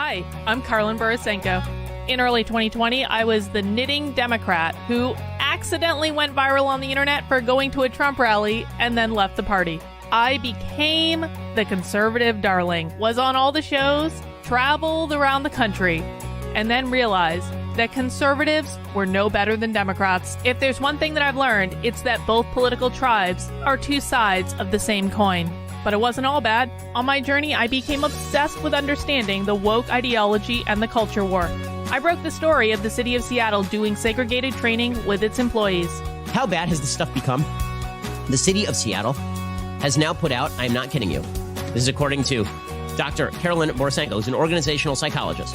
Hi, I'm Karlin Borisenko. In early 2020, I was the knitting Democrat who accidentally went viral on the internet for going to a Trump rally and then left the party. I became the conservative darling, was on all the shows, traveled around the country, and then realized that conservatives were no better than Democrats. If there's one thing that I've learned, it's that both political tribes are two sides of the same coin. But it wasn't all bad. On my journey, I became obsessed with understanding the woke ideology and the culture war. I broke the story of the city of Seattle doing segregated training with its employees. How bad has this stuff become? The city of Seattle has now put out, I'm not kidding you, this is according to Dr. Karlin Borisenko, who's an organizational psychologist.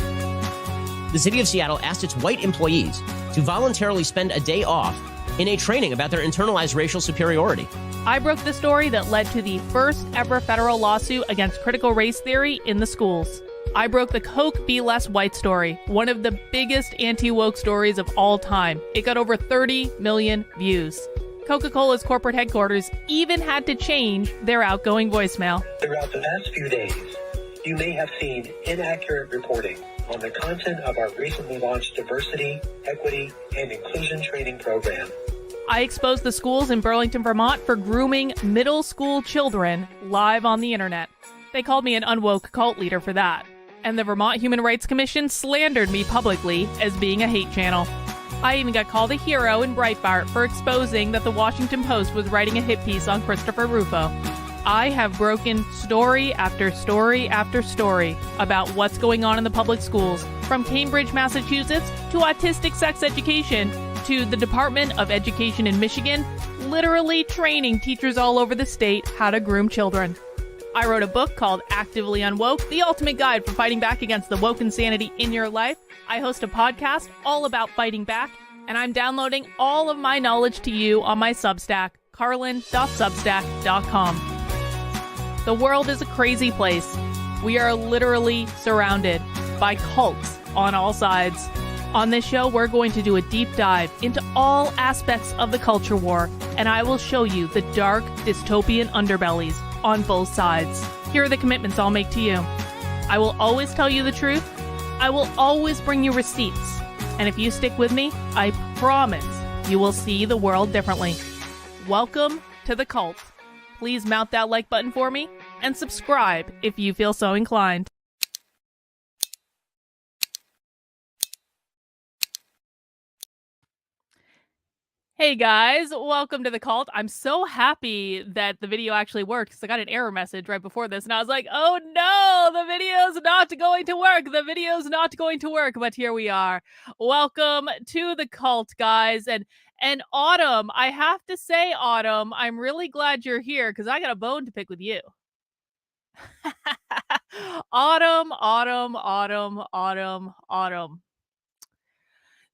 The city of Seattle asked its white employees to voluntarily spend a day off in a training about their internalized racial superiority. I broke the story that led to the first ever federal lawsuit against critical race theory in the schools. I broke the Coke Be Less White story, one of the biggest anti-woke stories of all time. It got over 30 million views. Coca-Cola's corporate headquarters even had to change their outgoing voicemail. Throughout the past few days, you may have seen inaccurate reporting on the content of our recently launched diversity, equity, and inclusion training program. I exposed the schools in Burlington, Vermont for grooming middle school children live on the internet. They called me an unwoke cult leader for that. And the Vermont Human Rights Commission slandered me publicly as being a hate channel. I even got called a hero in Breitbart for exposing that the Washington Post was writing a hit piece on Christopher Rufo. I have broken story after story after story about what's going on in the public schools, from Cambridge, Massachusetts, to autistic sex education, to the Department of Education in Michigan, literally training teachers all over the state how to groom children. I wrote a book called Actively Unwoke, the ultimate guide for fighting back against the woke insanity in your life. I host a podcast all about fighting back, and I'm downloading all of my knowledge to you on my Substack, karlin.substack.com. The world is a crazy place. We are literally surrounded by cults on all sides. On this show, we're going to do a deep dive into all aspects of the culture war, and I will show you the dark, dystopian underbellies on both sides. Here are the commitments I'll make to you. I will always tell you the truth. I will always bring you receipts. And if you stick with me, I promise you will see the world differently. Welcome to the cult. Please mount that like button for me and subscribe if you feel so inclined. Hey guys, welcome to the cult. I'm so happy that the video actually worked because I got an error message right before this and I was like, oh no, the video's not going to work. The video's not going to work, but here we are. Welcome to the cult, guys. And Autumn, I have to say, Autumn, I'm really glad you're here because I got a bone to pick with you. Autumn.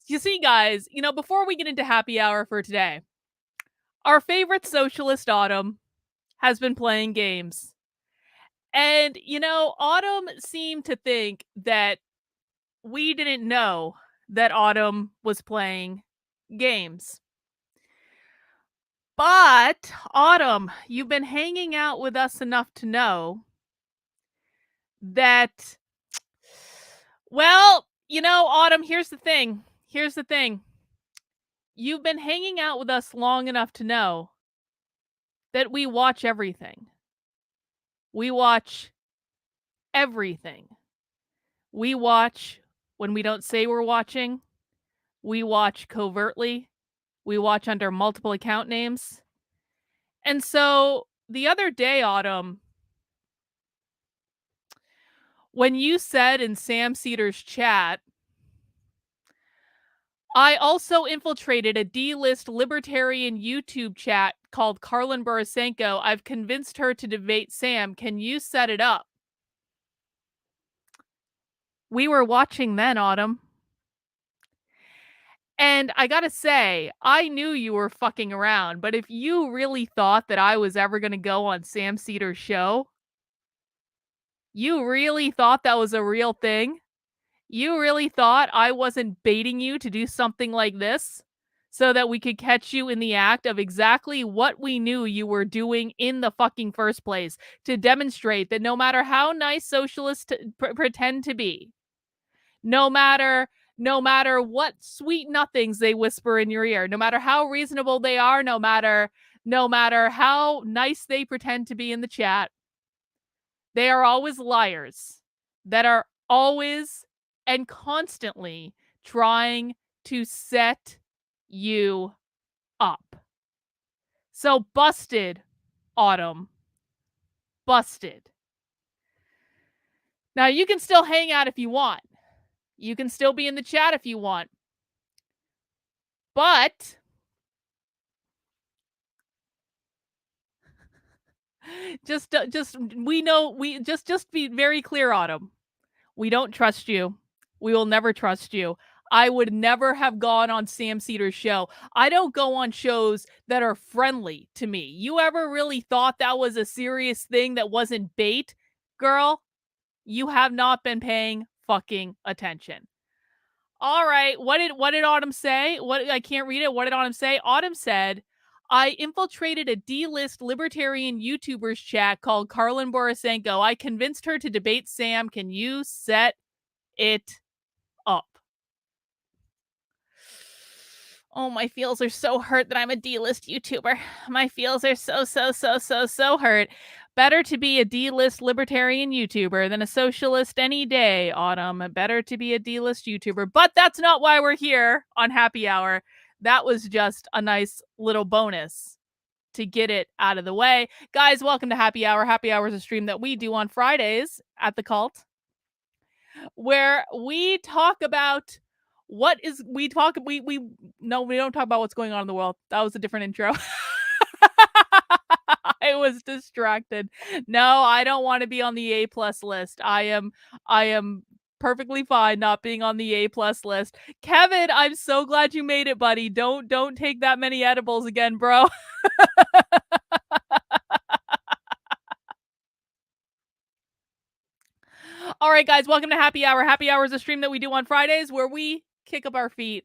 You see, guys, before we get into happy hour for today, our favorite socialist Autumn has been playing games. And, Autumn seemed to think that we didn't know that Autumn was playing games. But, Autumn, you've been hanging out with us enough to know that, well, Autumn, here's the thing. You've been hanging out with us long enough to know that we watch everything. We watch everything. We watch when we don't say we're watching. We watch covertly. We watch under multiple account names. And so the other day, Autumn, when you said in Sam Cedar's chat, I also infiltrated a D-list libertarian YouTube chat called Karlin Borisenko. I've convinced her to debate Sam. Can you set it up? We were watching then, Autumn. And I gotta say, I knew you were fucking around, but if you really thought that I was ever gonna go on Sam Cedar's show, you really thought that was a real thing? You really thought I wasn't baiting you to do something like this so that we could catch you in the act of exactly what we knew you were doing in the fucking first place, to demonstrate that no matter how nice socialists pretend to be, No matter what sweet nothings they whisper in your ear, no matter how reasonable they are, no matter how nice they pretend to be in the chat, they are always liars that are always and constantly trying to set you up. So busted, Autumn. Busted. Now you can still hang out if you want. You can still be in the chat if you want. But just we know we just be very clear, Autumn. We don't trust you. We will never trust you. I would never have gone on Sam Cedar's show. I don't go on shows that are friendly to me. You ever really thought that was a serious thing that wasn't bait? Girl, you have not been paying fucking attention. All right, what did Autumn say? What, I can't read it. What did Autumn say? Autumn said, I infiltrated a D-list libertarian YouTubers chat called Carlin Borisenko. I convinced her to debate Sam. Can you set it up? Oh, my feels are so hurt that I'm a D-list YouTuber. My feels are so hurt. Better to be a D-list libertarian YouTuber than a socialist any day, Autumn. Better to be a D-list YouTuber. But that's not why we're here on Happy Hour. That was just a nice little bonus to get it out of the way. Guys, welcome to Happy Hour. Happy Hour is a stream that we do on Fridays at the Cult, where we talk about we don't talk about what's going on in the world. That was a different intro. I was distracted. No, I don't want to be on the A+ list. I am perfectly fine not being on the A+ list. Kevin, I'm so glad you made it, buddy. Don't take that many edibles again, bro. All right, guys, welcome to Happy Hour. Happy Hour is a stream that we do on Fridays where we kick up our feet,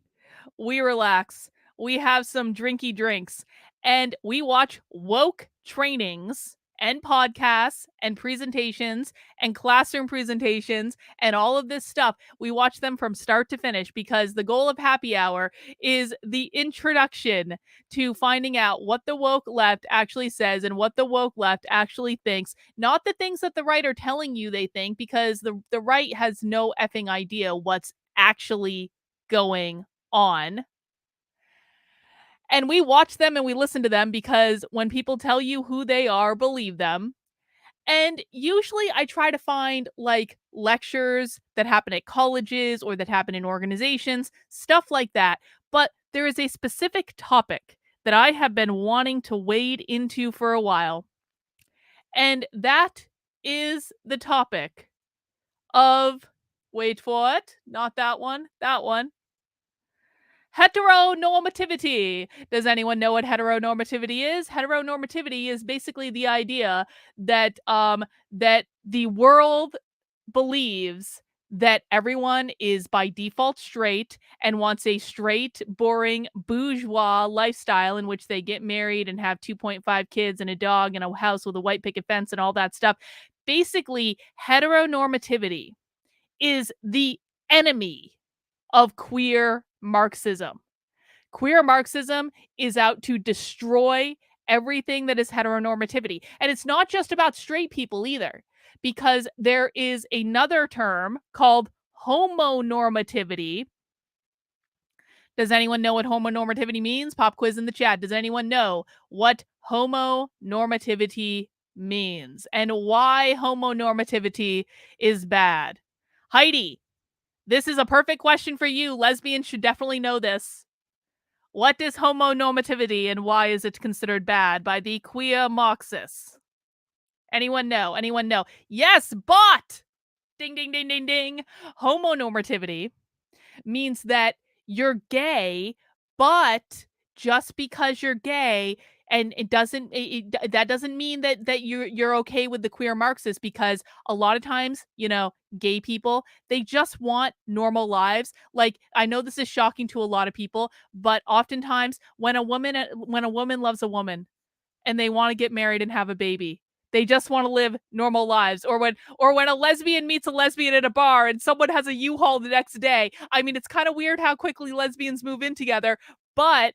we relax, we have some drinky drinks, and we watch woke trainings and podcasts and presentations and classroom presentations and all of this stuff. We watch them from start to finish because the goal of Happy Hour is the introduction to finding out what the woke left actually says and what the woke left actually thinks, not the things that the right are telling you they think, because the right has no effing idea what's actually going on. And we watch them and we listen to them because when people tell you who they are, believe them. And usually I try to find like lectures that happen at colleges or that happen in organizations, stuff like that. But there is a specific topic that I have been wanting to wade into for a while. And that is the topic of, wait for it, not that one, that one. Heteronormativity. Does anyone know what heteronormativity is? Heteronormativity is basically the idea that that the world believes that everyone is by default straight and wants a straight, boring, bourgeois lifestyle in which they get married and have 2.5 kids and a dog and a house with a white picket fence and all that stuff. Basically, heteronormativity is the enemy of queer Marxism. Queer Marxism is out to destroy everything that is heteronormativity. And it's not just about straight people either, because there is another term called homonormativity. Does anyone know what homonormativity means? Pop quiz in the chat. Does anyone know what homonormativity means and why homonormativity is bad? Heidi, this is a perfect question for you. Lesbians should definitely know this. What is homonormativity and why is it considered bad by the queer Marxists? Anyone know? Anyone know? Yes, bot! Ding, ding, ding, ding, ding. Homonormativity means that you're gay, but just because you're gay, and that doesn't mean that you're okay with the queer Marxists, because a lot of times, gay people, they just want normal lives. Like, I know this is shocking to a lot of people, but oftentimes when a woman loves a woman and they want to get married and have a baby, They just want to live normal lives. Or when a lesbian meets a lesbian at a bar and someone has a U-Haul the next day. I mean, it's kind of weird how quickly lesbians move in together, but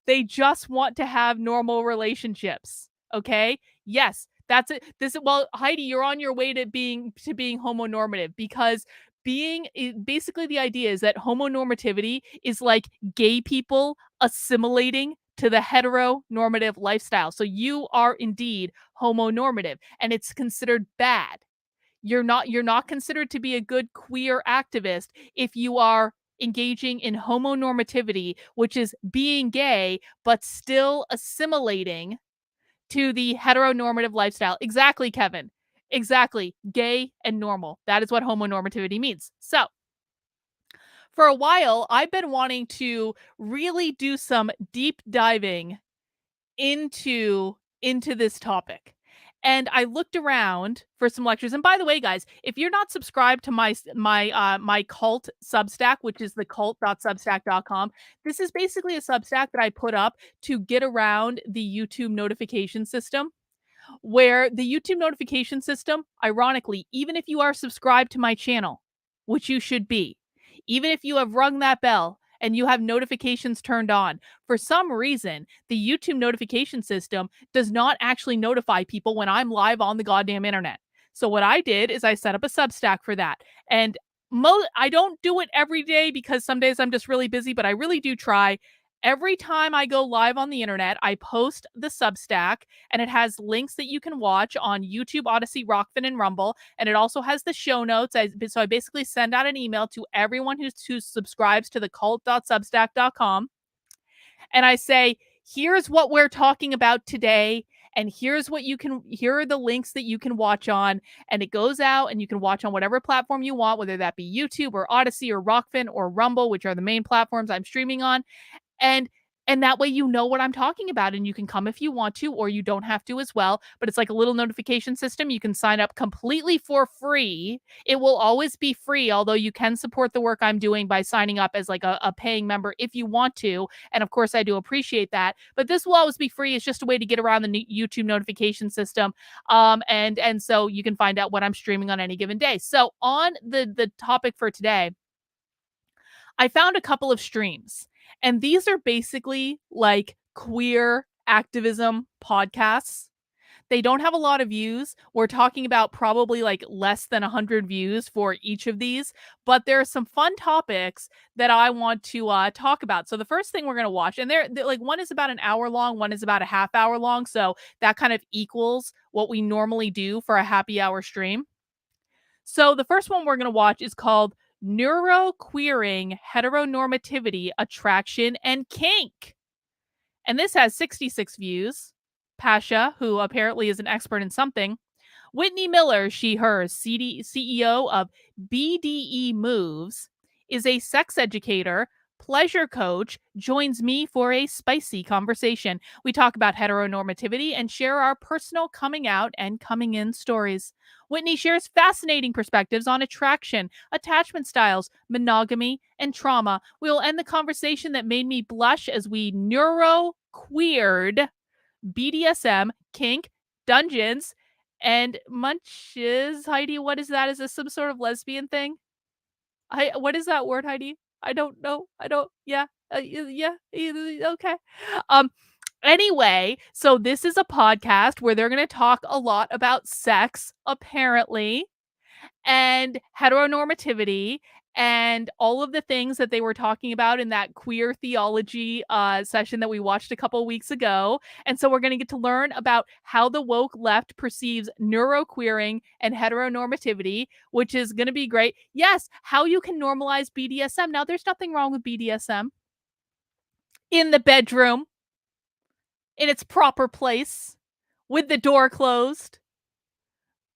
they just want to have normal relationships. Okay? Yes, that's it. Well, Heidi, you're on your way to being homonormative, because basically the idea is that homonormativity is like gay people assimilating to the heteronormative lifestyle. So you are indeed homonormative, and it's considered bad. You're not considered to be a good queer activist if you are engaging in homonormativity, which is being gay but still assimilating to the heteronormative lifestyle. Exactly, Kevin. Exactly. Gay and normal. That is what homonormativity means. So, for a while, I've been wanting to really do some deep diving into this topic. And I looked around for some lectures. And by the way, guys, if you're not subscribed to my cult Substack, which is thecult.substack.com, this is basically a Substack that I put up to get around the YouTube notification system, where the YouTube notification system, ironically, even if you are subscribed to my channel, which you should be, even if you have rung that bell and you have notifications turned on, for some reason, the YouTube notification system does not actually notify people when I'm live on the goddamn internet. So what I did is I set up a Substack for that. And I don't do it every day because some days I'm just really busy, but I really do try. Every time I go live on the internet, I post the Substack, and it has links that you can watch on YouTube, Odyssey, Rockfin, and Rumble. And it also has the show notes. So I basically send out an email to everyone who subscribes to the cult.substack.com. And I say, here's what we're talking about today. And here are the links that you can watch on. And it goes out, and you can watch on whatever platform you want, whether that be YouTube or Odyssey or Rockfin or Rumble, which are the main platforms I'm streaming on. And that way you know what I'm talking about, and you can come if you want to, or you don't have to as well. But it's like a little notification system. You can sign up completely for free. It will always be free, although you can support the work I'm doing by signing up as like a paying member if you want to. And of course, I do appreciate that. But this will always be free. It's just a way to get around the YouTube notification system. And so you can find out what I'm streaming on any given day. So on the topic for today, I found a couple of streams, and these are basically like queer activism podcasts. They don't have a lot of views. We're talking about probably like less than 100 views for each of these, but there are some fun topics that I want to talk about. So the first thing we're going to watch, and they're like, one is about an hour long, one is about a half hour long. So that kind of equals what we normally do for a happy hour stream. So the first one we're going to watch is called Neuroqueering Heteronormativity, Attraction, and Kink. And this has 66 views. Pasha, who apparently is an expert in something. Whitney Miller, she, her, CEO of BDE Moves, is a sex educator, pleasure coach, joins me for a spicy conversation. We talk about heteronormativity and share our personal coming out and coming in stories. Whitney shares fascinating perspectives on attraction, attachment styles, monogamy, and trauma. We will end the conversation that made me blush as we neuroqueered BDSM, kink, dungeons, and munches. Heidi, what is that? Is this some sort of lesbian thing? What is that word, Heidi? I don't know. Yeah. Yeah. Okay. Um, Anyway, so this is a podcast where they're going to talk a lot about sex, apparently, and heteronormativity, and all of the things that they were talking about in that queer theology session that we watched a couple of weeks ago. And so we're going to get to learn about how the woke left perceives neuroqueering and heteronormativity, which is going to be great. Yes, how you can normalize BDSM. Now, there's nothing wrong with BDSM in the bedroom, in its proper place, with the door closed,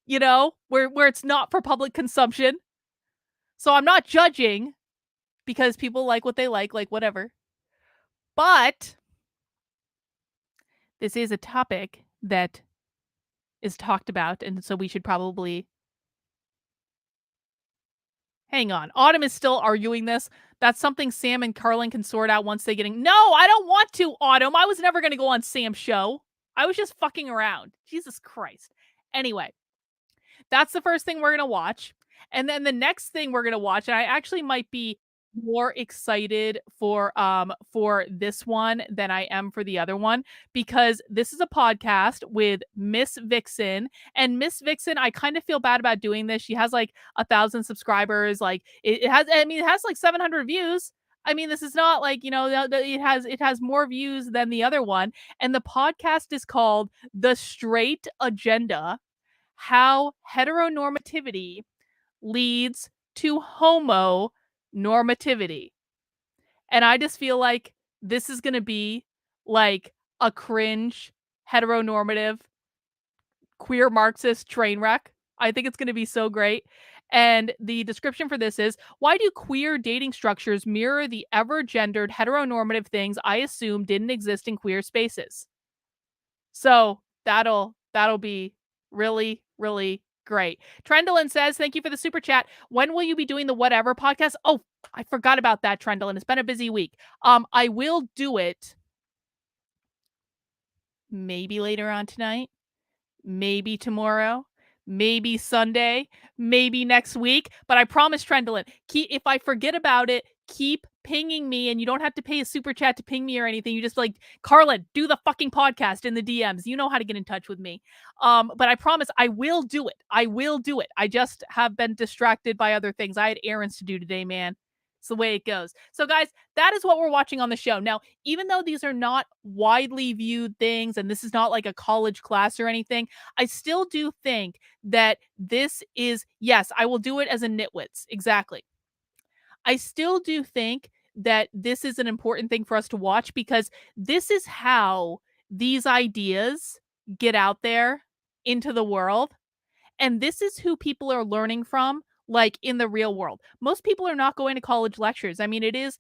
where it's not for public consumption. So I'm not judging, because people like what they like whatever. But this is a topic that is talked about, and so we should probably hang on. Autumn is still arguing this. That's something Sam and Carlin can sort out once they get in. No, I don't want to, Autumn. I was never going to go on Sam's show. I was just fucking around. Jesus Christ. Anyway, that's the first thing we're going to watch. And then the next thing we're going to watch, and I actually might be more excited for this one than I am for the other one, because this is a podcast with Miss Vixen. And Miss Vixen, I kind of feel bad about doing this. She has like 1,000 subscribers. Like it has, I mean, it has like 700 views. I mean, this is not like, it has more views than the other one. And the podcast is called The Straight Agenda: How Heteronormativity Leads to Homonormativity. And I just feel like this is going to be like a cringe, heteronormative, queer Marxist train wreck. I think it's going to be so great. And the description for this is: why do queer dating structures mirror the ever gendered heteronormative things I assume didn't exist in queer spaces? So that'll be really, really great. Trendlin says, thank you for the super chat. When will you be doing the Whatever podcast? Oh, I forgot about that, Trendlin. It's been a busy week. I will do it maybe later on tonight, maybe tomorrow, maybe Sunday, maybe next week. But I promise, Trendlin, if I forget about it, keep pinging me, and you don't have to pay a super chat to ping me or anything. You just like, Carlin, do the fucking podcast in the DMs. You know how to get in touch with me. But I promise I will do it. I will do it. I just have been distracted by other things. I had errands to do today, man. It's the way it goes. So, guys, that is what we're watching on the show. Now, even though these are not widely viewed things, and this is not like a college class or anything, I still do think that this is, yes, I will do it as a nitwits. Exactly. I still do think that this is an important thing for us to watch, because this is how these ideas get out there into the world. And this is who people are learning from, like in the real world. Most people are not going to college lectures. I mean, it is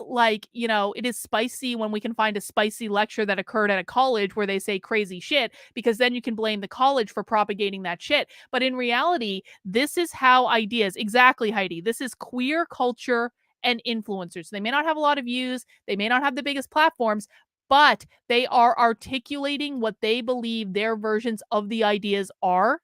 like, it is spicy when we can find a spicy lecture that occurred at a college where they say crazy shit, because then you can blame the college for propagating that shit. But in reality, this is how ideas, exactly, Heidi, this is queer culture and influencers. They may not have a lot of views, they may not have the biggest platforms, but they are articulating what they believe their versions of the ideas are.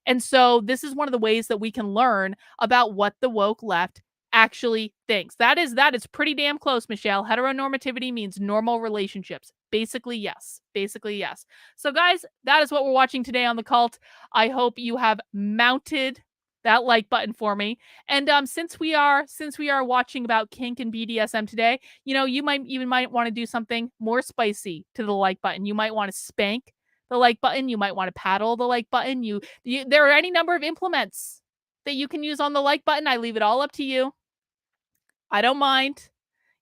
And so this is one of the ways that we can learn about what the woke left actually thinks. That is pretty damn close, Michelle. Heteronormativity means normal relationships. Basically, yes. Basically, yes. So, guys, that is what we're watching today on The Cult. I hope you have mounted that like button for me. And since we are watching about kink and BDSM today, you might want to do something more spicy to the like button. You might want to spank the like button. You might want to paddle the like button. There are any number of implements that you can use on the like button. I leave it all up to you. I don't mind.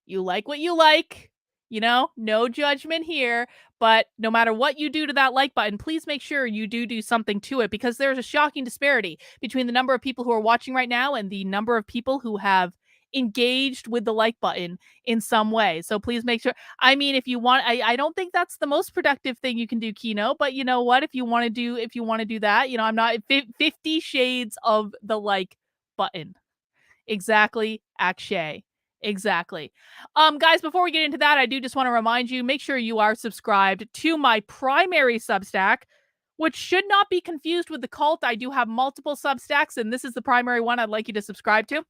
You like what you like. No judgment here. But no matter what you do to that like button, please make sure you do something to it, because there's a shocking disparity between the number of people who are watching right now and the number of people who have engaged with the like button in some way. So please make sure. I mean, if you want, I don't think that's the most productive thing you can do, Kino, but you know what? If you want to do that, I'm not 50 shades of the like button. Exactly, Akshay. Exactly. Guys, before we get into that, I do just want to remind you, make sure you are subscribed to my primary Substack, which should not be confused with The Cult. I do have multiple Substacks, and this is the primary one I'd like you to subscribe to,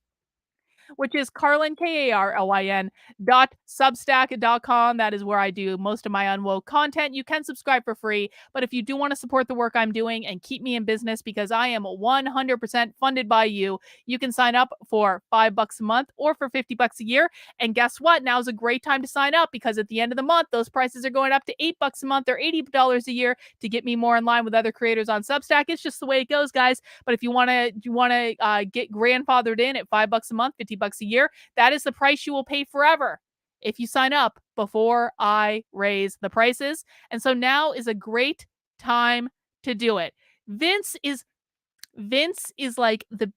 which is Carlin, KARLYN.substack.com. That is where I do most of my Unwoke content. You can subscribe for free, but if you do want to support the work I'm doing and keep me in business, because I am 100% funded by you, you can sign up for $5 a month or for $50 a year. And guess what? Now's a great time to sign up, because at the end of the month, those prices are going up to $8 a month or $80 a year to get me more in line with other creators on Substack. It's just the way it goes, guys. But if you want to get grandfathered in at $5 a month, $50 a year, that is the price you will pay forever if you sign up before I raise the prices. And so now is a great time to do it. Vince is like the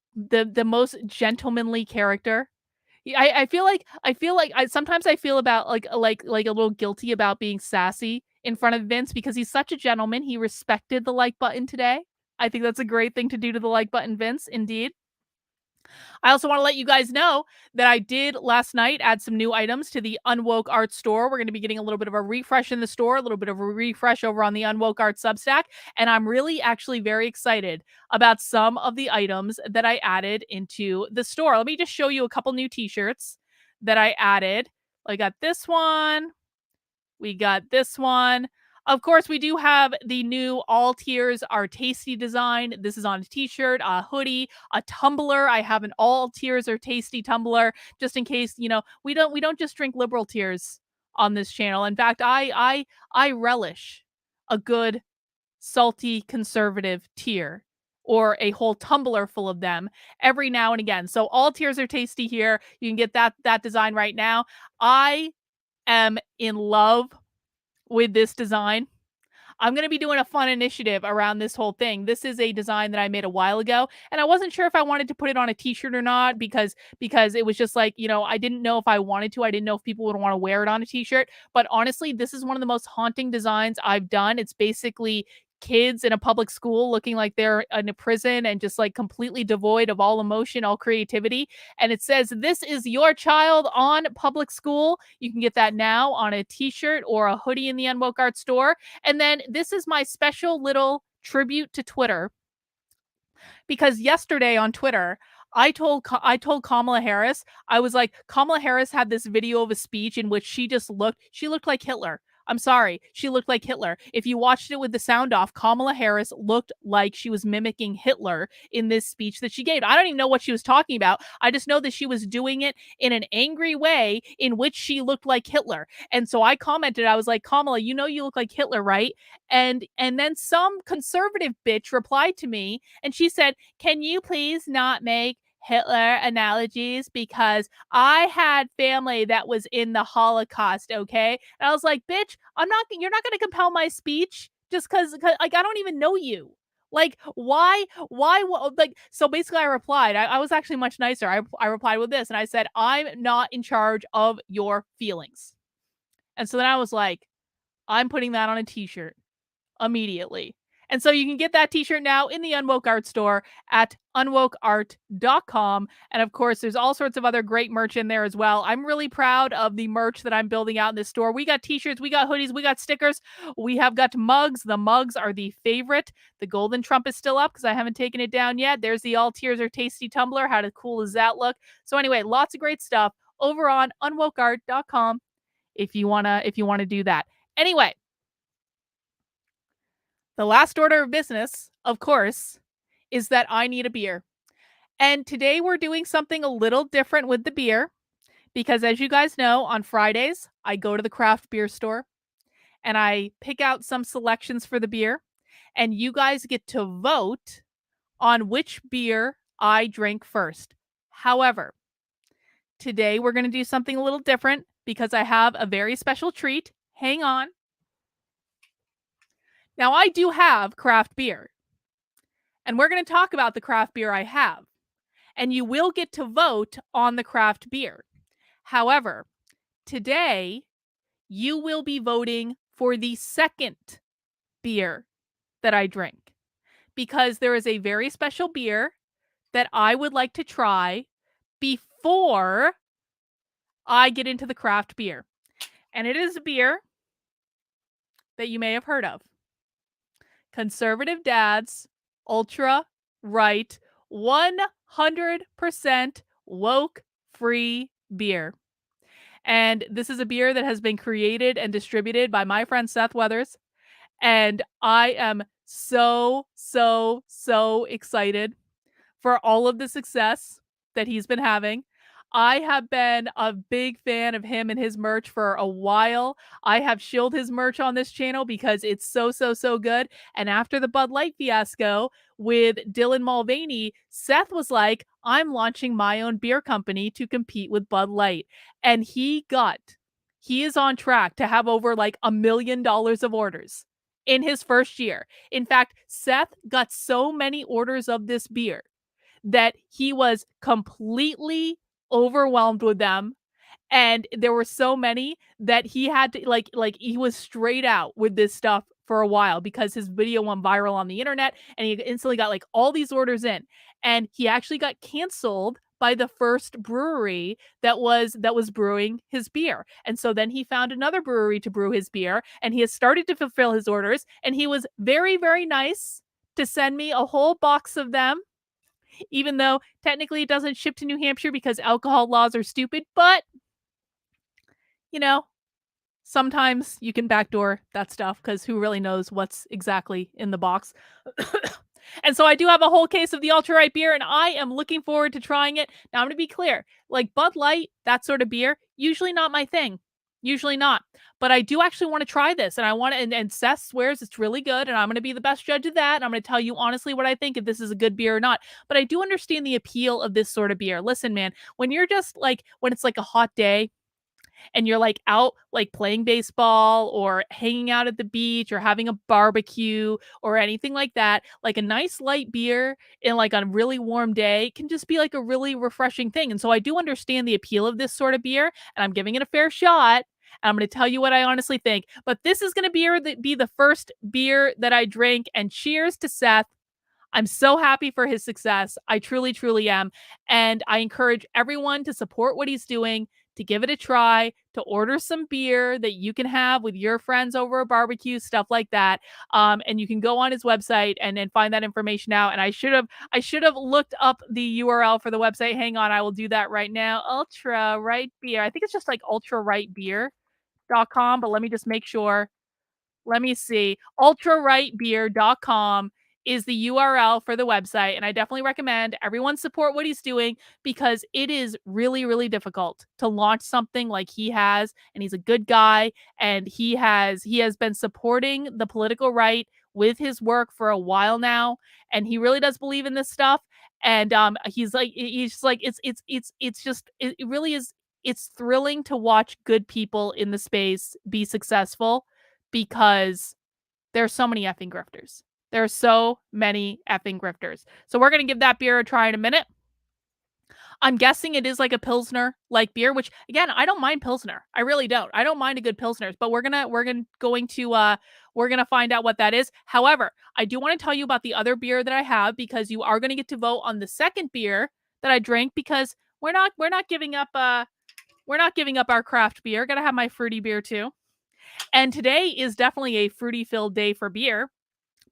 most gentlemanly character. I feel like sometimes I feel about like a little guilty about being sassy in front of Vince, because he's such a gentleman. He respected the like button today. I think that's a great thing to do to the like button, Vince. Indeed. I also want to let you guys know that I did last night add some new items to the Unwoke Art store. We're going to be getting a little bit of a refresh in the store, a little bit of a refresh over on the Unwoke Art Substack. And I'm really actually very excited about some of the items that I added into the store. Let me just show you a couple new t-shirts that I added. I got this one. We got this one. Of course, we do have the new All Tiers Are Tasty design. This is on a t-shirt, a hoodie, a tumbler. I have an All Tiers Are Tasty tumbler, just in case, we don't just drink liberal tears on this channel. In fact, I relish a good salty conservative tear or a whole tumbler full of them every now and again. So All Tiers Are Tasty here. You can get that design right now. I am in love with this design. I'm going to be doing a fun initiative around this whole thing. This is a design that I made a while ago, and I wasn't sure if I wanted to put it on a t-shirt or not because it was just like, I didn't know if I wanted to. I didn't know if people would want to wear it on a t-shirt, but honestly, this is one of the most haunting designs I've done. It's basically kids in a public school looking like they're in a prison and just like completely devoid of all emotion, all creativity. And it says, "This is your child on public school." You can get that now on a t-shirt or a hoodie in the Unwoke Art store. And then this is my special little tribute to Twitter, because yesterday on Twitter, I told Kamala Harris, I was like, Kamala Harris had this video of a speech in which she looked like Hitler. I'm sorry, she looked like Hitler. If you watched it with the sound off, Kamala Harris looked like she was mimicking Hitler in this speech that she gave. I don't even know what she was talking about. I just know that she was doing it in an angry way in which she looked like Hitler. And so I commented, I was like, Kamala, you look like Hitler, right? And then some conservative bitch replied to me and she said, "Can you please not make Hitler analogies, because I had family that was in the Holocaust, okay?" And I was like, "Bitch, you're not going to compel my speech just cuz like I don't even know you." Like, like, so basically I replied, I was actually much nicer. I replied with this and I said, "I'm not in charge of your feelings." And so then I was like, I'm putting that on a t-shirt immediately. And so you can get that t-shirt now in the Unwoke Art store at unwokeart.com. And of course, there's all sorts of other great merch in there as well. I'm really proud of the merch that I'm building out in this store. We got t-shirts, we got hoodies, we got stickers, we have got mugs. The mugs are the favorite. The golden trump is still up because I haven't taken it down yet. There's the All Tiers Are Tasty tumbler. How cool does that look? So anyway, lots of great stuff over on unwokeart.com if you wanna do that. Anyway, the last order of business, of course, is that I need a beer. And today we're doing something a little different with the beer because, as you guys know, on Fridays, I go to the craft beer store and I pick out some selections for the beer. And you guys get to vote on which beer I drink first. However, today we're going to do something a little different because I have a very special treat. Hang on. Now, I do have craft beer, and we're going to talk about the craft beer I have, and you will get to vote on the craft beer. However, today, you will be voting for the second beer that I drink, because there is a very special beer that I would like to try before I get into the craft beer. And it is a beer that you may have heard of. Conservative Dad's Ultra Right 100% woke free beer. And this is a beer that has been created and distributed by my friend Seth Weathers. And I am so, so, so excited for all of the success that he's been having. I have been a big fan of him and his merch for a while. I have shilled his merch on this channel because it's so, so, so good. And after the Bud Light fiasco with Dylan Mulvaney, Seth was like, I'm launching my own beer company to compete with Bud Light. And he is on track to have over like $1 million of orders in his first year. In fact, Seth got so many orders of this beer that he was completely overwhelmed with them, and there were so many that he had to like he was straight out with this stuff for a while because his video went viral on the internet and he instantly got like all these orders in. And he actually got canceled by the first brewery that was brewing his beer. And so then he found another brewery to brew his beer and he has started to fulfill his orders, and he was very, very nice to send me a whole box of them, even though technically it doesn't ship to New Hampshire because alcohol laws are stupid. But, you know, sometimes you can backdoor that stuff because who really knows what's exactly in the box. And so I do have a whole case of the Ultra Right beer, and I am looking forward to trying it. Now, I'm going to be clear. Like Bud Light, that sort of beer, usually not my thing. Usually not. But I do actually want to try this, and I want to, and Seth swears it's really good, and I'm going to be the best judge of that, and I'm going to tell you honestly what I think, if this is a good beer or not. But I do understand the appeal of this sort of beer. Listen, man, when you're just like, when it's like a hot day, and you're like out like playing baseball or hanging out at the beach or having a barbecue or anything like that, like a nice light beer in like a really warm day can just be like a really refreshing thing. And so I do understand the appeal of this sort of beer, and I'm giving it a fair shot. And I'm going to tell you what I honestly think. But this is going to be the first beer that I drink. And cheers to Seth. I'm so happy for his success. I truly, truly am. And I encourage everyone to support what he's doing, to give it a try, to order some beer that you can have with your friends over a barbecue, stuff like that. And you can go on his website and find that information out. And I should have looked up the URL for the website. Hang on, I will do that right now. Ultra Right Beer. I think it's just like ultrarightbeer.com, but let me just make sure. Let me see. Ultrarightbeer.com is the URL for the website. And I definitely recommend everyone support what he's doing because it is really, really difficult to launch something like he has. And he's a good guy. And he has been supporting the political right with his work for a while now. And he really does believe in this stuff. And he's just like, it really is. It's thrilling to watch good people in the space be successful, because there's so many effing grifters. There are so many effing grifters. So we're going to give that beer a try in a minute. I'm guessing it is like a Pilsner like beer, which again, I don't mind Pilsner. I really don't. I don't mind a good Pilsner, but we're going to find out what that is. However, I do want to tell you about the other beer that I have, because you are going to get to vote on the second beer that I drink, because we're not giving up our craft beer. Got to have my fruity beer too. And today is definitely a fruity-filled day for beer,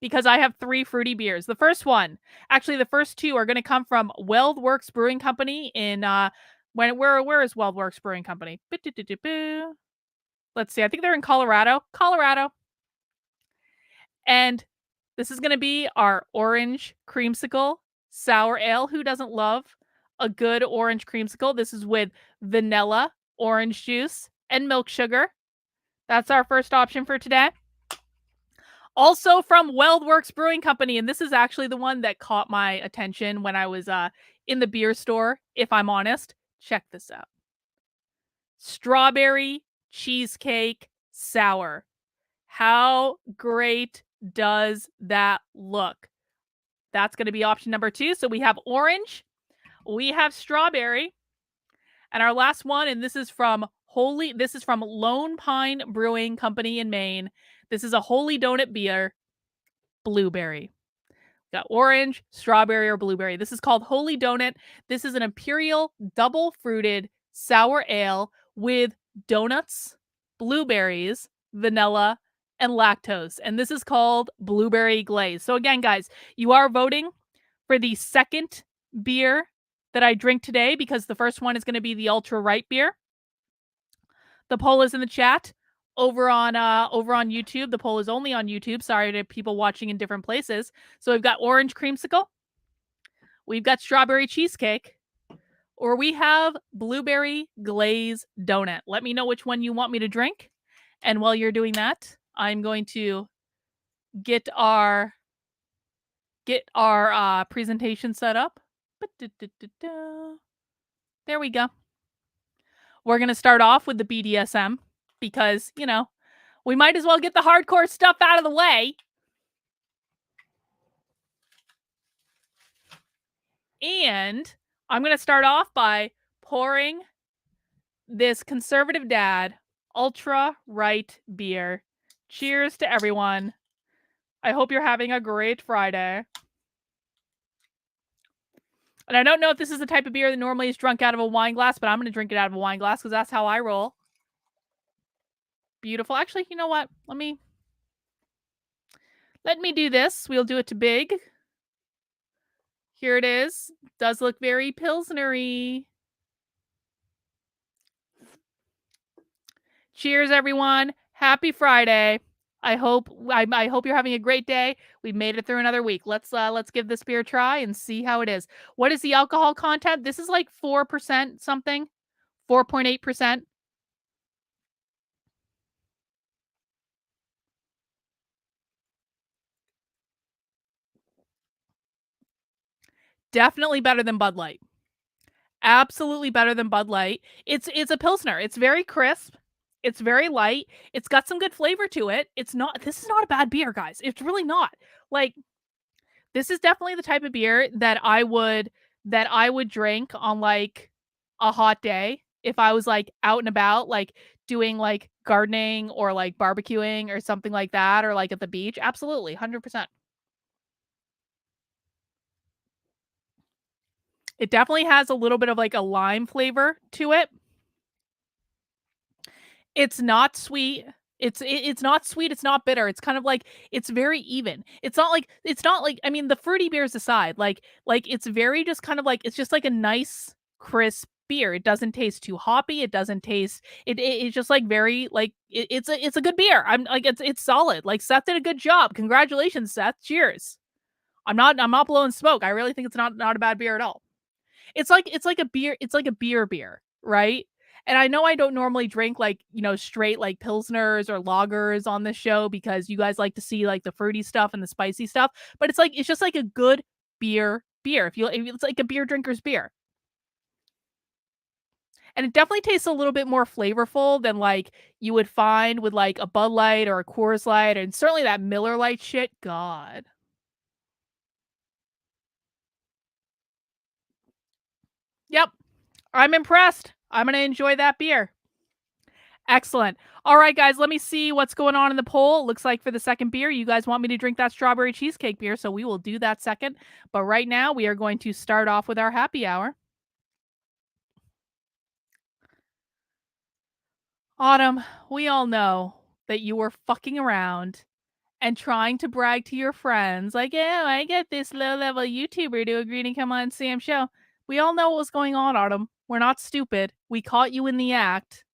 because I have 3 fruity beers. The first two are going to come from WeldWorks Brewing Company in where is WeldWorks Brewing Company? Let's see. I think they're in Colorado. And this is going to be our orange creamsicle sour ale. Who doesn't love a good orange creamsicle? This is with vanilla, orange juice, and milk sugar. That's our first option for today. Also from WeldWorks Brewing Company, and this is actually the one that caught my attention when I was in the beer store, if I'm honest. Check this out. Strawberry cheesecake sour. How great does that look? That's going to be option number 2. So we have orange, we have strawberry, and our last one, and this is from Lone Pine Brewing Company in Maine. This is a Holy Donut beer, blueberry. Got orange, strawberry, or blueberry. This is called Holy Donut. This is an imperial double fruited sour ale with donuts, blueberries, vanilla, and lactose. And this is called blueberry glaze. So again, guys, you are voting for the second beer that I drink today, because the first one is going to be the Ultra Right beer. The poll is in the chat over on YouTube. The poll is only on YouTube. Sorry to people watching in different places. So we've got orange creamsicle, we've got strawberry cheesecake, or we have blueberry glaze donut. Let me know which one you want me to drink. And while you're doing that, I'm going to get our presentation set up. There we go. We're going to start off with the BDSM, because, we might as well get the hardcore stuff out of the way. And I'm going to start off by pouring this Conservative Dad Ultra Right beer. Cheers to everyone. I hope you're having a great Friday. And I don't know if this is the type of beer that normally is drunk out of a wine glass, but I'm going to drink it out of a wine glass because that's how I roll. Beautiful. Actually, you know what? Let me do this. We'll do it to big. Here it is. Does look very Pilsnery. Cheers, everyone. Happy Friday. I hope you're having a great day. We've made it through another week. Let's give this beer a try and see how it is. What is the alcohol content? This is like 4% something. 4.8%. Definitely better than Bud Light. Absolutely better than Bud Light. It's a Pilsner. It's very crisp. It's very light. It's got some good flavor to it. This is not a bad beer, guys. It's really not. Like, this is definitely the type of beer that I would drink on like a hot day if I was like out and about, like doing like gardening or like barbecuing or something like that, or like at the beach. Absolutely, 100%. It definitely has a little bit of like a lime flavor to it. It's not sweet. It's not sweet. It's not bitter. It's kind of like, it's very even. It's not like I mean, the fruity beers aside, like it's very just kind of like, it's just like a nice crisp beer. It doesn't taste too hoppy. It doesn't taste it's just like very like it's a good beer. I'm like, it's solid. Like, Seth did a good job. Congratulations, Seth. Cheers. I'm not blowing smoke. I really think it's not a bad beer at all. It's like a beer. It's like a beer, right? And I know I don't normally drink like, straight like pilsners or lagers on this show because you guys like to see like the fruity stuff and the spicy stuff, but it's just like a good beer. If it's like a beer drinker's beer. And it definitely tastes a little bit more flavorful than like you would find with like a Bud Light or a Coors Light, and certainly that Miller Lite shit. God. Yep. I'm impressed. I'm going to enjoy that beer. Excellent. All right, guys, let me see what's going on in the poll. Looks like for the second beer, you guys want me to drink that strawberry cheesecake beer, so we will do that second. But right now, we are going to start off with our happy hour. Autumn, we all know that you were fucking around and trying to brag to your friends, like, yeah, I get this low-level YouTuber to agree to come on Sam's show. We all know what was going on, Autumn. We're not stupid. We caught you in the act.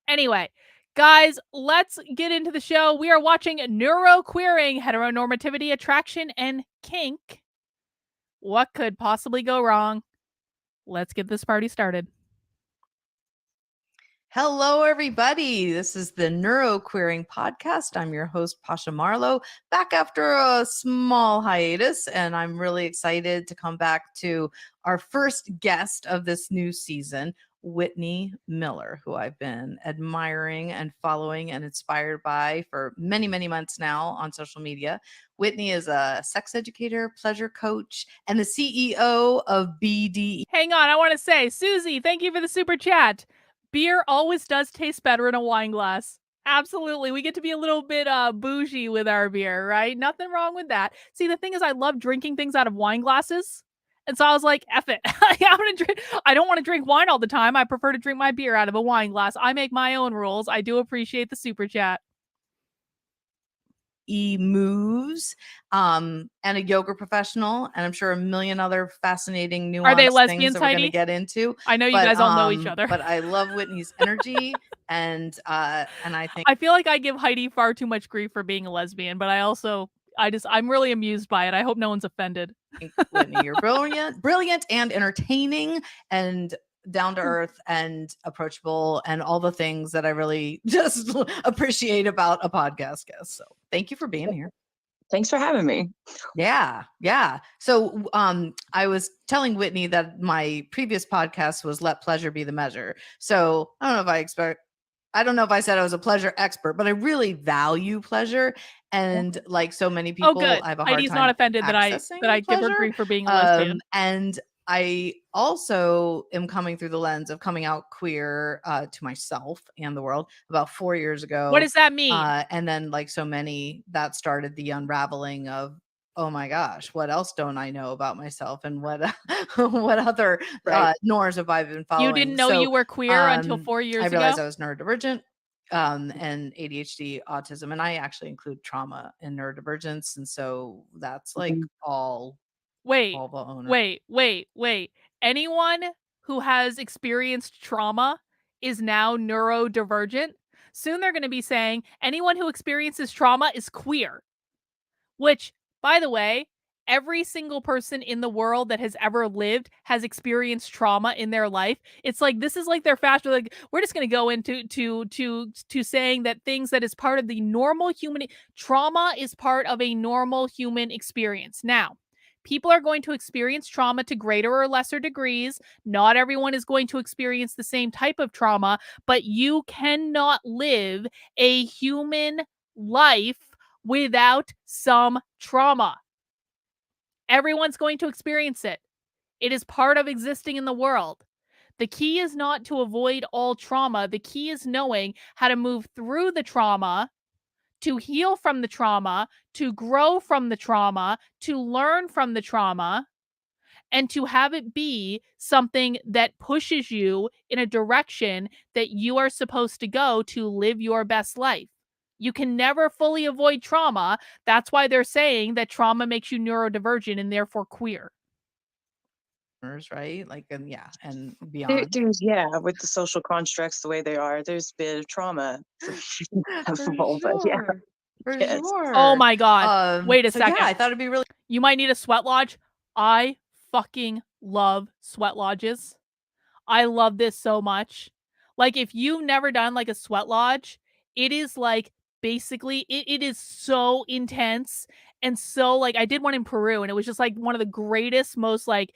Anyway, guys, let's get into the show. We are watching Neuroqueering, Heteronormativity, Attraction, and Kink. What could possibly go wrong? Let's get this party started. Hello, everybody. This is the Neuroqueering Podcast. I'm your host, Pasha Marlowe, back after a small hiatus, and I'm really excited to come back to our first guest of this new season, Whitney Miller, who I've been admiring and following and inspired by for many, many months now on social media. Whitney is a sex educator, pleasure coach, and the CEO of BDE. Hang on, I want to say, Susie, thank you for the super chat. Beer always does taste better in a wine glass. Absolutely. We get to be a little bit bougie with our beer, right? Nothing wrong with that. See, the thing is, I love drinking things out of wine glasses. And so I was like, F it. I don't want to drink wine all the time. I prefer to drink my beer out of a wine glass. I make my own rules. I do appreciate the super chat. Moves and a yoga professional, and I'm sure a million other fascinating nuanced Are they things lesbians, that we're going Heidi? to get into. I know you guys all know each other. But I love Whitney's energy, and I think I feel like I give Heidi far too much grief for being a lesbian, but I'm really amused by it. I hope no one's offended. Whitney, you're brilliant and entertaining and down to earth and approachable and all the things that I really just appreciate about a podcast guest. So thank you for being here. Thanks for having me. Yeah. So I was telling Whitney that my previous podcast was Let Pleasure Be the Measure. So I don't know if I said I was a pleasure expert, but I really value pleasure. And like so many people, I have a hard Heidi's time not offended that I give her grief for being a lesbian. And I also am coming through the lens of coming out queer to myself and the world about 4 years ago. What does that mean? And then, like so many, that started the unraveling of, oh my gosh, what else don't I know about myself, and what what other norms have I been following? You didn't know you were queer until 4 years I ago? realized I was neurodivergent and ADHD, autism, and I actually include trauma and neurodivergence, and so that's like all Wait, the owner. wait. Anyone who has experienced trauma is now neurodivergent. Soon they're going to be saying anyone who experiences trauma is queer, which, by the way, every single person in the world that has ever lived has experienced trauma in their life. It's like, this is like their fashion. Like, we're just going to go into to saying that things that is part of the normal human trauma is part of a normal human experience. Now, people are going to experience trauma to greater or lesser degrees. Not everyone is going to experience the same type of trauma, but you cannot live a human life without some trauma. Everyone's going to experience it. It is part of existing in the world. The key is not to avoid all trauma. The key is knowing how to move through the trauma, to heal from the trauma, to grow from the trauma, to learn from the trauma, and to have it be something that pushes you in a direction that you are supposed to go to live your best life. You can never fully avoid trauma. That's why they're saying that trauma makes you neurodivergent and therefore queer. Right? Like, and and beyond. There's with the social constructs the way they are, there's a bit of trauma for people, but For yes. sure. Oh my God. Wait a second. Yeah, I thought it'd be really. You might need a sweat lodge. I fucking love sweat lodges. I love this so much. Like, if you've never done like a sweat lodge, it is like basically it is so intense. And so, like, I did one in Peru and it was just like one of the greatest, most like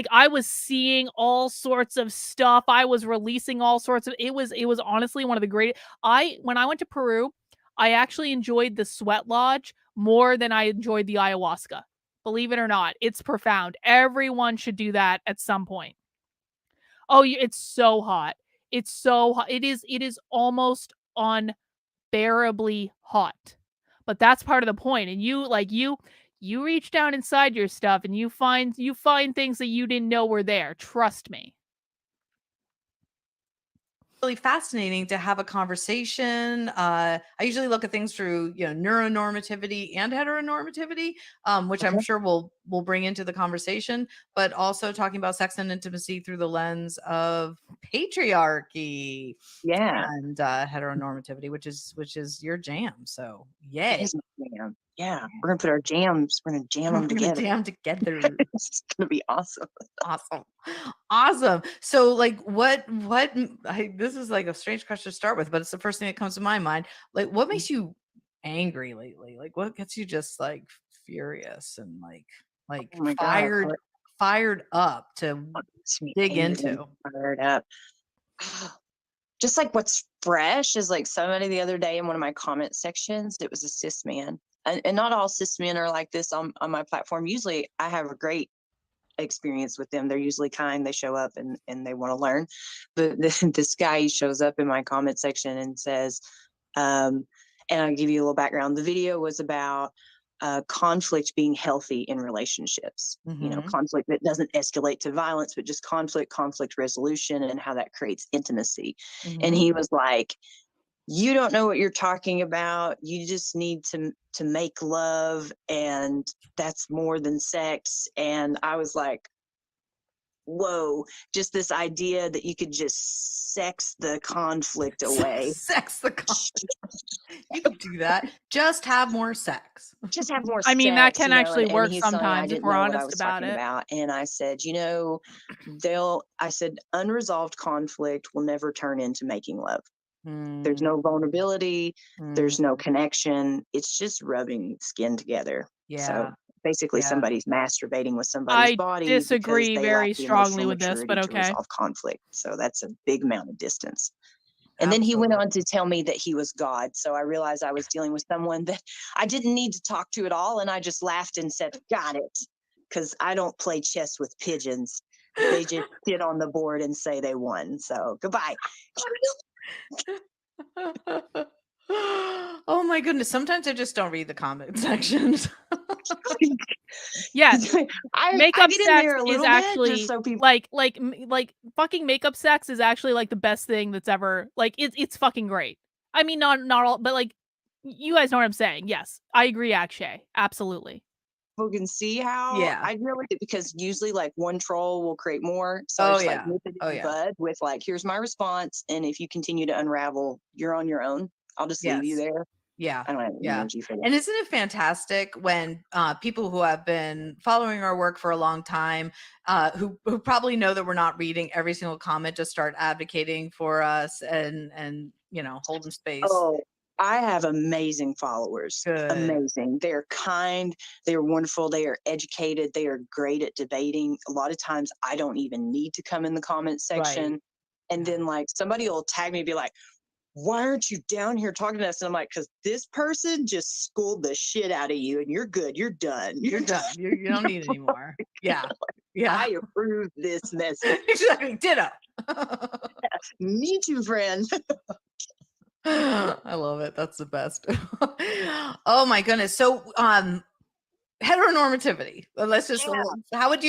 I was seeing all sorts of stuff. I was releasing all sorts of it was honestly one of the great when I went to Peru, I actually enjoyed the sweat lodge more than I enjoyed the ayahuasca. Believe it or not, it's profound. Everyone should do that at some point. Oh, it's so hot. It's so hot. It is almost unbearably hot. But that's part of the point. And you reach down inside your stuff and you find things that you didn't know were there. Trust me. Really fascinating to have a conversation. I usually look at things through, neuronormativity and heteronormativity, which I'm sure we'll bring into the conversation, but also talking about sex and intimacy through the lens of patriarchy, and heteronormativity, which is your jam. So yay. Jam. Yeah, we're gonna put our jams. We're gonna jam them together. Jam together. It's gonna be awesome. Awesome. So, like, what? This is like a strange question to start with, but it's the first thing that comes to my mind. Like, what makes you angry lately? Like, what gets you just like furious and fired up to dig into? Fired up. Just like what's fresh is like somebody the other day in one of my comment sections, it was a cis man. And not all cis men are like this on my platform. Usually I have a great experience with them. They're usually kind, they show up and they want to learn. But this guy, he shows up in my comment section and says, and I'll give you a little background. The video was about conflict being healthy in relationships. Conflict that doesn't escalate to violence, but just conflict resolution and how that creates intimacy. And he was like, you don't know what you're talking about. You just need to make love, and that's more than sex. And I was like, whoa, just this idea that you could just sex the conflict away. Sex the conflict. You could do that. Just have more sex. Just have more I mean, sex, that can actually work sometimes if we're honest about it. And I said, I said, unresolved conflict will never turn into making love. There's no vulnerability. There's no connection. It's just rubbing skin together. Yeah. So basically somebody's masturbating with somebody's body. I disagree very strongly with this, but okay. To resolve conflict. So that's a big amount of distance. And then he went on to tell me that he was God. So I realized I was dealing with someone that I didn't need to talk to at all. And I just laughed and said, got it. Because I don't play chess with pigeons. They just sit on the board and say they won. So goodbye. Oh my goodness. Sometimes I just don't read the comment sections. Yeah, I makeup get in sex there a is little bit actually just so people. like fucking makeup sex is actually like the best thing that's ever, like, it's fucking great. I mean, not all, but like, you guys know what I'm saying. Yes, I agree, Akshay. Absolutely. People can see how Yeah. I really, because usually like one troll will create more. So Oh it's like yeah. nip it in Oh the yeah. bud with like, here's my response. And if you continue to unravel, you're on your own. I'll just leave you Yes. there. Yeah. I don't have any Yeah. energy for that. And isn't it fantastic when people who have been following our work for a long time, who probably know that we're not reading every single comment, just start advocating for us and holding space. Oh, I have amazing followers. Good. Amazing. They're kind. They're wonderful. They are educated. They are great at debating. A lot of times I don't even need to come in the comment section. Right. And then like somebody will tag me and be like, why aren't you down here talking to us? And I'm like, because this person just schooled the shit out of you and you're good. You're done. You're done. You don't need any more. Yeah. Yeah. I approve this message. Exactly. Ditto. Me too, friend. I love it. That's the best. Oh my goodness. So heteronormativity. Let's just how would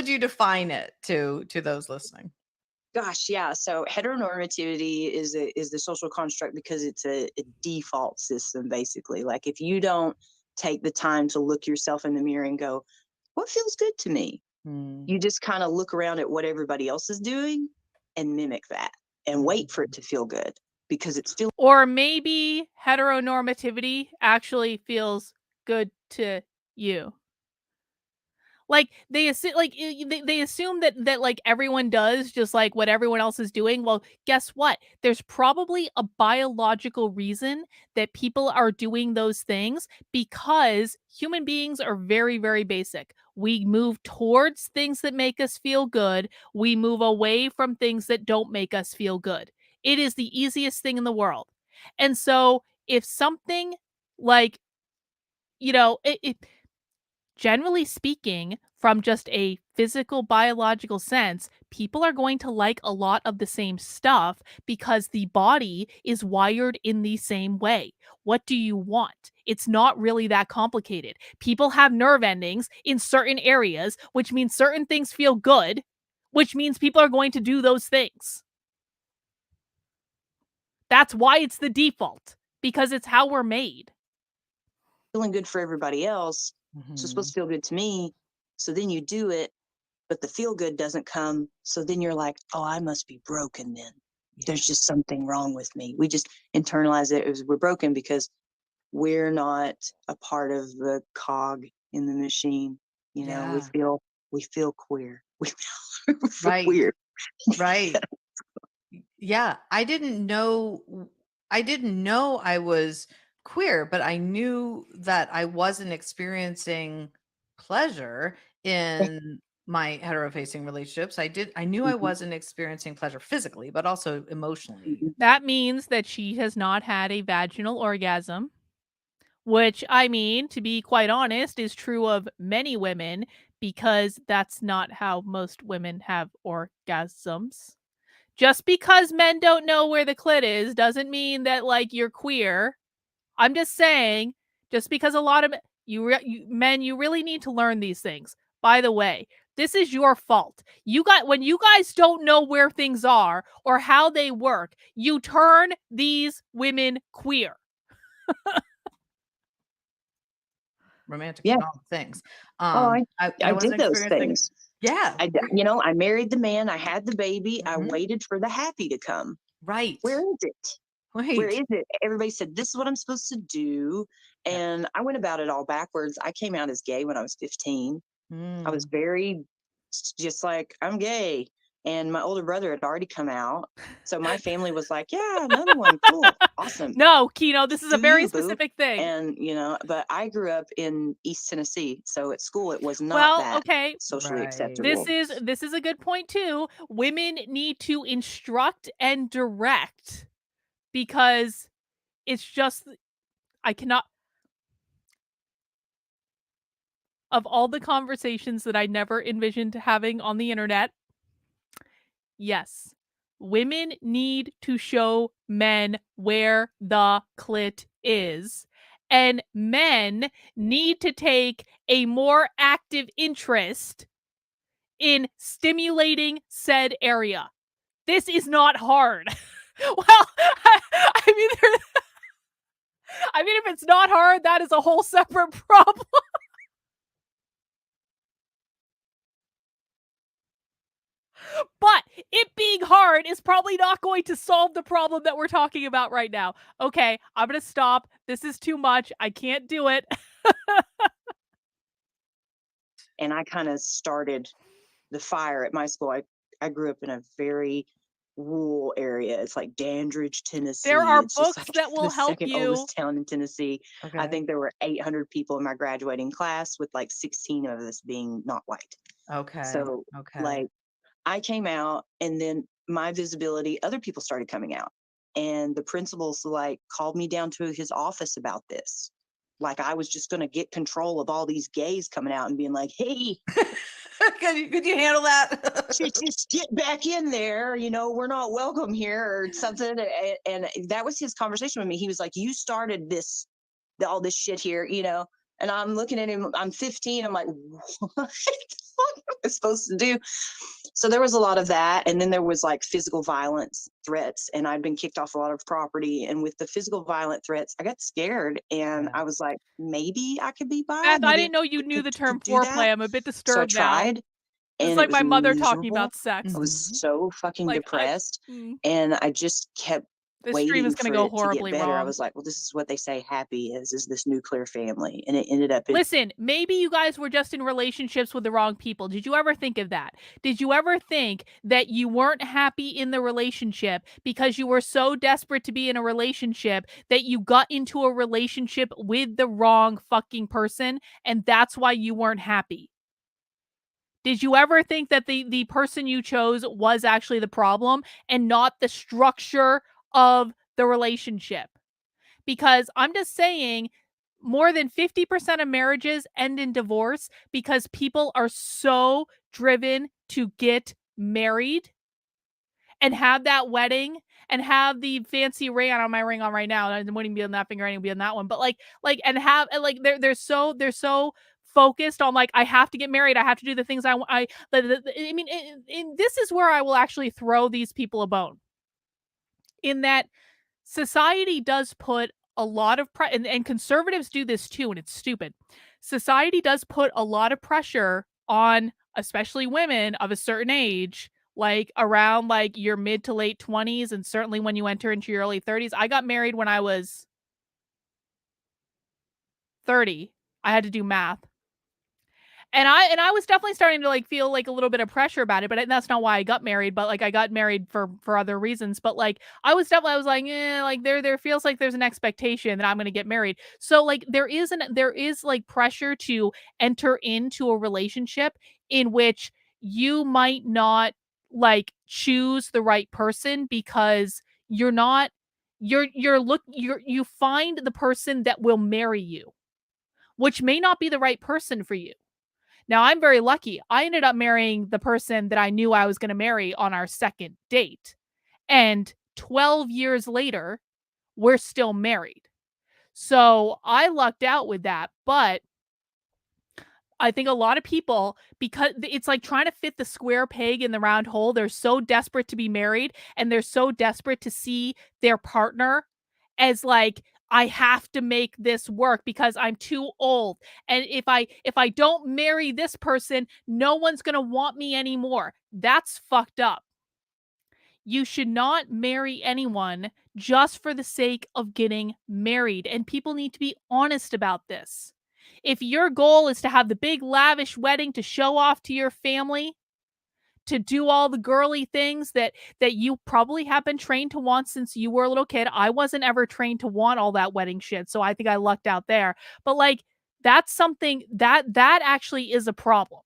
you define it to those listening? Gosh, yeah. So heteronormativity is the social construct because it's a default system, basically. Like if you don't take the time to look yourself in the mirror and go, what feels good to me? You just kind of look around at what everybody else is doing and mimic that and wait for it to feel good because it's still. Or maybe heteronormativity actually feels good to you. Like they assume, they assume that like everyone does just like what everyone else is doing. Well, guess what? There's probably a biological reason that people are doing those things, because human beings are very, very basic. We move towards things that make us feel good. We move away from things that don't make us feel good. It is the easiest thing in the world. And so if something like, it generally speaking, from just a physical biological sense, people are going to like a lot of the same stuff because the body is wired in the same way. What do you want? It's not really that complicated. People have nerve endings in certain areas, which means certain things feel good, which means people are going to do those things. That's why it's the default, because it's how we're made. Feeling good for everybody else. So it's supposed to feel good to me. So then you do it, but the feel good doesn't come. So then you're like, oh, I must be broken then. There's just something wrong with me. We just internalize it as we're broken because we're not a part of the cog in the machine. We feel queer. We feel Right. weird. Right. Yeah. I didn't know I was queer, but I knew that I wasn't experiencing pleasure in my hetero-facing relationships. I knew I wasn't experiencing pleasure physically, but also emotionally. That means that she has not had a vaginal orgasm, which, I mean, to be quite honest, is true of many women, because that's not how most women have orgasms. Just because men don't know where the clit is doesn't mean that, like, you're queer. I'm just saying, just because a lot of men, you really need to learn these things. By the way, this is your fault. When you guys don't know where things are or how they work, you turn these women queer. Romantic Yeah. and all the things. I wasn't did those experiencing. things. Yeah. I married the man. I had the baby. I Mhm. waited for the happy to come. Right. Where is it? Where Right. is it? Everybody said, this is what I'm supposed to do. And I went about it all backwards. I came out as gay when I was 15. I was very just like, I'm gay. And my older brother had already come out. So my family was like, yeah, another one. Cool. Awesome. No, Kino, this is a Do very you, boo. specific thing. And, but I grew up in East Tennessee. So at school, it was not Well, that okay. socially Right. acceptable. This is a good point too. Women need to instruct and direct, because it's just, I cannot, of all the conversations that I never envisioned having on the internet, Yes. Women need to show men where the clit is. And men need to take a more active interest in stimulating said area. This is not hard. Well, I mean, if it's not hard, that is a whole separate problem. But it being hard is probably not going to solve the problem that we're talking about right now. Okay, I'm going to stop. This is too much. I can't do it. And I kind of started the fire at my school. I grew up in a very rural area. It's like Dandridge, Tennessee. There are It's just books like that will the help second you. oldest town in Tennessee. Okay. I think there were 800 people in my graduating class, with like 16 of us being not white. Okay. So like I came out, and then my visibility, other people started coming out, and the principals like called me down to his office about this. Like I was just going to get control of all these gays coming out and being like, hey, could you handle that? just get back in there. You know, we're not welcome here or something. And that was his conversation with me. He was like, you started this, all this shit here, you know? And I'm looking at him, I'm 15. I'm like, what the fuck am I supposed to do? So there was a lot of that. And then there was like physical violence threats, and I'd been kicked off a lot of property. And with the physical violent threats, I got scared, and I was like, maybe I could be bi. Beth, I Maybe didn't know you knew the term do that. foreplay. I'm a bit So I disturbed now. tried. It's And like it my was mother talking miserable. about sex. I was so fucking Like, depressed, and I just kept This stream waiting is going for to go it to horribly get better. I wrong. was like, well, this is what they say happy is this nuclear family. And it ended up in Listen, maybe you guys were just in relationships with the wrong people. Did you ever think of that? Did you ever think that you weren't happy in the relationship because you were so desperate to be in a relationship that you got into a relationship with the wrong fucking person, and that's why you weren't happy? Did you ever think that the person you chose was actually the problem and not the structure of the relationship? Because I'm just saying, more than 50% of marriages end in divorce because people are so driven to get married and have that wedding and have the fancy ring. I don't have my ring on right now. It wouldn't be on that finger, it would be on that one. But and have, and like, they're so focused on like, I have to get married. I have to do the things I mean, this is where I will actually throw these people a bone. In that society does put a lot of and conservatives do this too, and it's stupid. Society does put a lot of pressure on, especially women of a certain age, like around like your mid to late 20s, and certainly when you enter into your early 30s. I got married when I was 30. I had to do math. And I was definitely starting to like feel like a little bit of pressure about it, but that's not why I got married. But like, I got married for other reasons. But like, I was like, like there feels like there's an expectation that I'm going to get married. So like, there is like pressure to enter into a relationship in which you might not like choose the right person because you find the person that will marry you, which may not be the right person for you. Now, I'm very lucky. I ended up marrying the person that I knew I was going to marry on our second date. And 12 years later, we're still married. So I lucked out with that. But I think a lot of people, because it's like trying to fit the square peg in the round hole, they're so desperate to be married, and they're so desperate to see their partner as like, I have to make this work because I'm too old. And if I don't marry this person, no one's going to want me anymore. That's fucked up. You should not marry anyone just for the sake of getting married. And people need to be honest about this. If your goal is to have the big lavish wedding to show off to your family, to do all the girly things that you probably have been trained to want since you were a little kid. I wasn't ever trained to want all that wedding shit, so I think I lucked out there. But like, that's something that actually is a problem.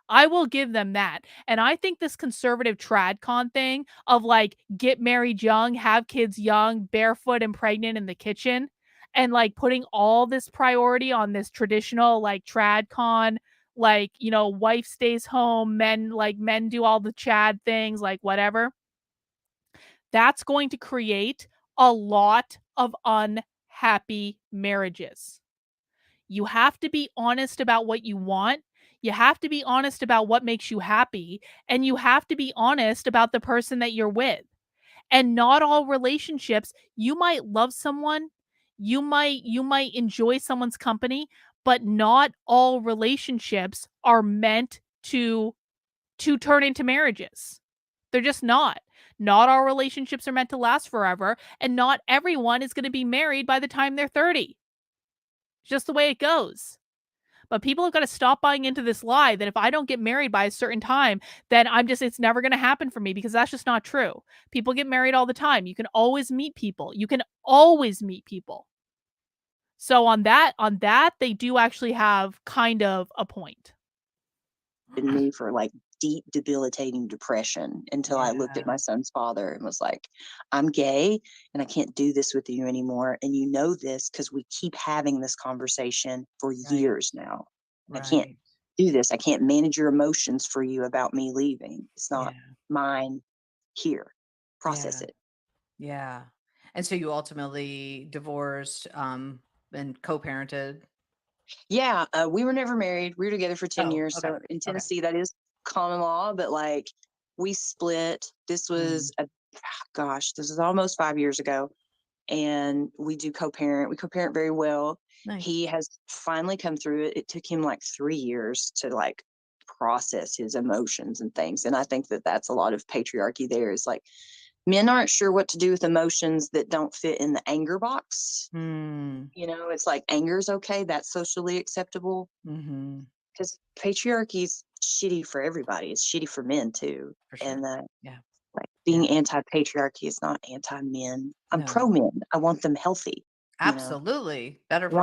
I will give them that. And I think this conservative tradcon thing of like, get married young, have kids young, barefoot and pregnant in the kitchen, and like putting all this priority on this traditional like tradcon like, wife stays home, men do all the Chad things, like whatever. That's going to create a lot of unhappy marriages. You have to be honest about what you want. You have to be honest about what makes you happy, and you have to be honest about the person that you're with. And not all relationships, you might love someone, you might enjoy someone's company, but not all relationships are meant to turn into marriages. They're just not. Not all relationships are meant to last forever, and not everyone is going to be married by the time they're 30. It's just the way it goes. But people have got to stop buying into this lie that if I don't get married by a certain time, then it's never going to happen for me, because that's just not true. People get married all the time. You can always meet people. So on that, they do actually have kind of a point. In me for like deep debilitating depression until I looked at my son's father and was like, I'm gay and I can't do this with you anymore. And you know this because we keep having this conversation for years now. I can't do this. I can't manage your emotions for you about me leaving. It's not mine. Here, process it. Yeah. And so you ultimately divorced and co-parented. Yeah, we were never married. We were together for 10 years. Okay. So in Tennessee, that is common law, but like we split. This was this was almost 5 years ago. And we do co-parent. We co-parent very well. Nice. He has finally come through it. It took him like 3 years to like process his emotions and things. And I think that that's a lot of patriarchy there. Is like men aren't sure what to do with emotions that don't fit in the anger box. It's like anger is okay. That's socially acceptable. Because patriarchy is shitty for everybody. It's shitty for men too. For sure. And like being anti-patriarchy is not anti-men. I'm pro-men. I want them healthy. Absolutely. Better for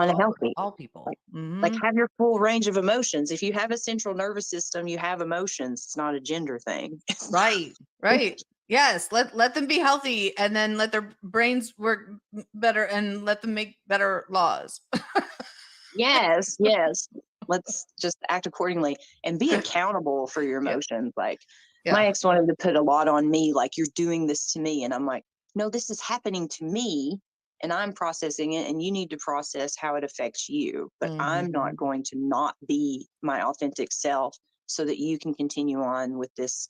all people. Like have your full range of emotions. If you have a central nervous system, you have emotions. It's not a gender thing. Right. Yes. Let them be healthy, and then let their brains work better, and let them make better laws. Yes. Let's just act accordingly and be accountable for your emotions. Like my ex wanted to put a lot on me, like you're doing this to me. And I'm like, no, this is happening to me and I'm processing it, and you need to process how it affects you. But I'm not going to not be my authentic self so that you can continue on with this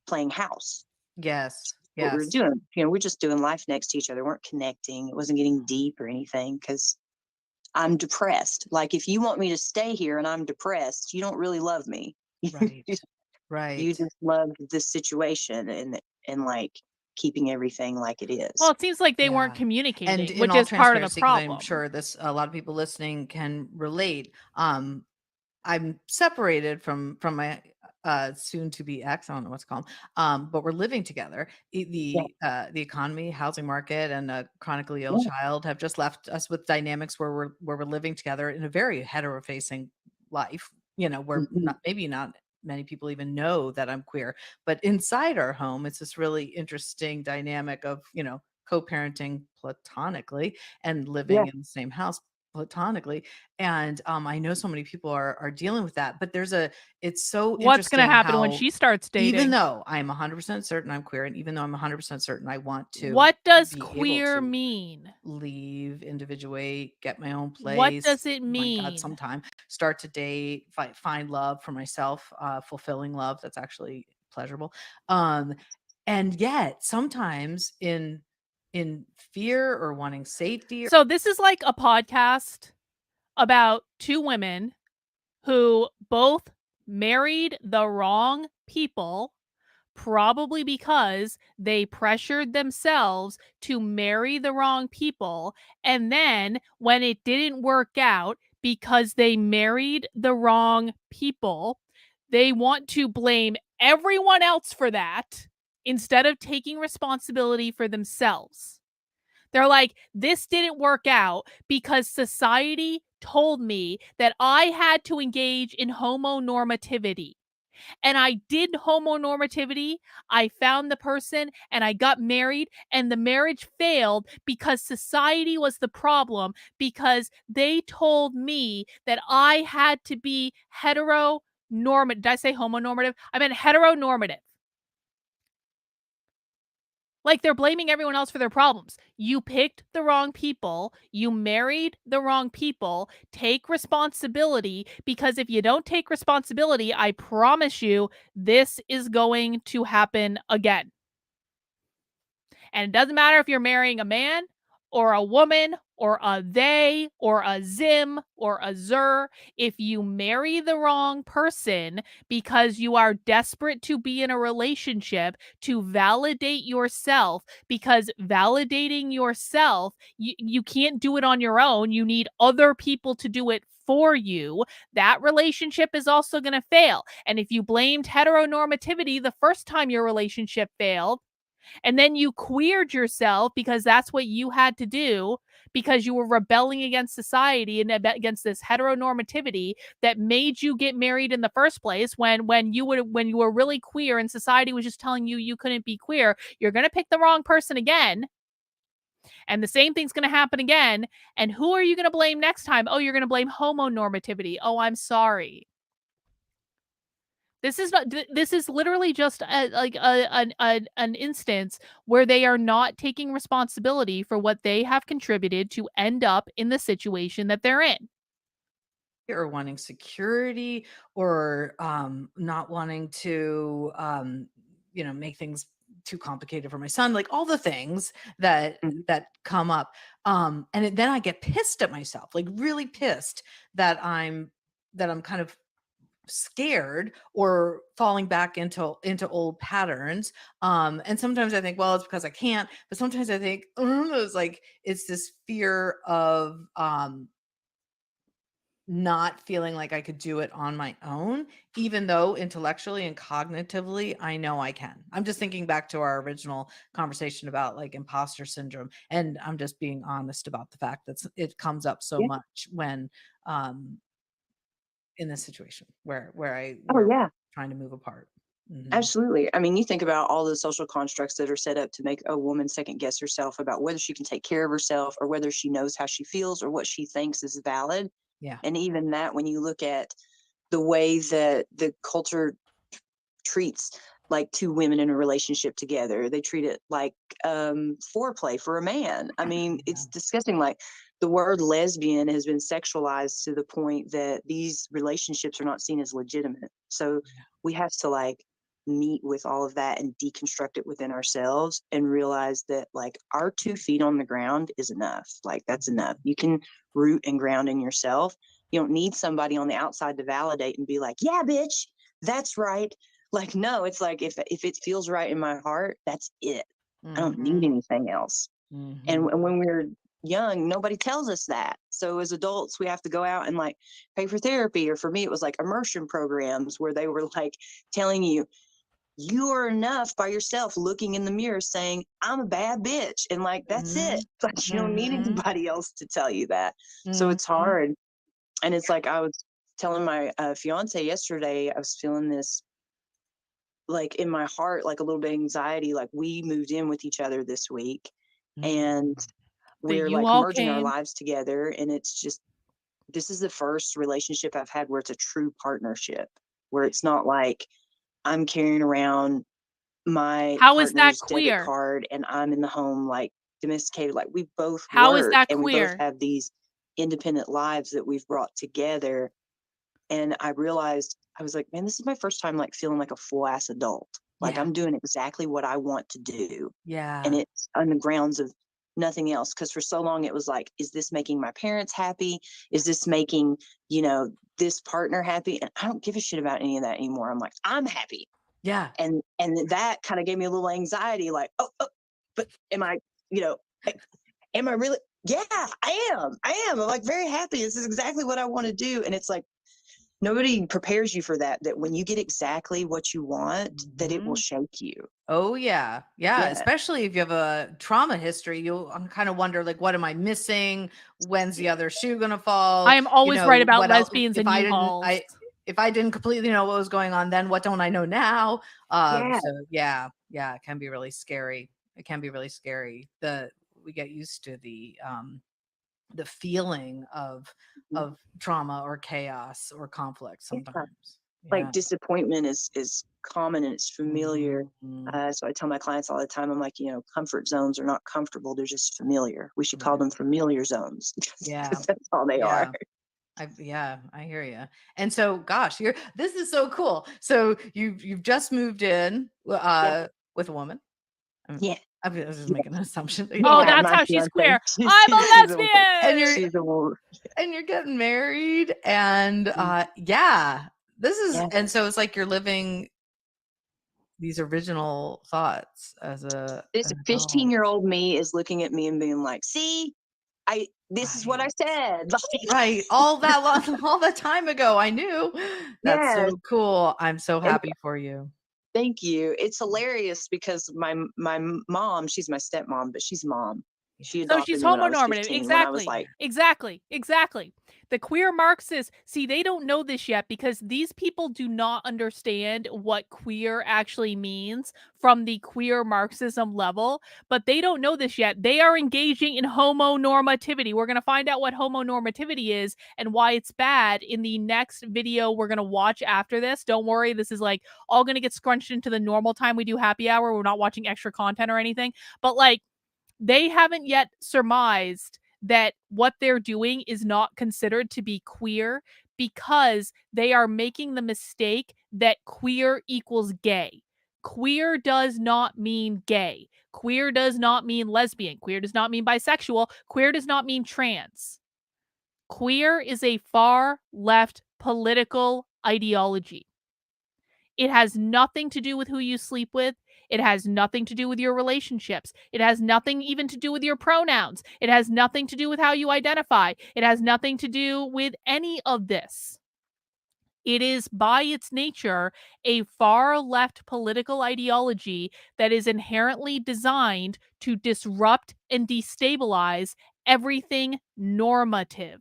playing house. Yes. What we were doing, we're just doing life next to each other. We weren't connecting. It wasn't getting deep or anything because I'm depressed. Like if you want me to stay here and I'm depressed, you don't really love me. Right. You just love this situation and like keeping everything like it is. Well, it seems like they weren't communicating, and which is part of the problem. I'm sure a lot of people listening can relate. I'm separated from my soon to be ex. I don't know what's called. But we're living together. The economy, housing market, and a chronically ill child have just left us with dynamics where we're living together in a very hetero-facing life. Where not many people even know that I'm queer, but inside our home, it's this really interesting dynamic of co-parenting platonically and living in the same house platonically. And I know so many people are dealing with that, but it's so what's going to happen when how, she starts dating? even though I'm 100% certain I'm queer, and even though I'm 100% certain I want to, what does be queer able to mean? Leave, individuate, get my own place. What does it mean? My God, sometime start to date, find love for myself, fulfilling love that's actually pleasurable. And yet sometimes in fear or wanting safety. So this is like a podcast about two women who both married the wrong people, probably because they pressured themselves to marry the wrong people. And then when it didn't work out because they married the wrong people, they want to blame everyone else for that instead of taking responsibility for themselves. They're like, this didn't work out because society told me that I had to engage in homonormativity. and I did homonormativity. I found the person and I got married, and the marriage failed because society was the problem, because they told me that I had to be heteronormative. Did I say homonormative? I meant heteronormative. Like, they're blaming everyone else for their problems. You picked the wrong people. You married the wrong people. Take responsibility, because if you don't take responsibility, I promise you, this is going to happen again. And it doesn't matter if you're marrying a man or a woman or a they or a zim or a zer. If you marry the wrong person because you are desperate to be in a relationship to validate yourself, because validating yourself, you can't do it on your own. You need other people to do it for you. That relationship is also going to fail. And if you blamed heteronormativity the first time your relationship failed, and then you queered yourself because that's what you had to do, because you were rebelling against society and against this heteronormativity that made you get married in the first place, when you were really queer and society was just telling you you couldn't be queer. You're going to pick the wrong person again, and the same thing's going to happen again. And who are you going to blame next time? Oh, you're going to blame homonormativity. Oh, I'm sorry. This is not. This is literally just an instance where they are not taking responsibility for what they have contributed to end up in the situation that they're in. Or wanting security, or not wanting to make things too complicated for my son, like all the things that come up, then I get pissed at myself, like really pissed that I'm kind of scared or falling back into old patterns. And sometimes I think, well, it's because I can't, but sometimes I think it's this fear of not feeling like I could do it on my own, even though intellectually and cognitively I know I can. I'm just thinking back to our original conversation about like imposter syndrome, and I'm just being honest about the fact that it comes up so much when in this situation where we're trying to move apart. Mm-hmm. Absolutely. I mean, you think about all the social constructs that are set up to make a woman second guess herself about whether she can take care of herself, or whether she knows how she feels, or what she thinks is valid. Yeah. And even that, when you look at the way that the culture treats like two women in a relationship together, they treat it like foreplay for a man. I mean, it's disgusting. Like, the word lesbian has been sexualized to the point that these relationships are not seen as legitimate. So we have to like meet with all of that and deconstruct it within ourselves and realize that like our 2 feet on the ground is enough. Like, that's enough. You can root and ground in yourself. You don't need somebody on the outside to validate and be like, yeah, bitch, that's right. Like, no, it's like, if it feels right in my heart, that's it. I don't need anything else. And when we're young, nobody tells us that. So as adults, we have to go out and like pay for therapy. Or for me, it was like immersion programs where they were like telling you, you are enough by yourself, looking in the mirror saying, I'm a bad bitch. And like, that's it. Like, you don't need anybody else to tell you that. So it's hard. And it's like, I was telling my fiance yesterday, I was feeling this like in my heart, like a little bit of anxiety. Like, we moved in with each other this week, and we're like merging our lives together. And it's just, this is the first relationship I've had where it's a true partnership, where it's not like I'm carrying around my partner's debit card and I'm in the home like domesticated. Like, we both work and we both have these independent lives that we've brought together. And I realized, I was like, man, this is my first time like feeling like a full ass adult. Like, I'm doing exactly what I want to do. Yeah. And it's on the grounds of nothing else. Cause for so long it was like, is this making my parents happy? Is this making, this partner happy? And I don't give a shit about any of that anymore. I'm like, I'm happy. Yeah. And that kind of gave me a little anxiety, like, oh, but am I really? Yeah, I am. I'm like very happy. This is exactly what I want to do. And it's like, nobody prepares you for that when you get exactly what you want, that it will shake you. Oh yeah. Especially if you have a trauma history, you'll kind of wonder, like, what am I missing? When's the other shoe gonna fall? I am always right about lesbians and U-Hauls. if I didn't completely know what was going on then, what don't I know now? Yeah. So yeah, it can be really scary. It can be really scary. We get used to the feeling of trauma or chaos or conflict Yeah. sometimes. Like Yeah. disappointment is common and it's familiar. Mhm. So I tell my clients all the time, I'm like, comfort zones are not comfortable; they're just familiar. We should call Right. them familiar zones. Yeah. That's all they are. Yeah. I hear you. And so, gosh, this is so cool. So you've just moved in Yeah, with a woman. Um, yeah, I was just yeah. making an assumption. Oh, Yeah, that's my how she's fiance, queer. I'm a she's a woman. And you're lesbian. She's a woman. and you're getting married, and Mm, yeah, this is, yeah. and so it's like you're living these original thoughts as This an adult. 15-year-old me is looking at me and being like, "See, this is what I Right. said." Right. All that long, all that time ago, I knew. That's Yes, so cool. I'm so and happy for you. thank you. It's hilarious because my mom, she's my stepmom, but she's mom. She So she's adopted me when I was homonormative. 15. When I was Exactly. like, Exactly. The queer Marxists, see, they don't know this yet because these people do not understand what queer actually means from the queer Marxism level, but they don't know this yet. They are engaging in homonormativity. We're going to find out what homonormativity is and why it's bad in the next video we're going to watch after this. Don't worry, this is like all going to get scrunched into the normal time we do happy hour. We're not watching extra content or anything, but like, they haven't yet surmised that what they're doing is not considered to be queer because they are making the mistake that queer equals gay. Queer does not mean gay. Queer does not mean lesbian. Queer does not mean bisexual. Queer does not mean trans. Queer is a far left political ideology. It has nothing to do with who you sleep with. It has nothing to do with your relationships. It has nothing even to do with your pronouns. It has nothing to do with how you identify. It has nothing to do with any of this. It is, by its nature, a far left political ideology that is inherently designed to disrupt and destabilize everything normative.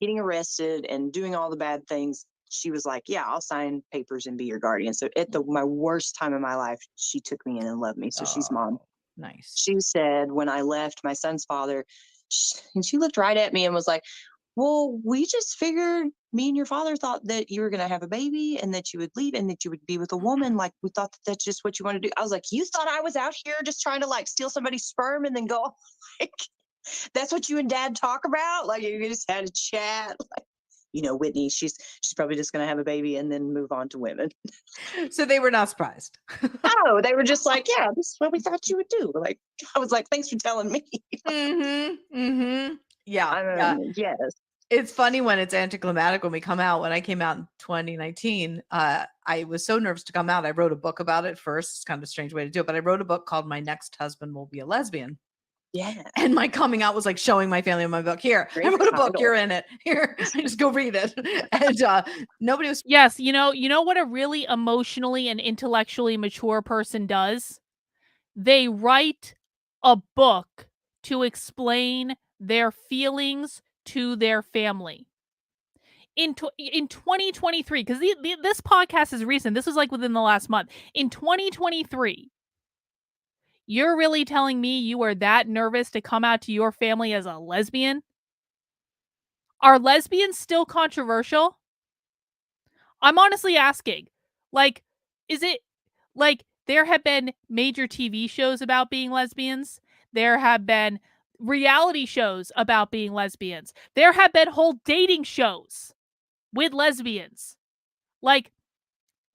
getting arrested and doing all the bad things, she was like, "Yeah, I'll sign papers and be your guardian." So at my worst time in my life, she took me in and loved me. So she's mom. Oh, nice. She said when I left my son's father, and she looked right at me and was like, "Well, we just figured me and your father thought that you were going to have a baby and that you would leave and that you would be with a woman. Like, we thought that that's just what you want to do." I was like, "You thought I was out here just trying to like steal somebody's sperm and then go like, that's what you and dad talk about? Like, you just had a chat?" Like, Whitney, she's probably just going to have a baby and then move on to women. So they were not surprised. No, they were just like, "Yeah, this is what we thought you would do." Like, I was like, "Thanks for telling me." Yeah. I Yeah. mean, yes. It's funny when it's anticlimactic when we come out. When I came out in 2019, I was so nervous to come out. I wrote a book about it first. It's kind of a strange way to do it, but I wrote a book called My Next Husband Will Be a Lesbian. Yeah. And my coming out was like showing my family my book. Here, I Great wrote a book. title. You're in it. Here, just go read it. And nobody was. Yes, you know what a really emotionally and intellectually mature person does? They write a book to explain their feelings to their family. In 2023, because this podcast is recent. This was like within the last month. In 2023, you're really telling me you are that nervous to come out to your family as a lesbian? Are lesbians still controversial? I'm honestly asking. Like, is it like there have been major TV shows about being lesbians? There have been reality shows about being lesbians. There have been whole dating shows with lesbians. Like,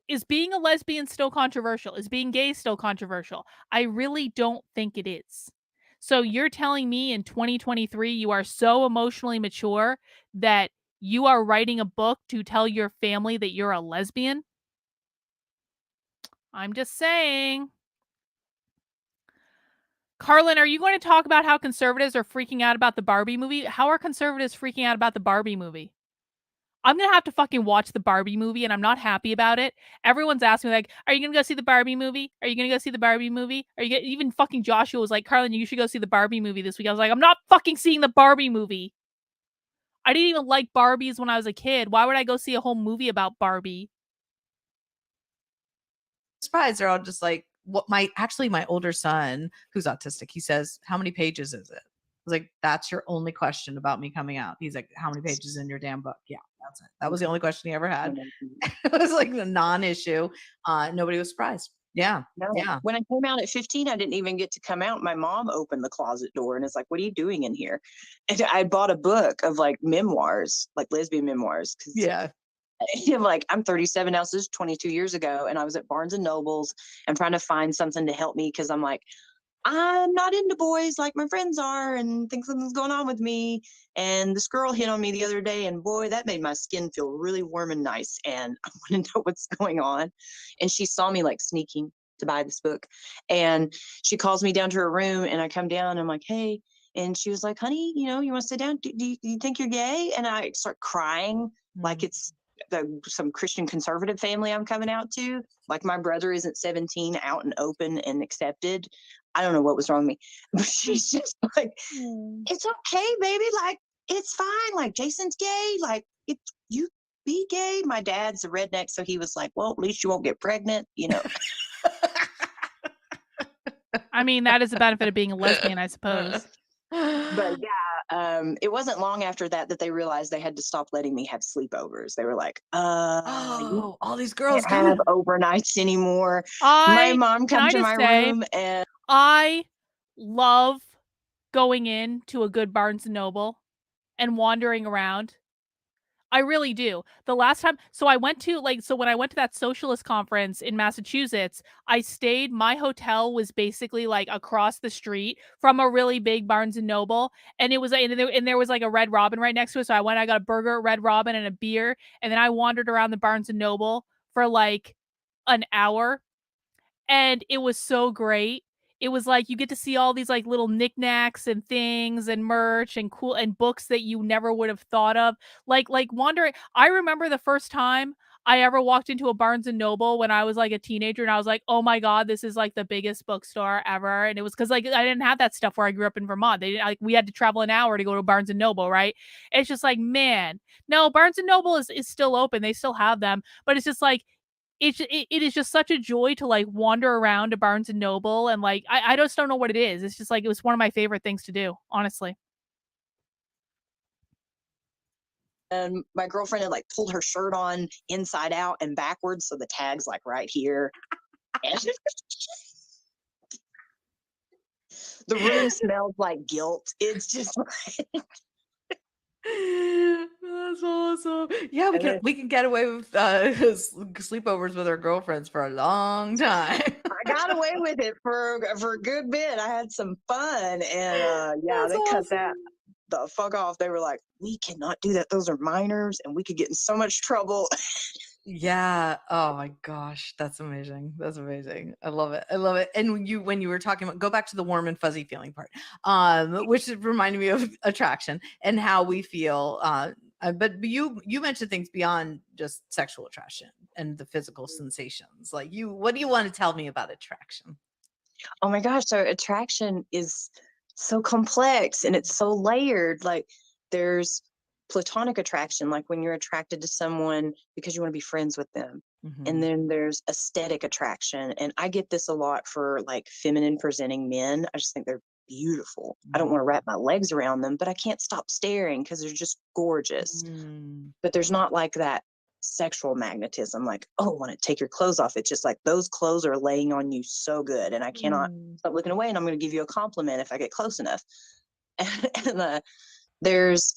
is being a lesbian still controversial? Is being gay still controversial? I really don't think it is. So you're telling me in 2023 you are so emotionally mature that you are writing a book to tell your family that you're a lesbian? I'm just saying. Carlin, are you going to talk about how conservatives are freaking out about the Barbie movie? How are conservatives freaking out about the Barbie movie? I'm going to have to fucking watch the Barbie movie and I'm not happy about it. Everyone's asking me like, are you going to go see the Barbie movie? Are you going to go see the Barbie movie? Even fucking Joshua was like, Carlin, you should go see the Barbie movie this week. I was like, I'm not fucking seeing the Barbie movie. I didn't even like Barbies when I was a kid. Why would I go see a whole movie about Barbie? Surprised they're all just like, what my older son, who's autistic, he says, how many pages is it? I was like, that's your only question about me coming out. He's like, how many pages in your damn book? Yeah, that's it. That was the only question he ever had. It was like a non-issue. Nobody was surprised. Yeah. No. Yeah. When I came out at 15, I didn't even get to come out. My mom opened the closet door and is like, what are you doing in here? And I bought a book of like memoirs, like lesbian memoirs. Cause Yeah. I'm 37 now, so this is 22 years ago. And I was at Barnes and Nobles and trying to find something to help me because I'm like, I'm not into boys like my friends are and think something's going on with me. And this girl hit on me the other day, and boy, that made my skin feel really warm and nice. And I want to know what's going on. And she saw me like sneaking to buy this book. And she calls me down to her room, and I come down and I'm like, hey. And she was like, honey, you want to sit down? Do you think you're gay? And I start crying like it's some Christian conservative family I'm coming out to. Like my brother isn't 17, out and open and accepted. I don't know what was wrong with me, but she's just like, it's okay, baby. Like, it's fine. Like, Jason's gay. Like, if you be gay, my dad's a redneck. So he was like, well, at least you won't get pregnant, I mean, that is the benefit of being a lesbian, I suppose. But yeah, it wasn't long after that they realized they had to stop letting me have sleepovers. They were like, you all these girls can't have overnights anymore. My mom Can come I to just my say, room and I love going into a good Barnes and Noble and wandering around. I really do. The last time, so I went to when I went to that socialist conference in Massachusetts, I stayed, my hotel was basically like across the street from a really big Barnes and Noble. And it was, and there was like a Red Robin right next to it. So I got a burger at Red Robin and a beer. And then I wandered around the Barnes and Noble for like an hour. And it was so great. It was like you get to see all these like little knickknacks and things and merch and cool and books that you never would have thought of. Like wandering. I remember the first time I ever walked into a Barnes and Noble when I was like a teenager, and I was like, "Oh my god, this is like the biggest bookstore ever." And it was because like I didn't have that stuff where I grew up in Vermont. We had to travel an hour to go to Barnes and Noble, right? It's just like, man, no, Barnes and Noble is still open. They still have them, but it's just like it is just such a joy to like wander around to Barnes and Noble, and like I just don't know what it is. It's just like it was one of my favorite things to do, honestly. And my girlfriend had like pulled her shirt on inside out and backwards, so the tag's like right here. And the room smells like guilt. It's just like that's awesome. Yeah, we can get away with sleepovers with our girlfriends for a long time. I got away with it for a good bit. I had some fun, and they cut that the fuck off. They were like, we cannot do that. Those are minors, and we could get in so much trouble. Yeah. Oh my gosh, that's amazing. That's amazing. I love it. I love it. And when you were talking about, go back to the warm and fuzzy feeling part, which reminded me of attraction and how we feel. But you mentioned things beyond just sexual attraction and the physical sensations. Like what do you want to tell me about attraction? Oh my gosh. So attraction is so complex and it's so layered. Like there's platonic attraction, like when you're attracted to someone because you want to be friends with them. Mm-hmm. And then there's aesthetic attraction. And I get this a lot for like feminine presenting men. I just think they're beautiful. I don't want to wrap my legs around them, but I can't stop staring because they're just gorgeous. But there's not like that sexual magnetism, like, oh, I want to take your clothes off. It's just like those clothes are laying on you so good, and I cannot stop looking away, and I'm going to give you a compliment if I get close enough. And there's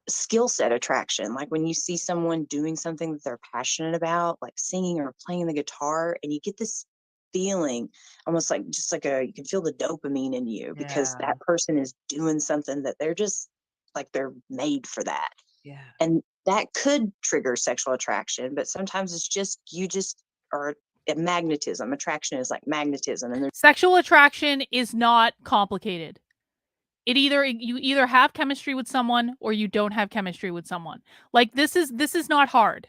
skill set attraction, like when you see someone doing something that they're passionate about, like singing or playing the guitar, and you get this feeling almost like just like you can feel the dopamine in you because that person is doing something that they're just like they're made for that. Yeah. And that could trigger sexual attraction, but sometimes it's just you just are magnetism. Attraction is like magnetism, and Sexual attraction is not complicated. You either have chemistry with someone or you don't have chemistry with someone. Like this is not hard.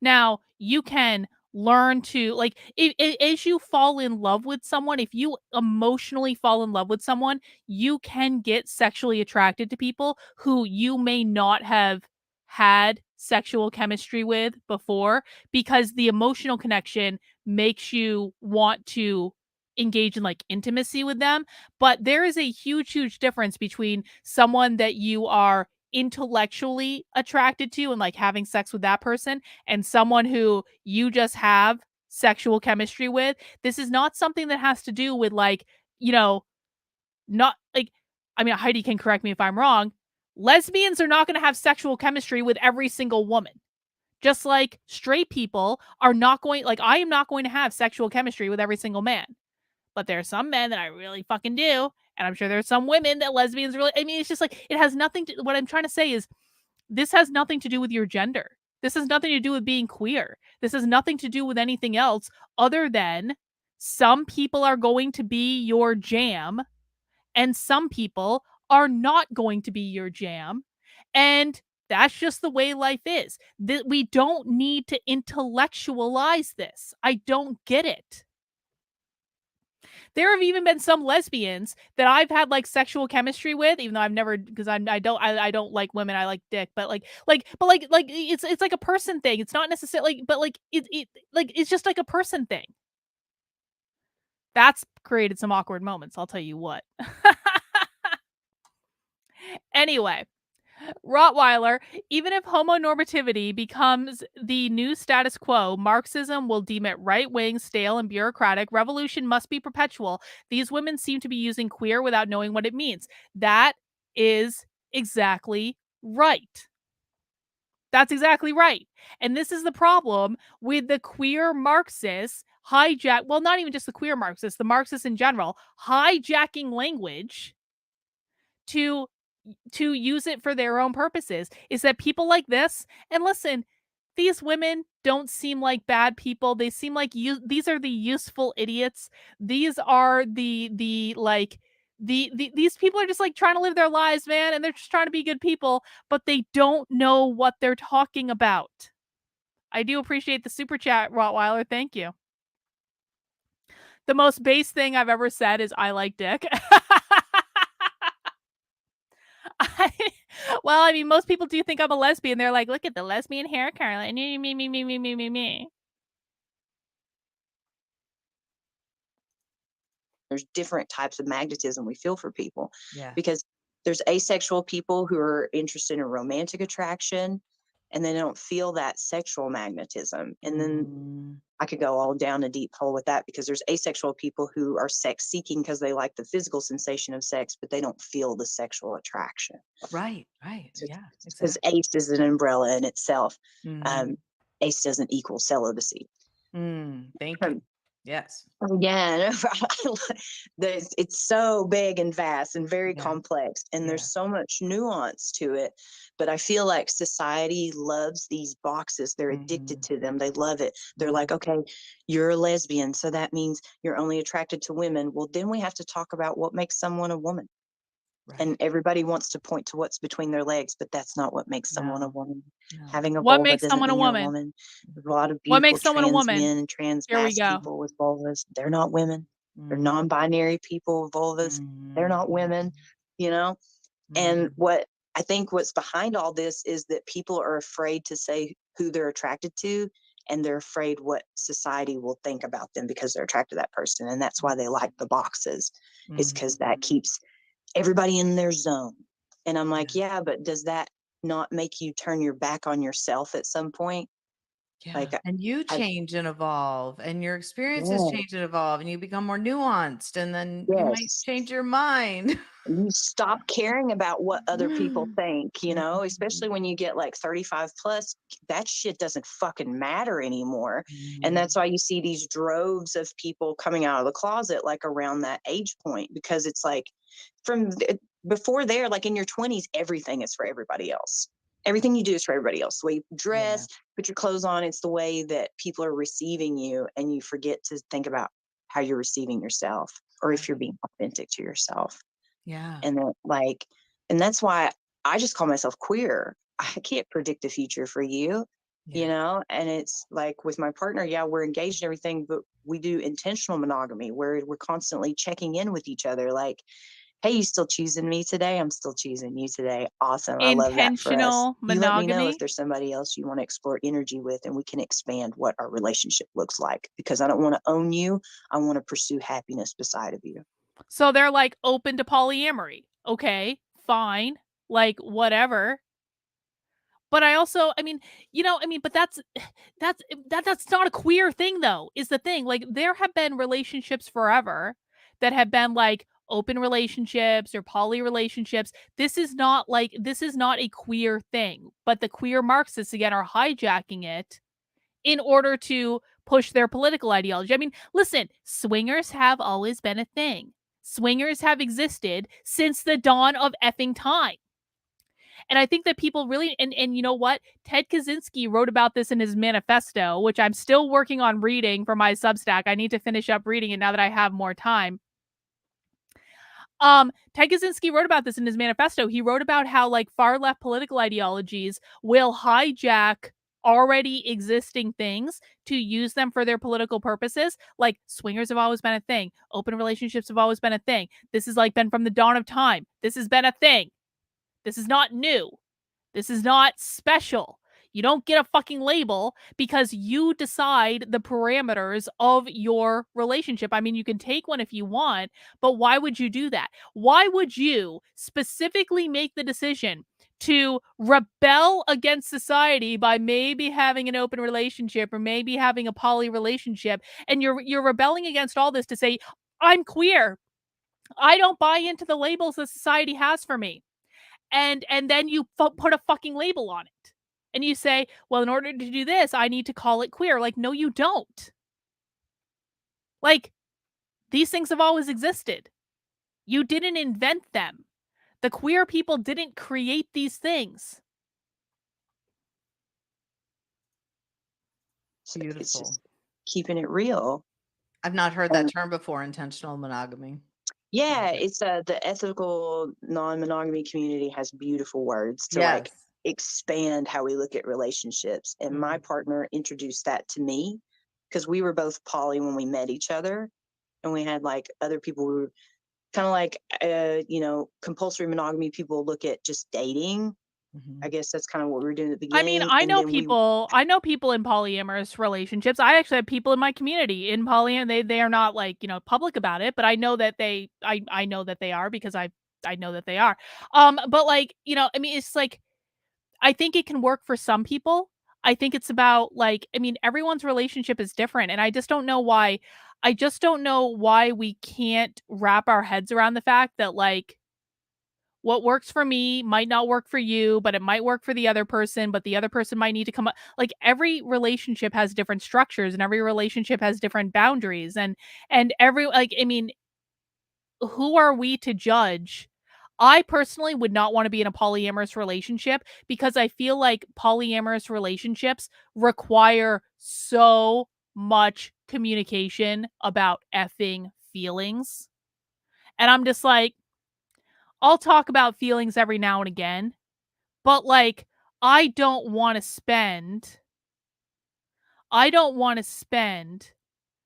Now, you can learn to, like, as you fall in love with someone, if you emotionally fall in love with someone, you can get sexually attracted to people who you may not have had sexual chemistry with before, because the emotional connection makes you want to engage in like intimacy with them. But there is a huge difference between someone that you are intellectually attracted to and like having sex with that person, and someone who you just have sexual chemistry with. This is not something that has to do with like, you know, not like, I mean, Heidi can correct me if I'm wrong. Lesbians are not going to have sexual chemistry with every single woman. Just like straight people are not going, like, I am not going to have sexual chemistry with every single man. But there are some men that I really fucking do. And I'm sure there's some women that lesbians really, I mean, it's just like, it has nothing to, what I'm trying to say is this has nothing to do with your gender. This has nothing to do with being queer. This has nothing to do with anything else other than some people are going to be your jam and some people are not going to be your jam. And that's just the way life is. That we don't need to intellectualize this. I don't get it. There have even been some lesbians that I've had like sexual chemistry with, even though I've never, because I don't like women, I like dick, but it's like a person thing. It's not necessarily, but like it like it's just like a person thing. That's created some awkward moments, I'll tell you what. Anyway, Rottweiler, even if homonormativity becomes the new status quo, Marxism will deem it right-wing, stale, and bureaucratic. Revolution must be perpetual. These women seem to be using queer without knowing what it means. That is exactly right. That's exactly right. And this is the problem with the queer Marxists well, not even just the queer Marxists, the Marxists in general, hijacking language to use it for their own purposes, is that people like this, and listen, these women don't seem like bad people. They seem like these are the useful idiots. These are these people are just like trying to live their lives, man, and they're just trying to be good people, but they don't know what they're talking about. I do appreciate the super chat, Rottweiler. Thank you. The most base thing I've ever said is I like dick. Well, I mean, most people do think I'm a lesbian. They're like, look at the lesbian hair curl. And me. There's different types of magnetism we feel for people. Yeah. Because there's asexual people who are interested in romantic attraction and they don't feel that sexual magnetism. And then I could go all down a deep hole with that, because there's asexual people who are sex seeking because they like the physical sensation of sex, but they don't feel the sexual attraction. Right. Yeah. Because Exactly. ace is an umbrella in itself. Mhm. Ace doesn't equal celibacy. Thank you. Yes. Yeah, it's so big and vast and very Yeah. complex, and Yeah. there's so much nuance to it. But I feel like society loves these boxes. They're addicted to them. They love it. They're like, okay, you're a lesbian, so that means you're only attracted to women. Well, then we have to talk about what makes someone a woman. Right. And everybody wants to point to what's between their legs, but that's not what makes someone a No. woman. No. Having a What vulva makes doesn't someone a mean you're a woman? woman. There's a lot of What beautiful makes someone a trans woman? men and trans Here we mass go. people with vulvas. They're not women. They're non-binary people with vulvas. They're not women, you know? And what I think what's behind all this is that people are afraid to say who they're attracted to, and they're afraid what society will think about them because they're attracted to that person. And that's why they like the boxes. It's because that keeps everybody in their zone. And I'm like, yeah, but does that not make you turn your back on yourself at some point? Yeah. Like, And you I, change and evolve, and your experiences yeah, change and evolve, and you become more nuanced, and then you might yes. change your mind. You stop caring about what other people think, you know, especially when you get like 35 plus, that shit doesn't fucking matter anymore. And that's why you see these droves of people coming out of the closet like around that age point, because it's like from before there, like in your 20s, everything is for everybody else. Everything you do is for everybody else. The way you dress, put your clothes on, it's the way that people are receiving you, and you forget to think about how you're receiving yourself, or if you're being authentic to yourself. Yeah. And then and that's why I just call myself queer. I can't predict the future for you. you know? And it's like with my partner, yeah, we're engaged and everything, but we do intentional monogamy where we're constantly checking in with each other. Like, hey, you still choosing me today? I'm still choosing you today. Awesome. I love that for us. Intentional You let me know monogamy. if there's somebody else you want to explore energy with, and we can expand what our relationship looks like, because I don't want to own you. I want to pursue happiness beside of you. So they're like open to polyamory. Okay, fine. Like whatever. But I also, I mean, but that's not a queer thing though, is the thing. Like there have been relationships forever that have been like open relationships or poly relationships. This is not a queer thing, but the queer Marxists again are hijacking it in order to push their political ideology. I mean, listen, swingers have always been a thing. Swingers have existed since the dawn of effing time. And I think that people really, and you know what? Ted Kaczynski wrote about this in his manifesto, which I'm still working on reading for my Substack. I need to finish up reading it now that I have more time. Ted Kaczynski wrote about this in his manifesto. He wrote about how like far left political ideologies will hijack already existing things to use them for their political purposes. Like swingers have always been a thing. Open relationships have always been a thing. This has like been from the dawn of time. This has been a thing. This is not new. This is not special. You don't get a fucking label because you decide the parameters of your relationship. I mean, you can take one if you want, but why would you do that? Why would you specifically make the decision to rebel against society by maybe having an open relationship or maybe having a poly relationship? And you're rebelling against all this to say, I'm queer. I don't buy into the labels that society has for me. And then you put a fucking label on it. And you say, well, in order to do this, I need to call it queer. Like, no, you don't. Like, these things have always existed. You didn't invent them. The queer people didn't create these things. So Beautiful. it's just keeping it real. I've not heard that term before, intentional monogamy. Yeah, it's the ethical non-monogamy community has beautiful words to like Yes. expand how we look at relationships. And my partner introduced that to me because we were both poly when we met each other, and we had like other people who were kind of like compulsory monogamy people look at just dating. I guess that's kind of what we were doing at the I beginning. mean, I And know then people in polyamorous relationships. I actually have people in my community in they are not like, public about it, but I know that I know that they are because I know that they are. But like, I mean, it's like I think it can work for some people. I think it's about like, I mean, everyone's relationship is different, and I just don't know why we can't wrap our heads around the fact that like what works for me might not work for you, but it might work for the other person, but the other person might need to come up. Like every relationship has different structures and every relationship has different boundaries and every like I mean, who are we to judge? I personally would not want to be in a polyamorous relationship because I feel like polyamorous relationships require so much communication about effing feelings. And I'm just like, I'll talk about feelings every now and again, but like I don't want to spend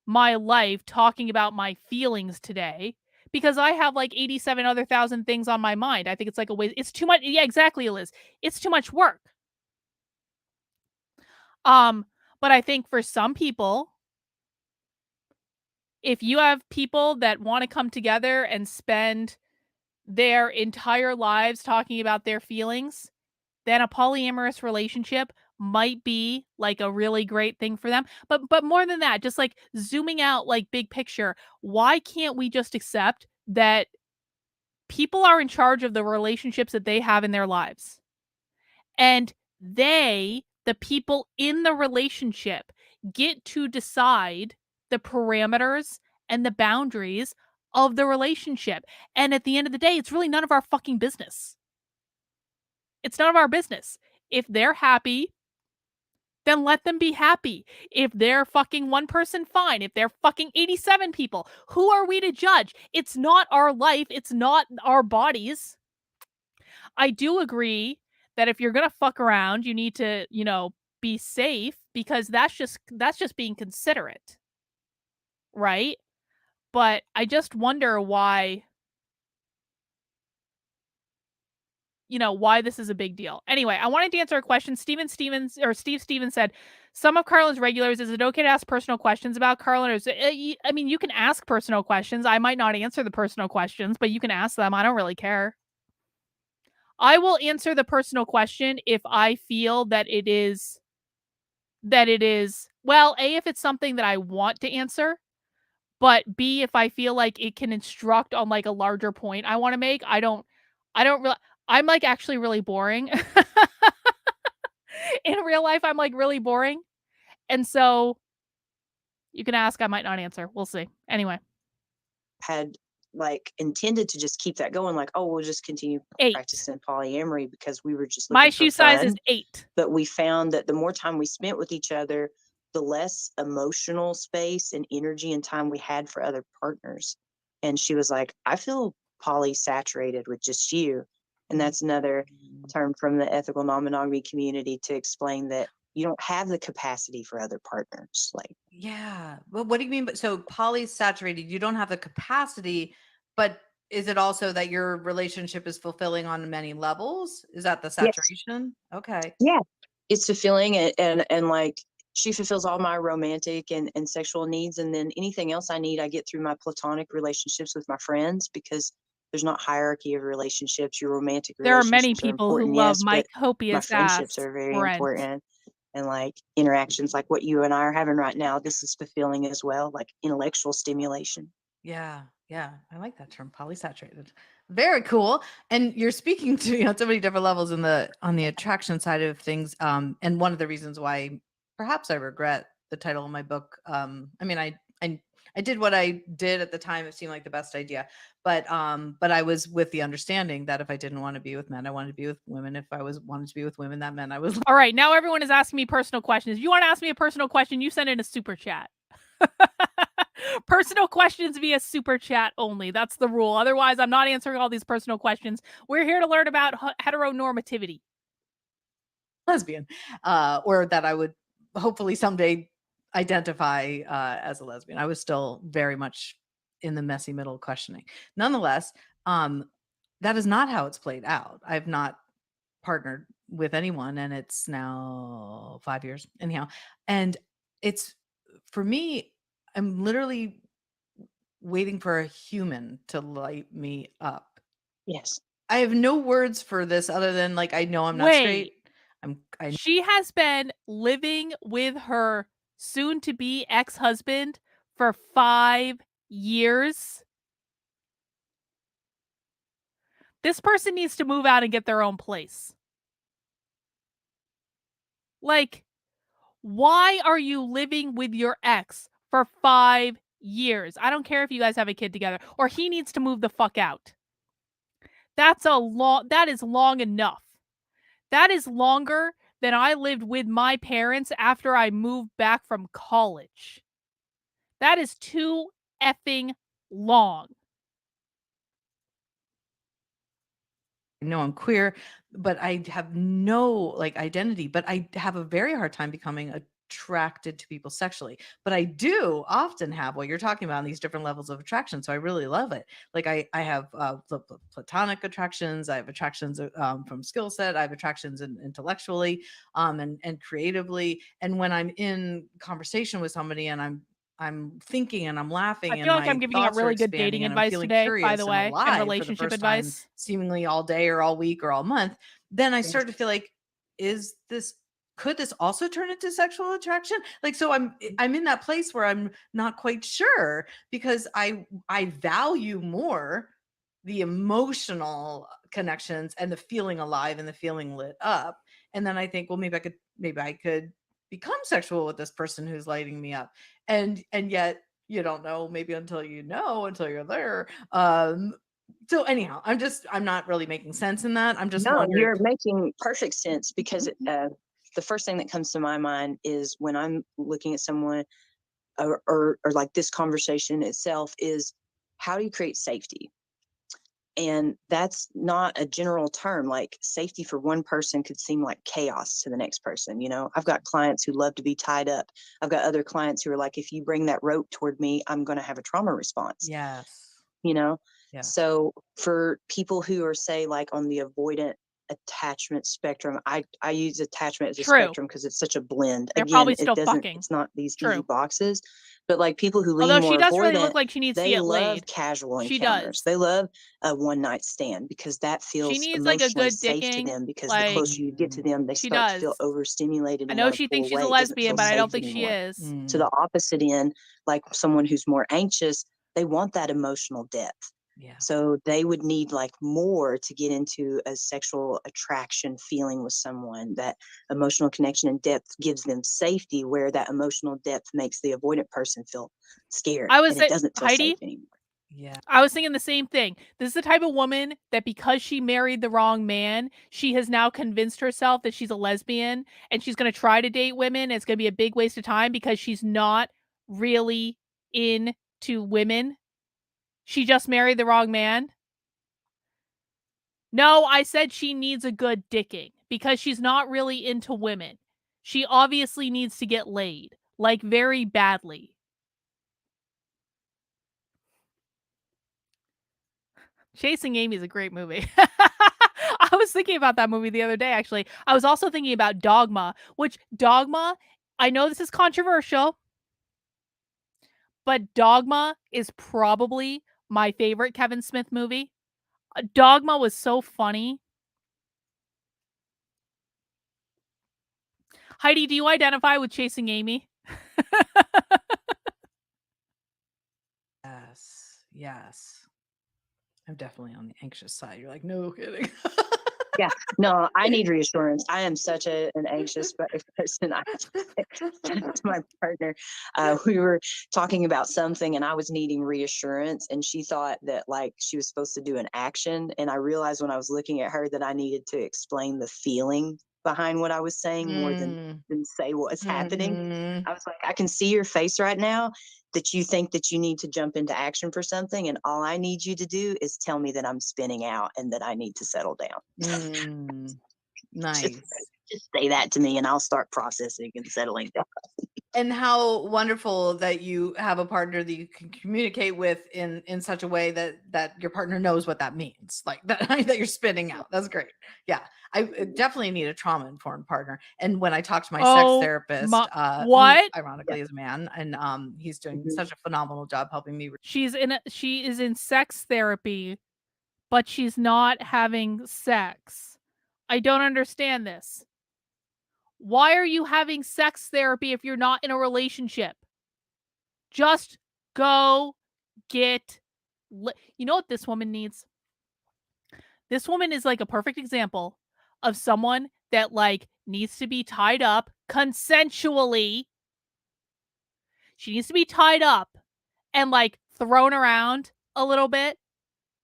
my life talking about my feelings today because I have like 87 other thousand things on my mind. I think it's like a waste. It's too much. Yeah, exactly, Liz. It's too much work. But I think for some people, if you have people that want to come together and spend their entire lives talking about their feelings, then a polyamorous relationship might be like a really great thing for them. But more than that, just like zooming out like big picture, why can't we just accept that people are in charge of the relationships that they have in their lives? And the people in the relationship, get to decide the parameters and the boundaries of the relationship. And at the end of the day, it's really none of our fucking business. It's none of our business. If they're happy, then let them be happy. If they're fucking one person, fine. If they're fucking 87 people, who are we to judge? It's not our life. It's not our bodies. I do agree that if you're going to fuck around, you need to, be safe because that's just being considerate, right? But I just wonder why, why this is a big deal. Anyway, I wanted to answer a question. Steve Stevens said, some of Carlin's regulars, is it okay to ask personal questions about Carlin? I mean, you can ask personal questions. I might not answer the personal questions, but you can ask them. I don't really care. I will answer the personal question if I feel that it is, well, A, if it's something that I want to answer, but B, if I feel like it can instruct on like a larger point I want to make. I'm like actually really boring. In real life, I'm like really boring. And so you can ask, I might not answer. We'll see. Anyway, Had like intended to just keep that going, like, oh, we'll just continue 8. practicing polyamory because we were just My looking for shoe size is fun. 8. But we found that the more time we spent with each other, the less emotional space and energy and time we had for other partners. And she was like, I feel polysaturated with just you. And that's another term from the ethical non-monogamy community to explain that you don't have the capacity for other partners. Like, Yeah. Well, what do you mean? But so polysaturated, you don't have the capacity, but is it also that your relationship is fulfilling on many levels? Is that the yes, saturation? Okay. yeah, it's fulfilling, and like she fulfills all my romantic and sexual needs, and then anything else I need I get through my platonic relationships with my friends, because there's not hierarchy of relationships. Your romantic There are many relationships are people who important, love yes, my but my copious friendships ass are very rent. important. And like interactions like what you and I are having right now, this is fulfilling as well, like intellectual stimulation. Yeah. Yeah. I like that term, polysaturated. Very cool. And you're speaking to, so many different levels on the attraction side of things. And one of the reasons why perhaps I regret the title of my book. I mean, I did what I did at the time. It seemed like the best idea, but I was with the understanding that if I didn't want to be with men, I wanted to be with women. If I wanted to be with women, that meant I was. All right, now everyone is asking me personal questions. If you want to ask me a personal question, you send in a super chat. Personal questions via super chat only. That's the rule. Otherwise, I'm not answering all these personal questions. We're here to learn about heteronormativity. Lesbian, or that I would hopefully someday identify as a lesbian. I was still very much in the messy middle questioning. Nonetheless, that is not how it's played out. I've not partnered with anyone, and it's now 5 years anyhow. And it's, for me, I'm literally waiting for a human to light me up. Yes. I have no words for this other than like, I know I'm not straight. I She has been living with her soon-to-be ex-husband for 5 years. This person needs to move out and get their own place. Like, why are you living with your ex for 5 years? I don't care if you guys have a kid together, or he needs to move the fuck out. That is long enough. That is longer than I lived with my parents after I moved back from college. That is too effing long. know I'm queer, but I have no like identity, but I have a very hard time becoming attracted to people sexually. But I do often have what you're talking about, these different levels of attraction. So I really love it. Like I have platonic attractions. I have attractions from skill set. I have attractions intellectually and creatively. And when I'm in conversation with somebody and I'm thinking and I'm I laughing and feel like I'm my giving out thoughts are really good dating expanding and I'm advice feeling today, by the curious and way, and alive for the relationship first time, advice. seemingly all day or all week or all month, then I start to feel like, could this also turn into sexual attraction? Like, so I'm in that place where I'm not quite sure, because I value more the emotional connections and the feeling alive and the feeling lit up. And then I think, well, maybe I could become sexual with this person who's lighting me up. And yet you don't know, maybe until you're there. So anyhow, I'm not really making sense in that. I'm just No, wondering. you're making perfect sense, because the first thing that comes to my mind is when I'm looking at someone, or like this conversation itself, is how do you create safety? And that's not a general term. Like safety for one person could seem like chaos to the next person. You know, I've got clients who love to be tied up. I've got other clients who are like, if you bring that rope toward me, I'm going to have a trauma response. Yes. You know, Yeah. so for people who are, say, like on the avoidant attachment spectrum, I use attachment as a True. spectrum because it's such a blend. They're Again, probably it still doesn't, fucking. it's not these True. easy boxes, but like people who lean Although more she does avoidant, really look like she needs to they get love laid. casual She encounters. does. They love a one night stand because that She feels needs like a emotionally good safe to dicking. them, because Like, the closer you get to them, they she start to feel does. overstimulated I and know want to she pull thinks she's away. a It doesn't lesbian, feel but I safe don't think she anymore. is. To the opposite end, like someone who's more anxious, they want that emotional depth. Yeah. So they would need like more to get into a sexual attraction feeling with someone. That emotional connection and depth gives them safety, where that emotional depth makes the avoidant person feel scared. I was and it doesn't feel Heidi, safe anymore. Yeah. I was thinking the same thing. This is the type of woman that because she married the wrong man, she has now convinced herself that she's a lesbian and she's going to try to date women. It's going to be a big waste of time because she's not really into women. She just married the wrong man. No, I said she needs a good dicking because she's not really into women. She obviously needs to get laid, like very badly. Chasing Amy is a great movie. I was thinking about that movie the other day, actually. I was also thinking about Dogma, which Dogma, I know this is controversial, but Dogma is probably my favorite Kevin Smith movie. Dogma was so funny. Heidi, do you identify with Chasing Amy? Yes. Yes. I'm definitely on the anxious side. You're like, no kidding. Yeah, no, I need reassurance. I am such an anxious person. I to my partner, we were talking about something and I was needing reassurance, and she thought that like she was supposed to do an action. And I realized when I was looking at her that I needed to explain the feeling behind what I was saying more than say what's happening. I was like, I can see your face right now that you think that you need to jump into action for something, and all I need you to do is tell me that I'm spinning out and that I need to settle down. Nice. Just say that to me and I'll start processing and settling down. And how wonderful that you have a partner that you can communicate with in such a way that your partner knows what that means, like that, that you're spinning out. That's great. Yeah, I definitely need a trauma-informed partner. And when I talk to my sex therapist, who what? ironically is a man, and he's doing such a phenomenal job helping me. She is in sex therapy, but she's not having sex. I don't understand this. Why are you having sex therapy if you're not in a relationship? Just go get... You know what this woman needs? This woman is like a perfect example of someone that like needs to be tied up consensually. She needs to be tied up and like thrown around a little bit.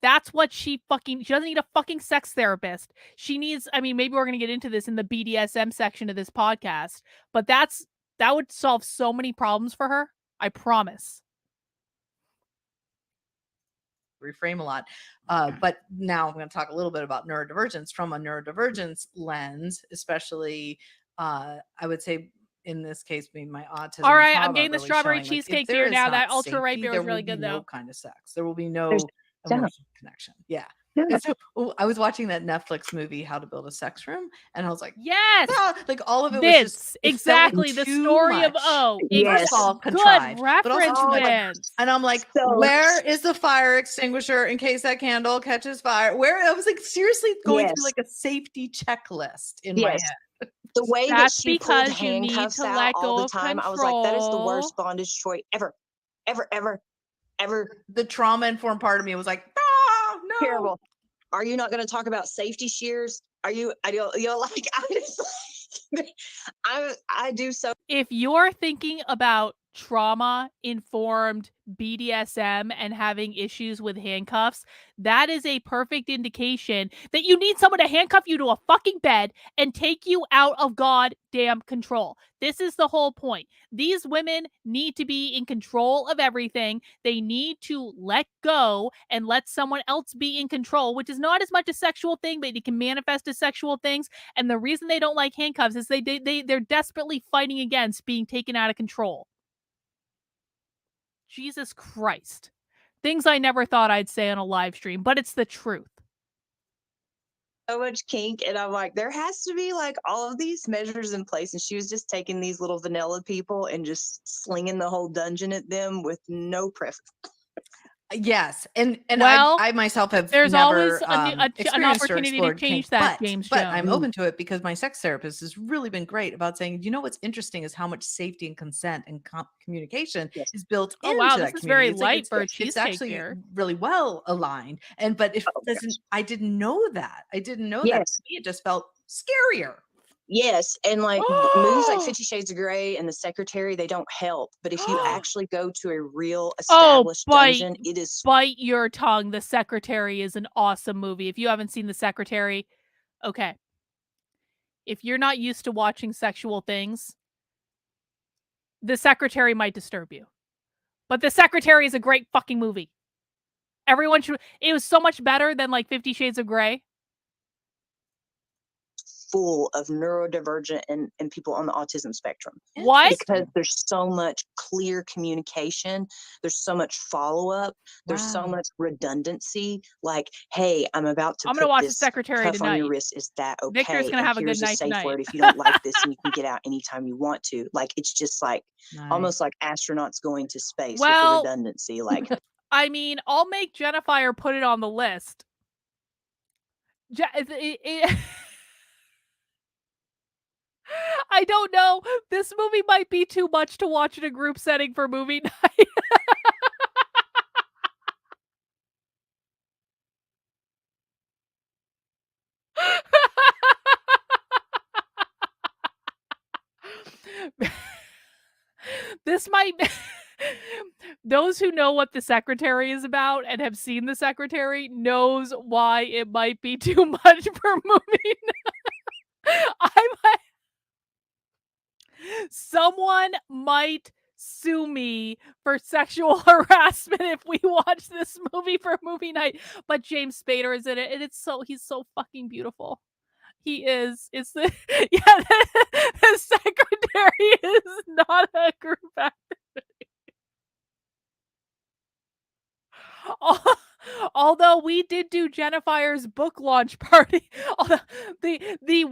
That's what she doesn't need a fucking sex therapist. She needs, I mean, maybe we're going to get into this in the BDSM section of this podcast, but that would solve so many problems for her. I promise. Reframe a lot. But now I'm going to talk a little bit about neurodivergence from a neurodivergence lens, especially, I would say in this case, being my autism. All right, I'm getting the strawberry cheesecake beer now. That ultra ripe beer there was really will be good, no though. kind of sex. There will be no emotional connection. Yeah. And so I was watching that Netflix movie, How to Build a Sex Room, and I was like, yes, like all of it was just exactly the story of First of all, contrived, good reference, Vince. and I'm like, where is the fire extinguisher in case that candle catches fire? Where I was like, seriously going through like a safety checklist in my head. The way that she pulled handcuffs out all the time, I was like, that is the worst bondage choice ever, ever, ever, ever. The trauma-informed part of me was like, no. Terrible. Are you not going to talk about safety shears? Are you like, I do so. If you're thinking about trauma-informed BDSM and having issues with handcuffs, that is a perfect indication that you need someone to handcuff you to a fucking bed and take you out of goddamn control. This is the whole point. These women need to be in control of everything. They need to let go and let someone else be in control, which is not as much a sexual thing, but it can manifest as sexual things. And the reason they don't like handcuffs is they're desperately fighting against being taken out of control. Jesus Christ. Things I never thought I'd say on a live stream, but it's the truth. So much kink, and I'm like, there has to be like all of these measures in place, and she was just taking these little vanilla people and just slinging the whole dungeon at them with no preface. Yes, and Well, I myself have there's never always an experienced or opportunity to explored change kink, that, but James I'm Jones. open to it because my sex therapist has really been great about saying, you know, what's interesting is how much safety and consent and communication Yes. is built Oh into wow, that this is community. very It's like light for a it's cheesecake actually here. really well aligned, but it Oh, doesn't. gosh. I didn't know that. I didn't know that. Yes. To me, it just felt scarier. Yes, and like movies like 50 Shades of Grey and The Secretary, they don't help. But if you actually go to a real established dungeon, it is Bite your tongue. The Secretary is an awesome movie. If you haven't seen The Secretary, okay. If you're not used to watching sexual things, The Secretary might disturb you. But The Secretary is a great fucking movie. Everyone should. It was so much better than like 50 Shades of Grey. full of neurodivergent and people on the autism spectrum. What? Because there's so much clear communication, there's so much follow-up, there's so Wow. much redundancy. Like, hey, I'm about to I'm gonna put watch The this Secretary cuff on your tonight. wrist. Is that okay? Victor's gonna And have a good here's a night safe tonight. word if you don't like this, and you can get out anytime you want to. Like, it's just like almost like astronauts going to space with the Well, redundancy. Like, I mean, I'll make Jennifer put it on the list. I don't know. This movie might be too much to watch in a group setting for movie night. This might those who know what The Secretary is about and have seen The Secretary knows why it might be too much for movie night. Someone might sue me for sexual harassment if we watch this movie for movie night. But James Spader is in it, and he's so fucking beautiful. He is. It's the the Secretary is not a group activity. Although we did do Jennifer's book launch party, the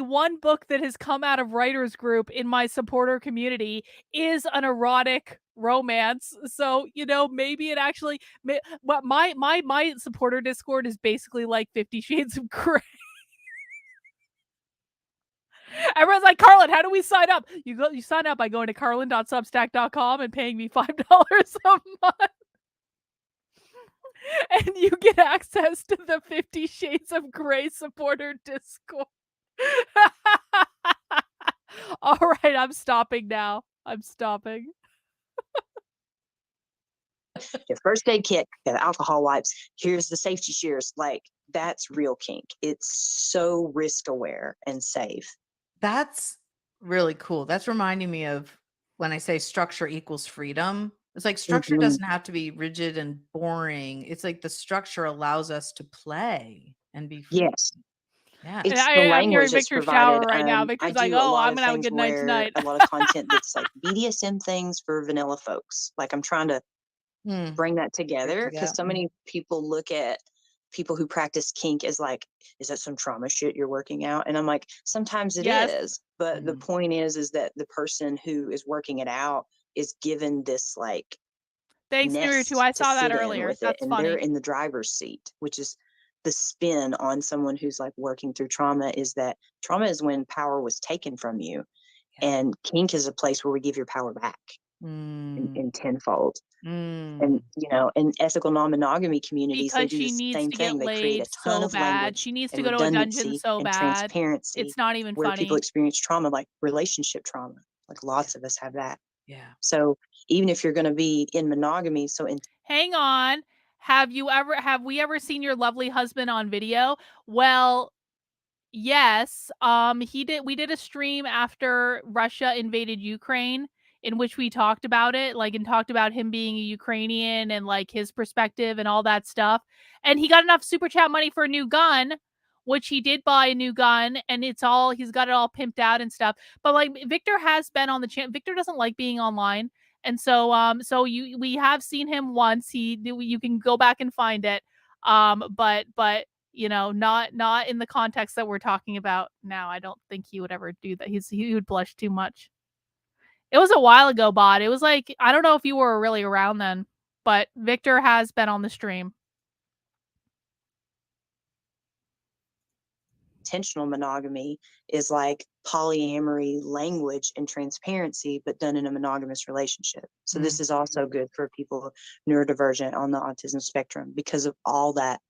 one book that has come out of writers group in my supporter community is an erotic romance. So maybe it actually. What my supporter Discord is basically like 50 Shades of Grey. Everyone's like, Carlin, how do we sign up? You sign up by going to carlin.substack.com and paying me $5 a month. And you get access to the 50 Shades of Grey supporter Discord. All right, I'm stopping now. I'm stopping. your first aid kit, the alcohol wipes, here's the safety shears. Like, that's real kink. It's so risk aware and safe. That's really cool. That's reminding me of when I say structure equals freedom. It's like structure doesn't have to be rigid and boring. It's like the structure allows us to play and be free. Yes. Yeah. It's I'm the hearing language that's Victor provided. shower right now. I Victor's do like, a oh, lot I'm of gonna have a things good night where tonight. a lot of content that's like BDSM things for vanilla folks. Like, I'm trying to bring that together because so many people look at people who practice kink as like, is that some trauma shit you're working out? And I'm like, sometimes it is, but the point is that the person who is working it out is given this like Thanks, nest Naruto. I to saw that sit in earlier. with it, That's and funny. they're in the driver's seat, which is the spin on someone who's like working through trauma. Is that trauma is when power was taken from you, and kink is a place where we give your power back in tenfold. And in ethical non-monogamy communities, Because they do she the needs same to thing. get They create laid a ton so of bad. language She needs to and go to a dungeon redundancy so and bad. transparency It's not even where funny. people experience trauma, like relationship trauma. Like, lots of us have that. Yeah. So even if you're going to be in monogamy, Hang on. Have we ever seen your lovely husband on video? Well, yes. We did a stream after Russia invaded Ukraine in which we talked about it, like, and talked about him being a Ukrainian and like his perspective and all that stuff. And he got enough super chat money for a new gun, which he did buy a new gun, and he's got it all pimped out and stuff. But like Victor has been on the channel. Victor doesn't like being online. And so we have seen him once. You can go back and find it. But not in the context that we're talking about now. I don't think he would ever do that. He would blush too much. It was a while ago, Bod. It was like, I don't know if you were really around then, but Victor has been on the stream. intentional monogamy is like polyamory language and transparency, but done in a monogamous relationship. So this is also good for people neurodivergent on the autism spectrum because of all that.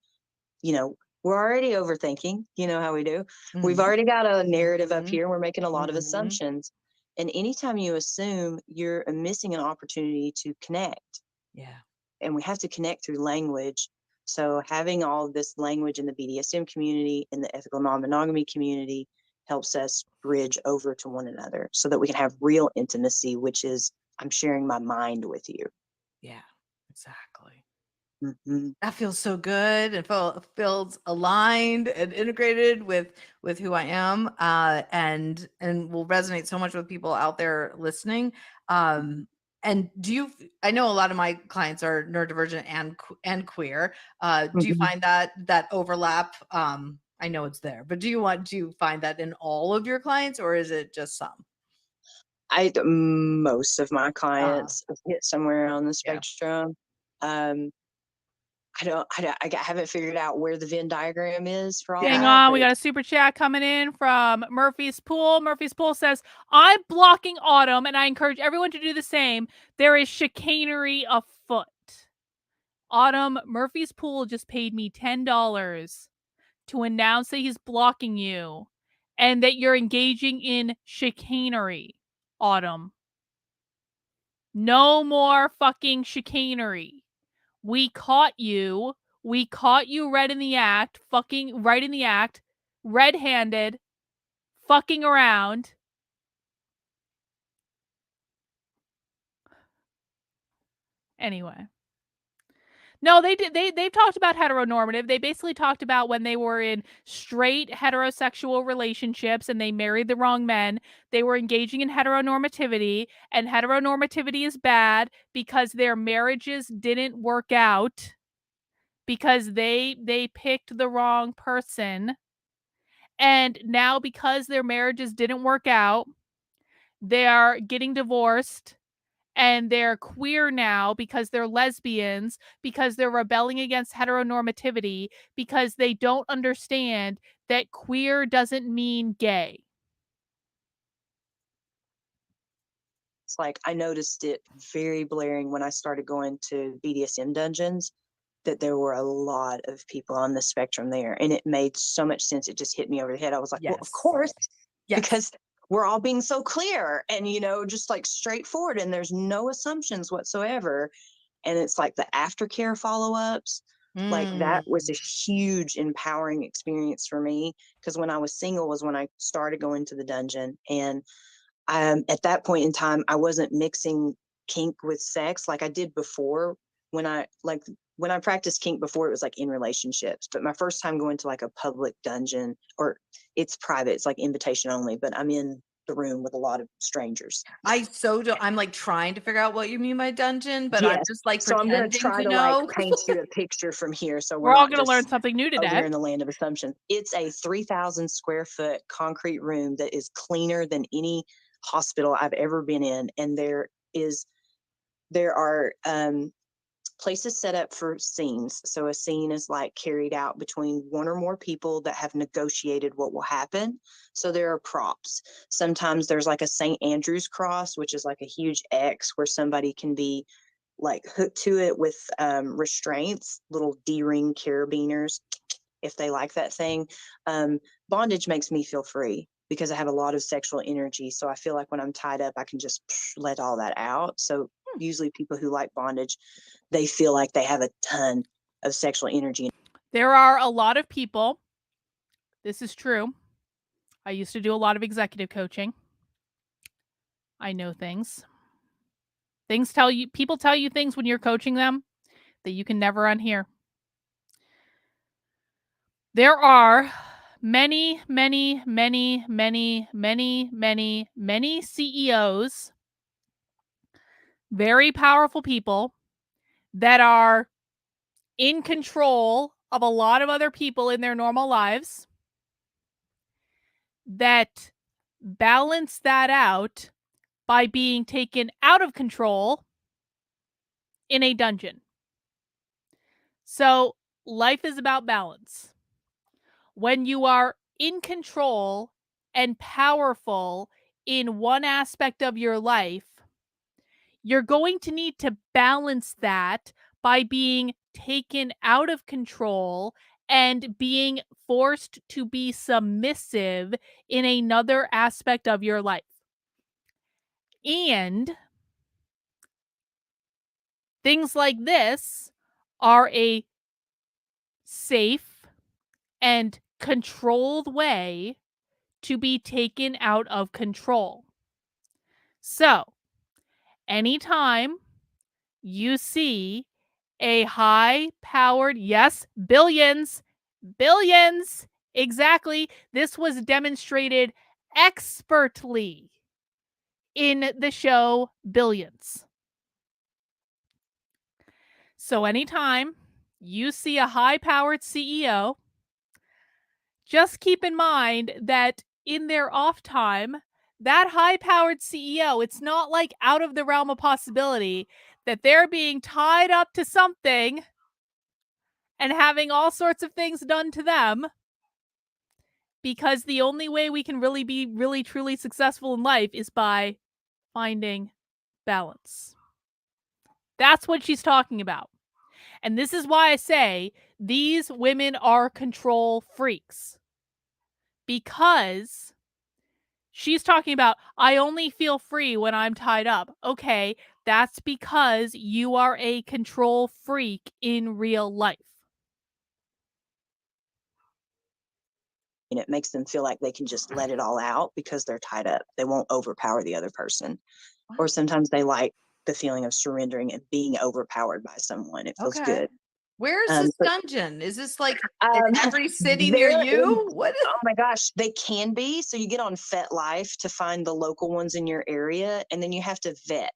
We're already overthinking, you know how we do. We've already got a narrative up here. We're making a lot of assumptions. And anytime you assume, you're missing an opportunity to connect. Yeah. And we have to connect through language. So having all this language in the BDSM community, in the ethical non-monogamy community, helps us bridge over to one another so that we can have real intimacy, which is, I'm sharing my mind with you. Yeah, exactly. Mm-hmm. That feels so good and feels aligned and integrated with who I am, and will resonate so much with people out there listening. And I know a lot of my clients are neurodivergent and queer. Do you find that overlap? I know it's there, but do you find that in all of your clients, or is it just some? Most of my clients hit somewhere on the spectrum. I haven't figured out where the Venn diagram is for all Hang that. on, we got a super chat coming in from Murphy's Pool. Murphy's Pool says, I'm blocking Autumn, and I encourage everyone to do the same. There is chicanery afoot. Autumn, Murphy's Pool just paid me $10 to announce that he's blocking you and that you're engaging in chicanery, Autumn. No more fucking chicanery. We caught you. We caught you right in the act, red-handed, fucking around. Anyway. No, they did. They've talked about heteronormative. They basically talked about when they were in straight heterosexual relationships and they married the wrong men. They were engaging in heteronormativity, and heteronormativity is bad because their marriages didn't work out because they picked the wrong person. And now because their marriages didn't work out, they are getting divorced. And they're queer now because they're lesbians, because they're rebelling against heteronormativity, because they don't understand that queer doesn't mean gay. It's like I noticed it very blaring when I started going to BDSM dungeons, that there were a lot of people on the spectrum there. And it made so much sense. It just hit me over the head. I was like, well, of course, because we're all being so clear and, just like straightforward, and there's no assumptions whatsoever. And it's like the aftercare follow-ups, like that was a huge empowering experience for me. Because when I was single was when I started going to the dungeon. And at that point in time, I wasn't mixing kink with sex like I did before. When I practiced kink before, it was like in relationships. But my first time going to like a public dungeon, or it's private, it's like invitation only, but I'm in the room with a lot of strangers. I'm like trying to figure out what you mean by dungeon, but I'm just like so I'm going to try to know. like paint you a picture from here. So we're all going to learn something new today. Over there in the land of assumption. It's a 3,000 square foot concrete room that is cleaner than any hospital I've ever been in. And there are places set up for scenes. So a scene is like carried out between one or more people that have negotiated what will happen. So there are props. Sometimes there's like a St. Andrew's cross, which is like a huge X where somebody can be like hooked to it with restraints, little D-ring carabiners, if they like that thing. Bondage makes me feel free. because I have a lot of sexual energy. So I feel like when I'm tied up, I can just let all that out. So usually people who like bondage, they feel like they have a ton of sexual energy. There are a lot of people, this is true. I used to do a lot of executive coaching. I know things. People tell you things when you're coaching them that you can never unhear. There are many, many, many, many, many, many, many CEOs, very powerful people that are in control of a lot of other people in their normal lives that balance that out by being taken out of control in a dungeon. So life is about balance. When you are in control and powerful in one aspect of your life, you're going to need to balance that by being taken out of control and being forced to be submissive in another aspect of your life. And things like this are a safe and controlled way to be taken out of control. So, anytime you see a high-powered, yes, billions, exactly, this was demonstrated expertly in the show Billions. So anytime you see a high-powered CEO, just keep in mind that in their off time, that high-powered CEO, it's not like out of the realm of possibility that they're being tied up to something and having all sorts of things done to them, because the only way we can really be really truly successful in life is by finding balance. That's what she's talking about. And this is why I say these women are control freaks. Because she's talking about, I only feel free when I'm tied up. Okay, that's because you are a control freak in real life. And it makes them feel like they can just let it all out because they're tied up. They won't overpower the other person. Or sometimes they like the feeling of surrendering and being overpowered by someone. It feels good. Where is this dungeon? Is this like in every city near there you? What? Oh my gosh, they can be. So you get on FetLife to find the local ones in your area, and then you have to vet.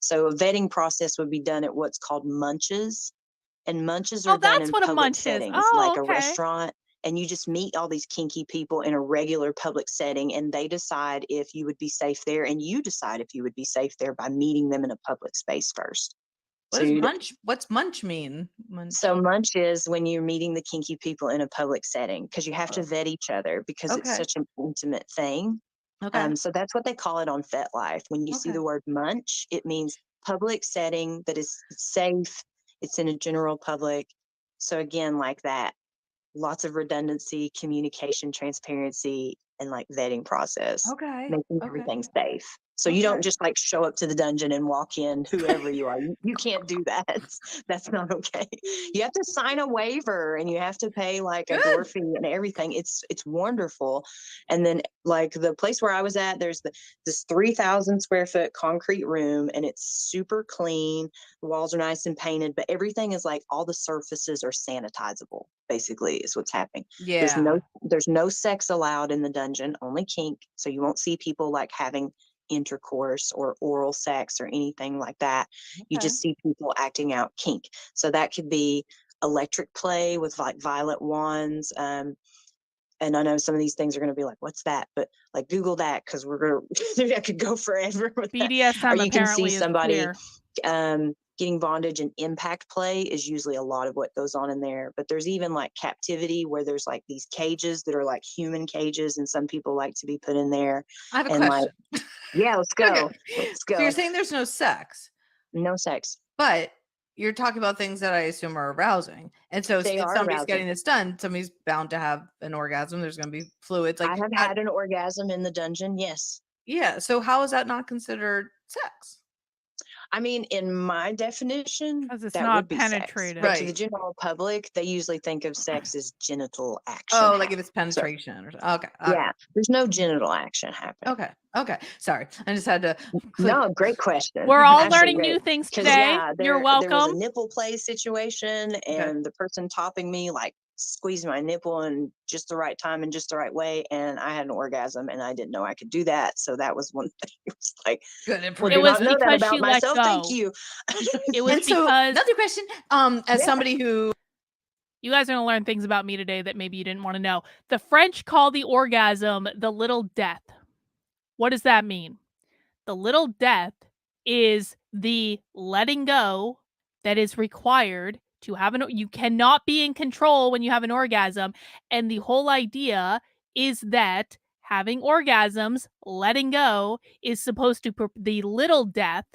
So a vetting process would be done at what's called munches, and munches are done that's in what a public munch is. settings, Oh, like a okay. restaurant, and you just meet all these kinky people in a regular public setting, and they decide if you would be safe there, and you decide if you would be safe there by meeting them in a public space first. What is munch? What's munch mean? Munch. So munch is when you're meeting the kinky people in a public setting, because you have to vet each other because it's such an intimate thing. Okay. So that's what they call it on FetLife. When you see the word munch, it means public setting that is safe. It's in a general public. So again, like that, lots of redundancy, communication, transparency, and like vetting process, making everything safe. So you don't just like show up to the dungeon and walk in whoever you are. You can't do that. That's not okay. You have to sign a waiver and you have to pay like a door fee and everything. It's wonderful. And then like the place where I was at, there's this 3,000 square foot concrete room, and it's super clean. The walls are nice and painted, but everything is like all the surfaces are sanitizable, basically, is what's happening. Yeah. There's no sex allowed in the dungeon, only kink. So you won't see people like having intercourse or oral sex or anything like that. You just see people acting out kink. So that could be electric play with like violet wands. And I know some of these things are going to be like, what's that? But like Google that, because we're going to, I could go forever with that. BDSM Or you can see apparently is somebody clear. getting bondage, and impact play is usually a lot of what goes on in there. But there's even like captivity, where there's like these cages that are like human cages, and some people like to be put in there. I have a and question. Yeah, let's go. Let's go. So you're saying there's no sex? No sex. But you're talking about things that I assume are arousing. And so They if are somebody's arousing. getting this done, somebody's bound to have an orgasm. There's going to be fluids. Like, I have had an orgasm in the dungeon. Yes. yeah. So how is that not considered sex? I mean, in my definition, 'Cause it's that not would be sex. penetrative. But to the Right. general public, they usually think of sex as genital action. Oh, like if it's happening. So, penetration or something. Okay. yeah, there's no genital action happening. Okay. Okay. Sorry. I just had to. No, great question. We're all Actually, learning great. new things 'Cause, today. yeah, You're there was a welcome. nipple play situation, and the person topping me like squeezed my nipple in just the right time and just the right way, and I had an orgasm, and I didn't know I could do that. So that was one thing. It was like, Good I information. It was did not know that because about she let myself. Thank go. you. It was And so because another question, as Yeah. somebody who you guys are going to learn things about me today that maybe you didn't want to know. The French call the orgasm the little death. What does that mean? The little death is the letting go that is required to have you cannot be in control when you have an orgasm. And the whole idea is that having orgasms, letting go, is supposed to, the little death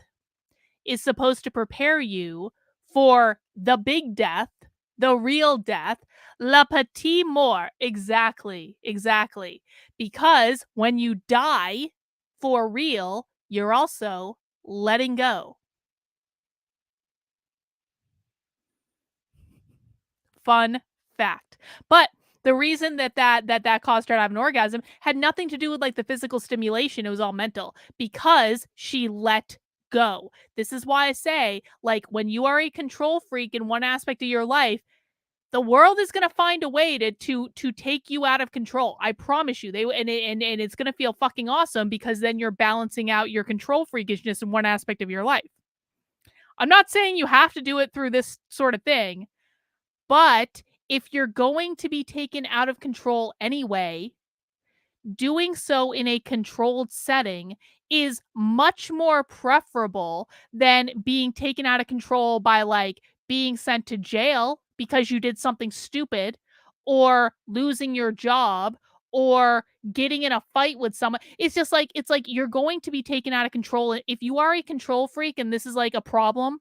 is supposed to prepare you for the big death, the real death, la petite mort. Exactly. Because when you die for real, you're also letting go. Fun fact. But the reason that caused her to have an orgasm had nothing to do with like the physical stimulation. It was all mental because she let go. This is why I say, like, when you are a control freak in one aspect of your life, the world is going to find a way to take you out of control. I promise you. And it's going to feel fucking awesome because then you're balancing out your control freakishness in one aspect of your life. I'm not saying you have to do it through this sort of thing, but if you're going to be taken out of control anyway, doing so in a controlled setting is much more preferable than being taken out of control by like being sent to jail because you did something stupid or losing your job or getting in a fight with someone. It's just like, it's like you're going to be taken out of control. If you are a control freak and this is like a problem,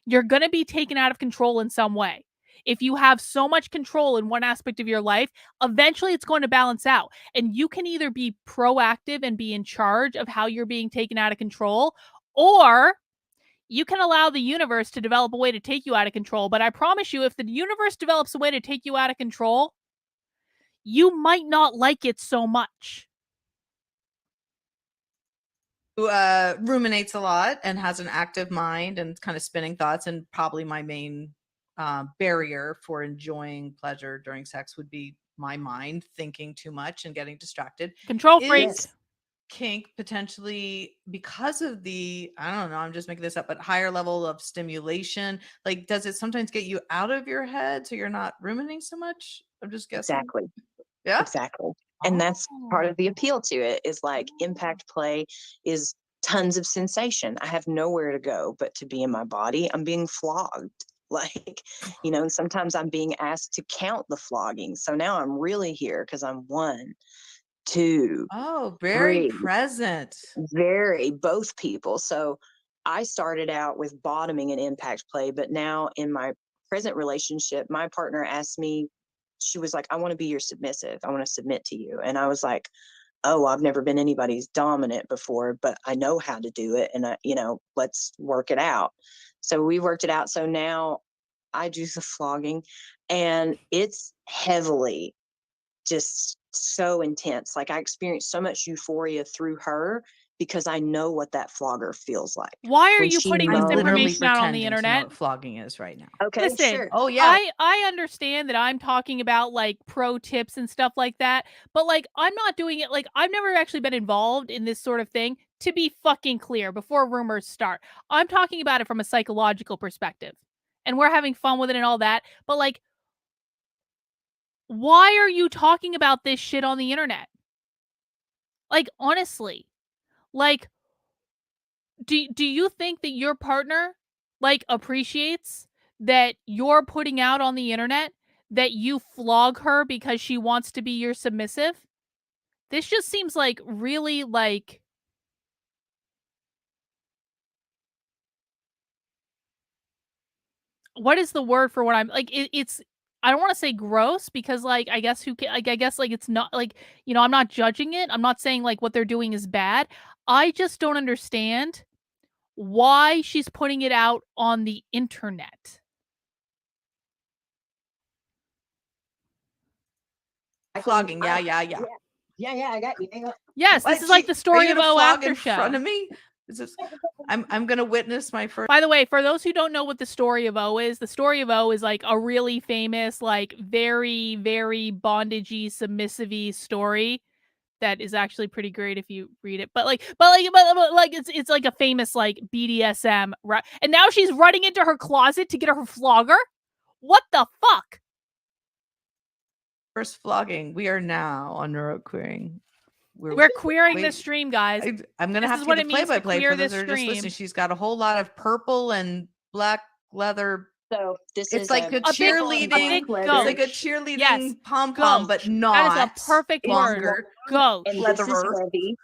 you're going to be taken out of control in some way. If you have so much control in one aspect of your life, eventually it's going to balance out. And you can either be proactive and be in charge of how you're being taken out of control, or you can allow the universe to develop a way to take you out of control. But I promise you, if the universe develops a way to take you out of control, you might not like it so much. who ruminates a lot and has an active mind and kind of spinning thoughts, and probably my main barrier for enjoying pleasure during sex would be my mind thinking too much and getting distracted. Control freak. Is kink potentially because of the, I don't know, I'm just making this up, but higher level of stimulation? Like, does it sometimes get you out of your head so you're not ruminating so much? I'm just guessing. Exactly. Yeah. Exactly. And that's part of the appeal to it, is like impact play is tons of sensation. I have nowhere to go but to be in my body. I'm being flogged. Like, you know, and sometimes I'm being asked to count the flogging. So now I'm really here because I'm 1, 2, Oh, very 3, present. very both people. So I started out with bottoming and impact play, but now in my present relationship, my partner asked me, she was like, I want to be your submissive. I want to submit to you. And I was like, oh, I've never been anybody's dominant before, but I know how to do it. And let's work it out. So we worked it out. So now I do the flogging, and it's heavily just so intense. Like, I experienced so much euphoria through her because I know what that flogger feels like. Why are When you she putting this I'm moans. literally information out on the pretending to know internet? what flogging is right now. Okay, Listen, sure. Oh yeah. I understand that I'm talking about like pro tips and stuff like that, but like I'm not doing it. Like, I've never actually been involved in this sort of thing, to be fucking clear before rumors start. I'm talking about it from a psychological perspective, and we're having fun with it and all that. But like, why are you talking about this shit on the internet? Like, honestly, like, do you think that your partner like appreciates that you're putting out on the internet that you flog her because she wants to be your submissive? This just seems like really like what is the word for what I'm like? It's I don't want to say gross because like I guess I guess like it's not like I'm not judging it. I'm not saying like what they're doing is bad. I just don't understand why she's putting it out on the internet. Flogging. Yeah. Yeah, I got you. Hang on. Yes, this is like the story of O after show. In front of me? Is this, I'm gonna witness my first. By the way, for those who don't know what the story of O is, the story of O is like a really famous, like very, very bondagey, submissive-y story that is actually pretty great if you read it. But it's like a famous like BDSM, right? And now she's running into her closet to get her flogger. What the fuck? First flogging. We are now on neuroqueering. We're queering this stream, guys. I'm gonna have to get the play-by-play for this. Or just listen. She's got a whole lot of purple and black leather. So this it's is like a cheerleading. It's like a cheerleading pom pom, but not. That is a perfect word. Ghost. And this is heavy.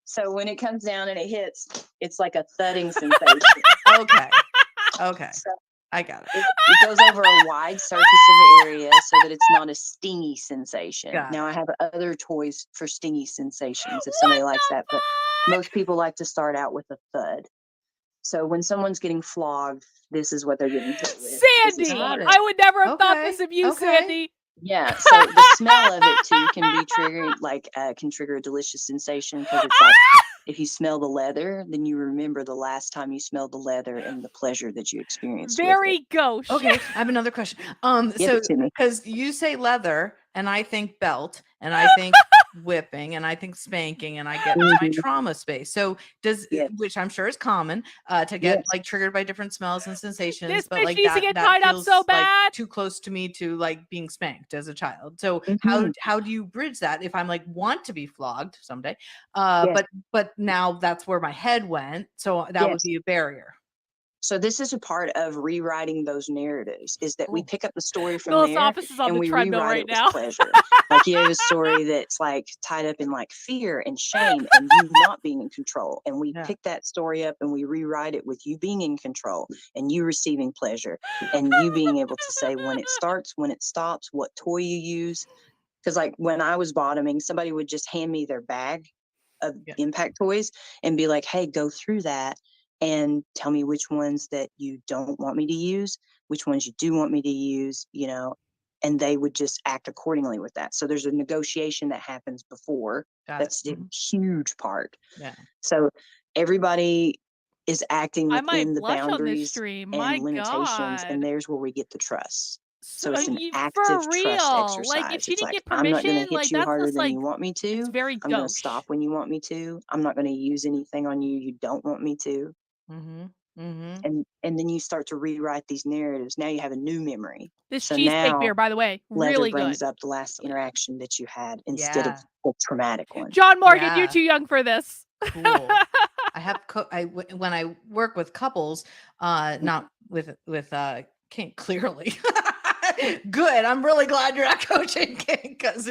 So when it comes down and it hits, it's like a thudding sensation. Okay. So, I got it. It goes over a wide surface of the area so that it's not a stingy sensation. Now I have other toys for stingy sensations if somebody likes that, but most people like to start out with a thud. So when someone's getting flogged, this is what they're getting hit with. Sandy! I would never have thought this of you, Sandy. Yeah, so the smell of it too can be triggered, can trigger a delicious sensation because it's like if you smell the leather, then you remember the last time you smelled the leather and the pleasure that you experienced. Very gauche. Okay, I have another question. So because you say leather and I think belt and I think whipping and I think spanking and I get my trauma space. So which I'm sure is common to get like triggered by different smells and sensations. This but like needs to get tied up so bad. Like, too close to me to like being spanked as a child. So how do you bridge that if I'm like want to be flogged someday? But now that's where my head went. So that would be a barrier. So this is a part of rewriting those narratives is that we pick up the story from there and we rewrite it with pleasure. Like you have a story that's like tied up in like fear and shame and you not being in control. And we pick that story up and we rewrite it with you being in control and you receiving pleasure and you being able to say when it starts, when it stops, what toy you use. Because like when I was bottoming, somebody would just hand me their bag of impact toys and be like, hey, go through that and tell me which ones that you don't want me to use, which ones you do want me to use, and they would just act accordingly with that. So there's a negotiation that happens before. That's a huge part. Yeah. So everybody is acting within the boundaries and limitations, and there's where we get the trust. So it's an active trust exercise. Like if she didn't get I'm not permission, going to hit you harder than you want me to. It's very I'm going to stop when you want me to. I'm not going to use anything on you you don't want me to. And then you start to rewrite these narratives. Now you have a new memory. This cheesesteak beer, by the way, really brings good. up the last interaction that you had instead of the traumatic one. John Morgan, you're too young for this. Cool. I have when I work with couples, not with kink, clearly. Good. I'm really glad you're not coaching kink because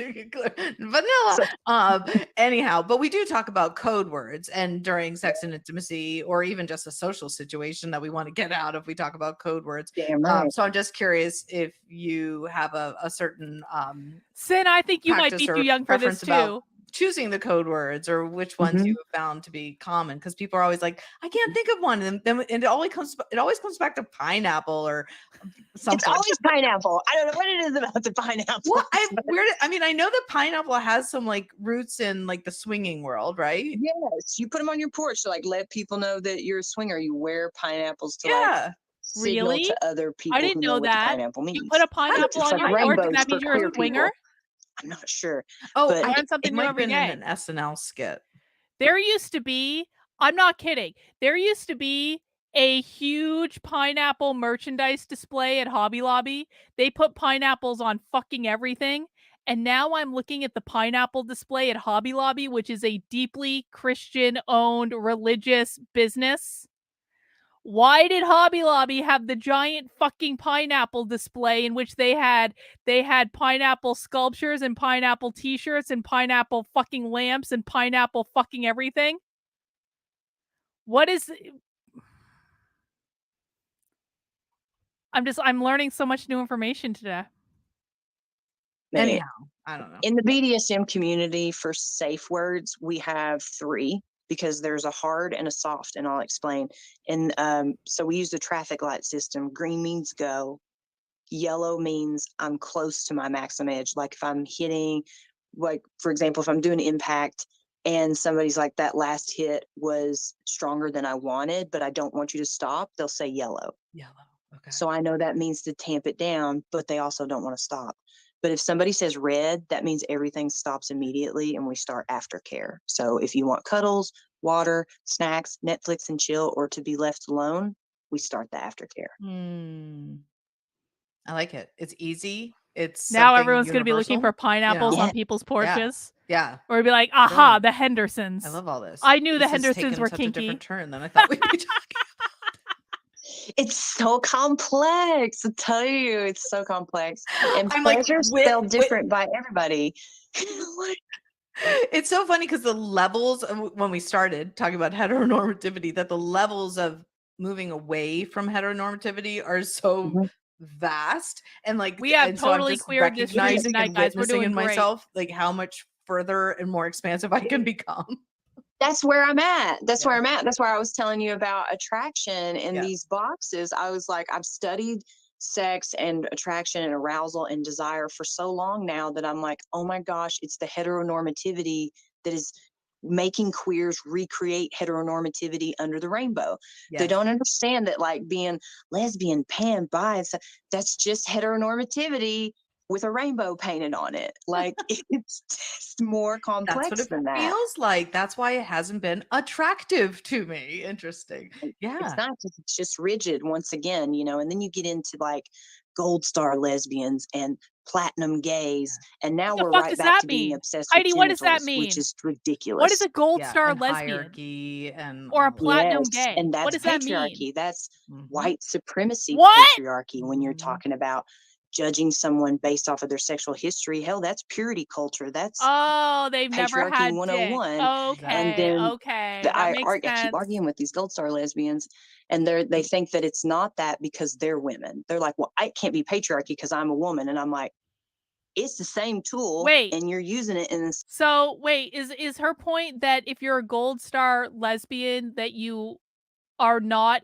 vanilla. Anyhow, but we do talk about code words and during sex and intimacy, or even just a social situation that we want to get out if we talk about code words. So I'm just curious if you have a certain Sin, I think you might be too young for this too. Choosing the code words or which ones you have found to be common, because people are always like, I can't think of one, and then it always comes back to pineapple or something. It's always pineapple. I don't know what it is about the pineapple. Well, I know that pineapple has some like roots in like the swinging world, right? Yes, you put them on your porch to like let people know that you're a swinger. You wear pineapples to like signal to other people. I didn't know that. Pineapple means. You put a pineapple on your porch, and that means you're a swinger. I'm not sure. I learn something new every day. In an SNL skit. There used to be, I'm not kidding, there used to be a huge pineapple merchandise display at Hobby Lobby. They put pineapples on fucking everything. And now I'm looking at the pineapple display at Hobby Lobby, which is a deeply Christian-owned religious business. Why did Hobby Lobby have the giant fucking pineapple display in which they had pineapple sculptures and pineapple t-shirts and pineapple fucking lamps and pineapple fucking everything? What is I'm learning so much new information today. Man, Anyhow, I don't know. in the BDSM community for safe words, we have 3 because there's a hard and a soft, and I'll explain. And so we use the traffic light system. Green means go. Yellow means I'm close to my maximum edge. Like if I'm hitting, like for example, if I'm doing impact and somebody's like, that last hit was stronger than I wanted, but I don't want you to stop, they'll say yellow. Yellow. Okay. So I know that means to tamp it down, but they also don't want to stop. But if somebody says red, that means everything stops immediately and we start aftercare. So if you want cuddles, water, snacks, Netflix and chill, or to be left alone, we start the aftercare. I like it. It's easy. It's Now something everyone's going to be looking universal, for pineapples Yeah. on people's porches. Yeah. Or we'd be like, aha, Brilliant. the Hendersons. I love all this. I knew the This has Hendersons taken were such kinky. a different turn than I thought we'd be talking. It's so complex. I tell you, it's so complex. And I'm like, pleasure's wait, spelled different by everybody. It's so funny because the levels when we started talking about heteronormativity, that the levels of moving away from heteronormativity are so vast, and like We have and so I'm totally just queered this shit recognizing tonight, and guys. We're witnessing doing in great. myself like how much further and more expansive I can become. That's where I'm at. That's Yeah. where I'm at. That's why I was telling you about attraction in Yeah. these boxes. I was like, I've studied sex and attraction and arousal and desire for so long now that I'm like, oh my gosh, it's the heteronormativity that is making queers recreate heteronormativity under the rainbow. They Yes. don't understand that like being lesbian, pan, bi, that's just heteronormativity with a rainbow painted on it. Like it's just more That's complex what it than that. feels like. That's why it hasn't been attractive to me. Interesting. Yeah. It's not just, it's just rigid once again, you know, and then you get into like gold star lesbians and platinum gays. And now What the we're fuck right does back that to being mean? obsessed Heidi, with what does that genitals, mean? which is ridiculous. What is a gold Yeah, star and lesbian? hierarchy and Or a all of that. platinum Yes, gay? and that's What does that patriarchy. mean? That's Mhm. white supremacy What? patriarchy when you're Mhm. talking about judging someone based off of their sexual history. Hell, that's purity culture. That's Oh, they've never patriarchy had 101. dick. Okay, And then okay. That I makes keep sense. arguing with these gold star lesbians, and they think that it's not that because they're women. They're like, well, I can't be patriarchy because I'm a woman. And I'm like, it's the same tool. Wait. And you're using it in this. So wait, is her point that if you're a gold star lesbian that you are not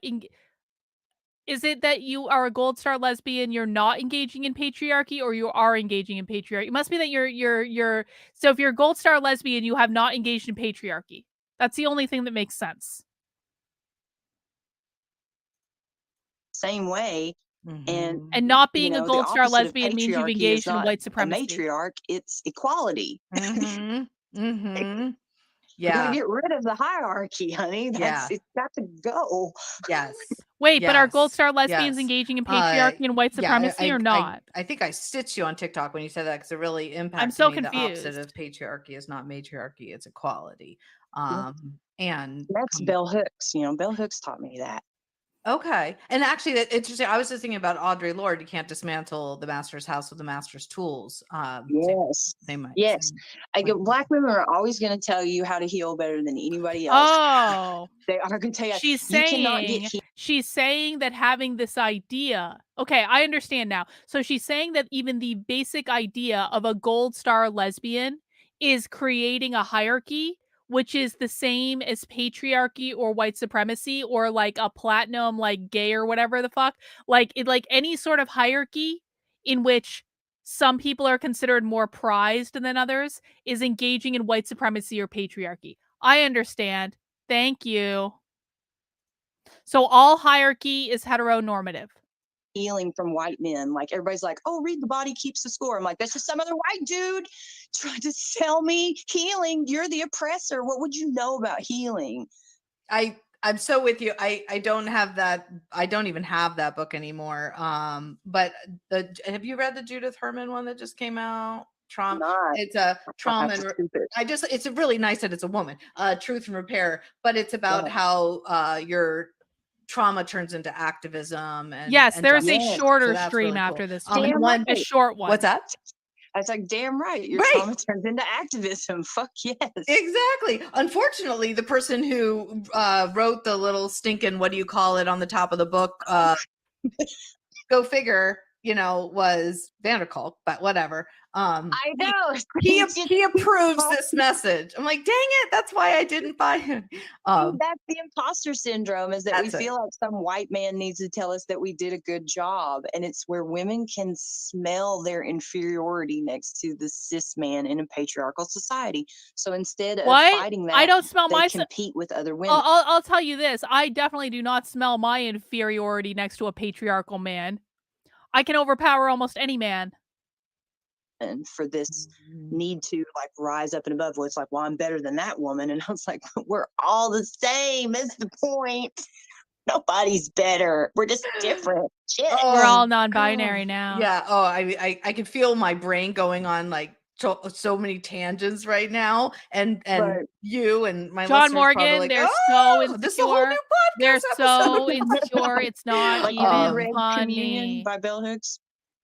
is it that you are a gold star lesbian, you're not engaging in patriarchy, or you are engaging in patriarchy? It must be that you're so if you're a gold star lesbian, you have not engaged in patriarchy. That's the only thing that makes sense. Same way. Mhm. And not You being a know, the gold star opposite of lesbian means you've patriarchy is engaged in not white a supremacy. matriarch, it's equality. Mhm. Mhm. You got to Yeah. get rid of the hierarchy, honey. Yeah. It's got to go. Yes. Wait, but are gold Yes. star lesbians Yes. engaging in patriarchy and white Yeah, supremacy or not? I think I stitched you on TikTok when you said that because it really impacted so me. The opposite confused. of patriarchy is not matriarchy; it's equality. Yeah. And That's Bell Hooks. You know, Bell Hooks taught me that. okay, and actually, that interesting. I was just thinking about Audre Lorde. You can't dismantle the master's house with the master's tools. Yes. Same Yes. point. Black women are always going to tell you how to heal better than anybody else. Oh, They are going to tell you she's you cannot get saying she's saying that having this idea. Okay, I understand now. So she's saying that even the basic idea of a gold star lesbian is creating a hierarchy, which is the same as patriarchy or white supremacy or like a platinum like gay or whatever the fuck. Like any sort of hierarchy in which some people are considered more prized than others is engaging in white supremacy or patriarchy. I understand. Thank you. So all hierarchy is heteronormative. healing from white men. Like everybody's like, oh, read The Body Keeps the Score. I'm like, that's just some other white dude trying to sell me healing. You're the oppressor. What would you know about healing? I'm so with you. I don't have that. I don't even have that book anymore. But have you read the Judith Herman one that just came out? Trauma. Not. It's a trauma. It's a really nice that it's a woman. Truth and Repair. But it's about how your trauma turns into activism. And yes, there's a Yes. shorter So stream really after cool. this Damn one. right. A short one. What's that? I was like, damn right. Your Right. trauma turns into activism. Fuck yes. Exactly. Unfortunately, the person who wrote the little stinking, what do you call it, on the top of the book, go figure, was Vanderkolk, but whatever. I know. He approves this message. I'm like, dang it, that's why I didn't buy it. That's the imposter syndrome, is that we That's it. feel like some white man needs to tell us that we did a good job. And it's where women can smell their inferiority next to the cis man in a patriarchal society. So instead of What? fighting I that, don't smell they my. compete with other women. I'll tell you this. I definitely do not smell my inferiority next to a patriarchal man. I can overpower almost any man. And for this need to like rise up and above, well, it's like, well, I'm better than that woman. And I was like, we're all the same. That's the point. Nobody's better. We're just different. Shit. We're all Oh, non-binary God. now. Yeah. Oh, I can feel my brain going on like so many tangents right now, and Right. you and my John listeners probably Morgan, like, they're so oh, this is a whole insecure. new podcast They're so episode. insecure. It's not Like, have you even read Communion funny. by Bell Hooks?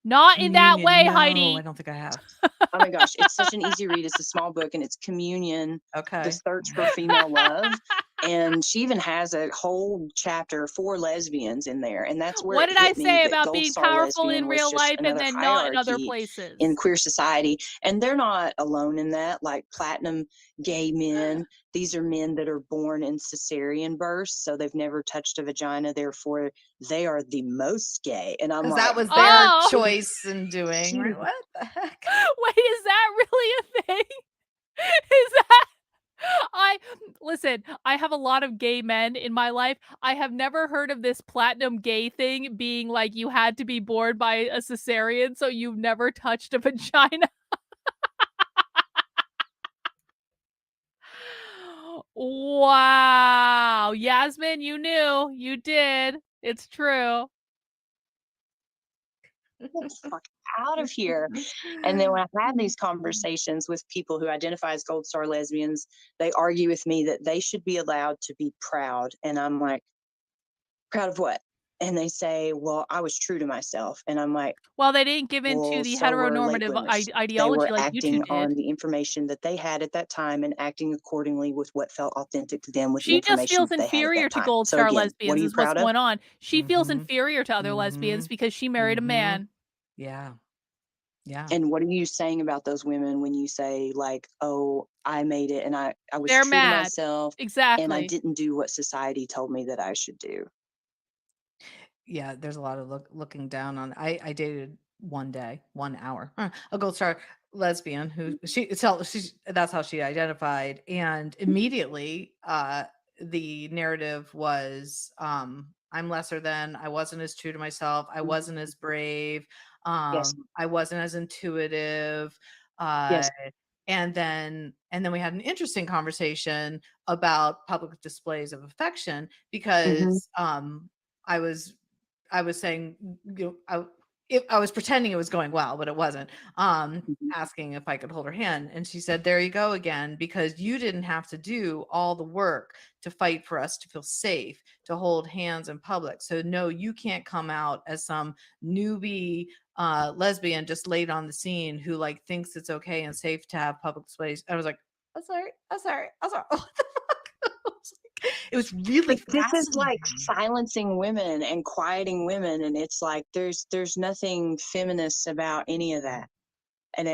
Not in that way, No, Heidi. I don't think I have. Oh my gosh, it's such an easy read. It's a small book, and it's Communion, Okay. the search for female love. And she even has a whole chapter for lesbians in there. And that's where What it did I hit me say that about Gold being Star powerful lesbian in was real just life and another then not in other hierarchy places? in queer society. And they're not alone in that. Like platinum gay men, these are men that are born in cesarean births, so they've never touched a vagina, therefore they are the most gay. And I'm Because like, that was their Oh. choice in doing. Right? What the heck? Wait, is that really a thing? Is that listen, I have a lot of gay men in my life. I have never heard of this platinum gay thing being like you had to be born by a cesarean, so you've never touched a vagina. Wow. Yasmin, you knew. You did. It's true. get the fuck out of here. And then when I have these conversations with people who identify as Gold Star lesbians, they argue with me that they should be allowed to be proud. And I'm like, proud of what? And they say, well, I was true to myself. And I'm like, Well, they didn't give in to well, the so were late heteronormative bloomers. They ideology were like you two acting on did. the information that they had at that time and acting accordingly with what felt authentic to them with the She just information feels that they had at inferior that to time. Gold So Star again, what lesbians are you is what's proud of? going on. She feels Mhm. inferior to other lesbians because she married a man. Yeah. Yeah. And what are you saying about those women when you say like, oh, I made it and I was They're true to mad. myself and I Exactly. didn't do what society told me that I should do? Yeah, there's a lot of looking down on. I dated 1 hour, a Gold Star lesbian who she's that's how she identified, and immediately the narrative was I'm lesser than, I wasn't as true to myself, I wasn't as brave, Yes. I wasn't as intuitive, Yes. and then we had an interesting conversation about public displays of affection Mhm. because I was I was saying, I was pretending it was going well, but it wasn't. Mhm. Asking if I could hold her hand, and she said, "There you go again, because you didn't have to do all the work to fight for us to feel safe, to hold hands in public. So no, you can't come out as some newbie lesbian just late on the scene who like thinks it's okay and safe to have public displays." I was like, "I'm sorry, I'm sorry, I'm sorry." What the fuck? I was like, it was really But this is like fascinating. silencing women and quieting women, and it's like there's nothing feminist about any of that. And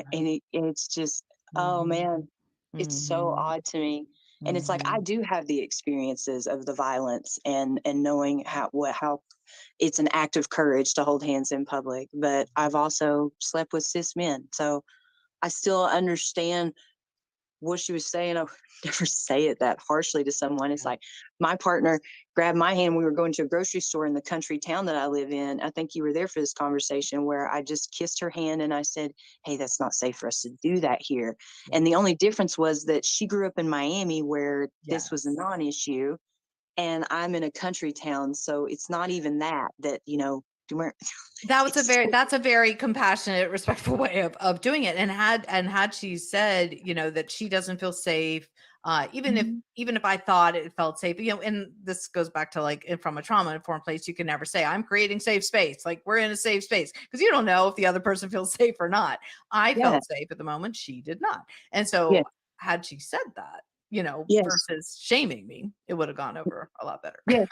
it's just, oh man, it's so Mhm. odd to me. And it's like I Mhm. do have the experiences of the violence and knowing how it's an act of courage to hold hands in public, but I've also slept with cis men, so I still understand what she was saying. I would never say it that harshly to someone. It's like my partner grabbed my hand. We were going to a grocery store in the country town that I live in. I think you were there for this conversation where I just kissed her hand and I said, hey, that's not safe for us to do that here. And the only difference was that she grew up in Miami where this was a Yes. non-issue, and I'm in a country town. So it's not even that, That's a very compassionate, respectful way of doing it. And had she said, that she doesn't feel safe, even if I thought it felt safe, and this goes back to like from a trauma informed place, you can never say I'm creating safe space. Like we're in a safe space because you don't know if the other person feels safe or not. I yeah, felt safe at the moment. She did not. And so yeah, had she said that, yes, versus shaming me, it would have gone over a lot better. yes.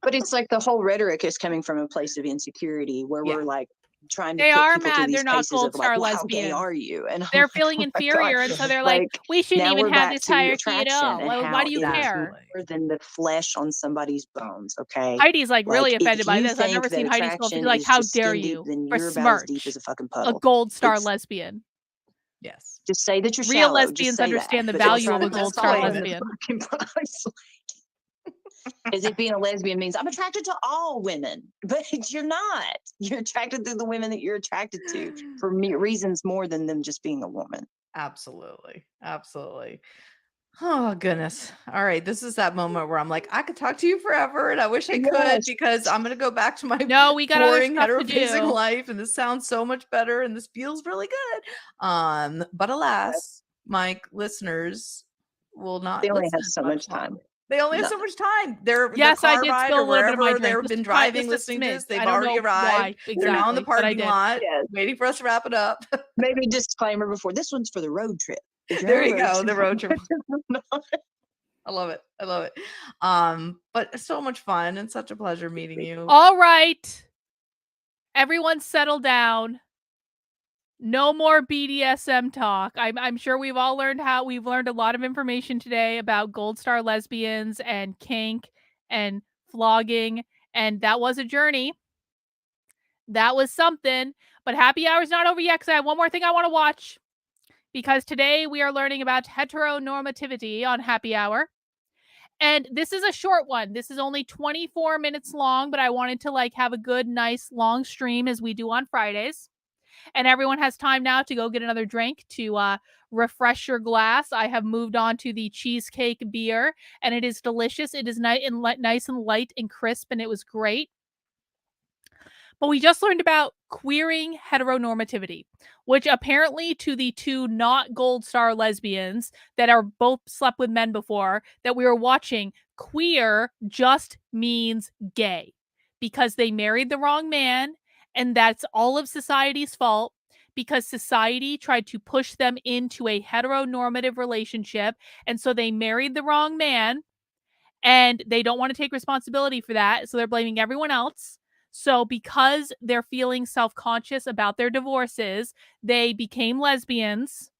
But it's like the whole rhetoric is coming from a place of insecurity where Yeah. we're like trying to They put are people through mad these they're not paces gold of like, star well, how gay lesbians. are you? And I'm They're like, feeling oh my inferior, God. and so they're like, we shouldn't now even we're have back this to hierarchy at attraction all. and Why how do you it is care? more than the flesh on somebody's bones. Okay. Heidi's like really Like, offended if by you this. I've never think that seen Heidi so offended. attraction Like, is how just dare skin deep, you then you're about as deep as besmirch a fucking a puddle. gold star It's lesbian? Yes. just say that you're Real shallow. Just lesbians say understand that. the But don't value try of to a gold just star call it a lesbian. fucking box. As if being a lesbian means I'm attracted to all women, but you're not. You're attracted to the women that you're attracted to for reasons more than them just being a woman. Absolutely. Absolutely. Oh goodness. All right. This is that moment where I'm like, I could talk to you forever and I wish I could Yes. because I'm gonna go back to my No, we got other boring stuff to heterophasic do. life and this sounds so much better and this feels really good. But alas, my listeners will not They only listen have so much time. longer. They only have No. so much time. Their Yes, I car did ride spill or a little bit of my wherever drink. they've Just been a ti- driving, just a listening to this, smidge. they've I don't already know why arrived. They're now in the exactly, but I parking did. lot, Yes. waiting for us to wrap it up. Maybe a disclaimer before this one's for the road trip. If you're There on a you go, the road trip. No. I love it. I love it. But it's so much fun and such a pleasure meeting you. All right. Everyone settle down. No more BDSM talk. I'm sure we've learned a lot of information today about gold star lesbians and kink and flogging, and that was a journey. That was something. But happy hour's not over yet because I have one more thing I want to watch. Because today we are learning about heteronormativity on happy hour. And this is a short one. This is only 24 minutes long, but I wanted to have a good, nice, long stream as we do on Fridays. And everyone has time now to go get another drink to refresh your glass. I have moved on to the cheesecake beer, and it is delicious. It is nice and light and crisp, and it was great. But we just learned about queering heteronormativity, which apparently to the two not gold star lesbians that are both slept with men before that we were watching, queer just means gay because they married the wrong man, and that's all of society's fault because society tried to push them into a heteronormative relationship, and so they married the wrong man, and they don't want to take responsibility for that, so they're blaming everyone else. So because they're feeling self-conscious about their divorces, they became lesbians.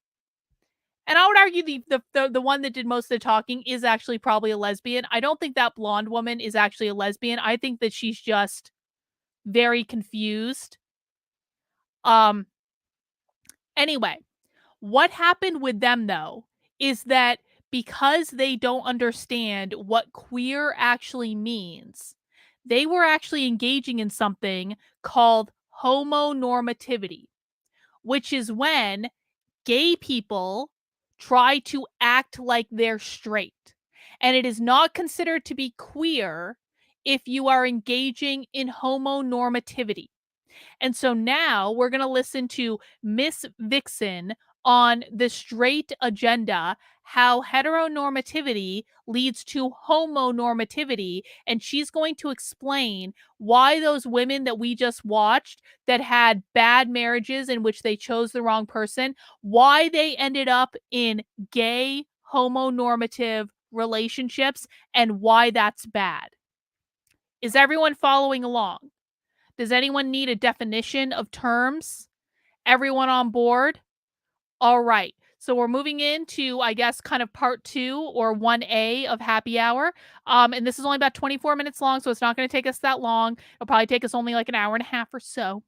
And I would argue the one that did most of the talking is actually probably a lesbian. I don't think that blonde woman is actually a lesbian. I think that she's just very confused. Anyway, what happened with them though is that because they don't understand what queer actually means, they were actually engaging in something called homonormativity, which is when gay people try to act like they're straight. And it is not considered to be queer if you are engaging in homonormativity. And so now we're going to listen to Miss Vixen on the straight agenda, how heteronormativity leads to homonormativity. And she's going to explain why those women that we just watched that had bad marriages in which they chose the wrong person, why they ended up in gay homonormative relationships and why that's bad. Is everyone following along? Does anyone need a definition of terms? Everyone on board? All right. So we're moving into, I guess, kind of part 2 or 1A of happy hour. And this is only about 24 minutes long, so it's not going to take us that long. It'll probably take us only like an hour and a half or so.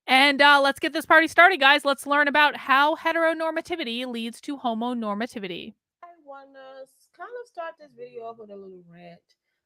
And let's get this party started, guys. Let's learn about how heteronormativity leads to homonormativity. I want to kind of start this video off with a little rant.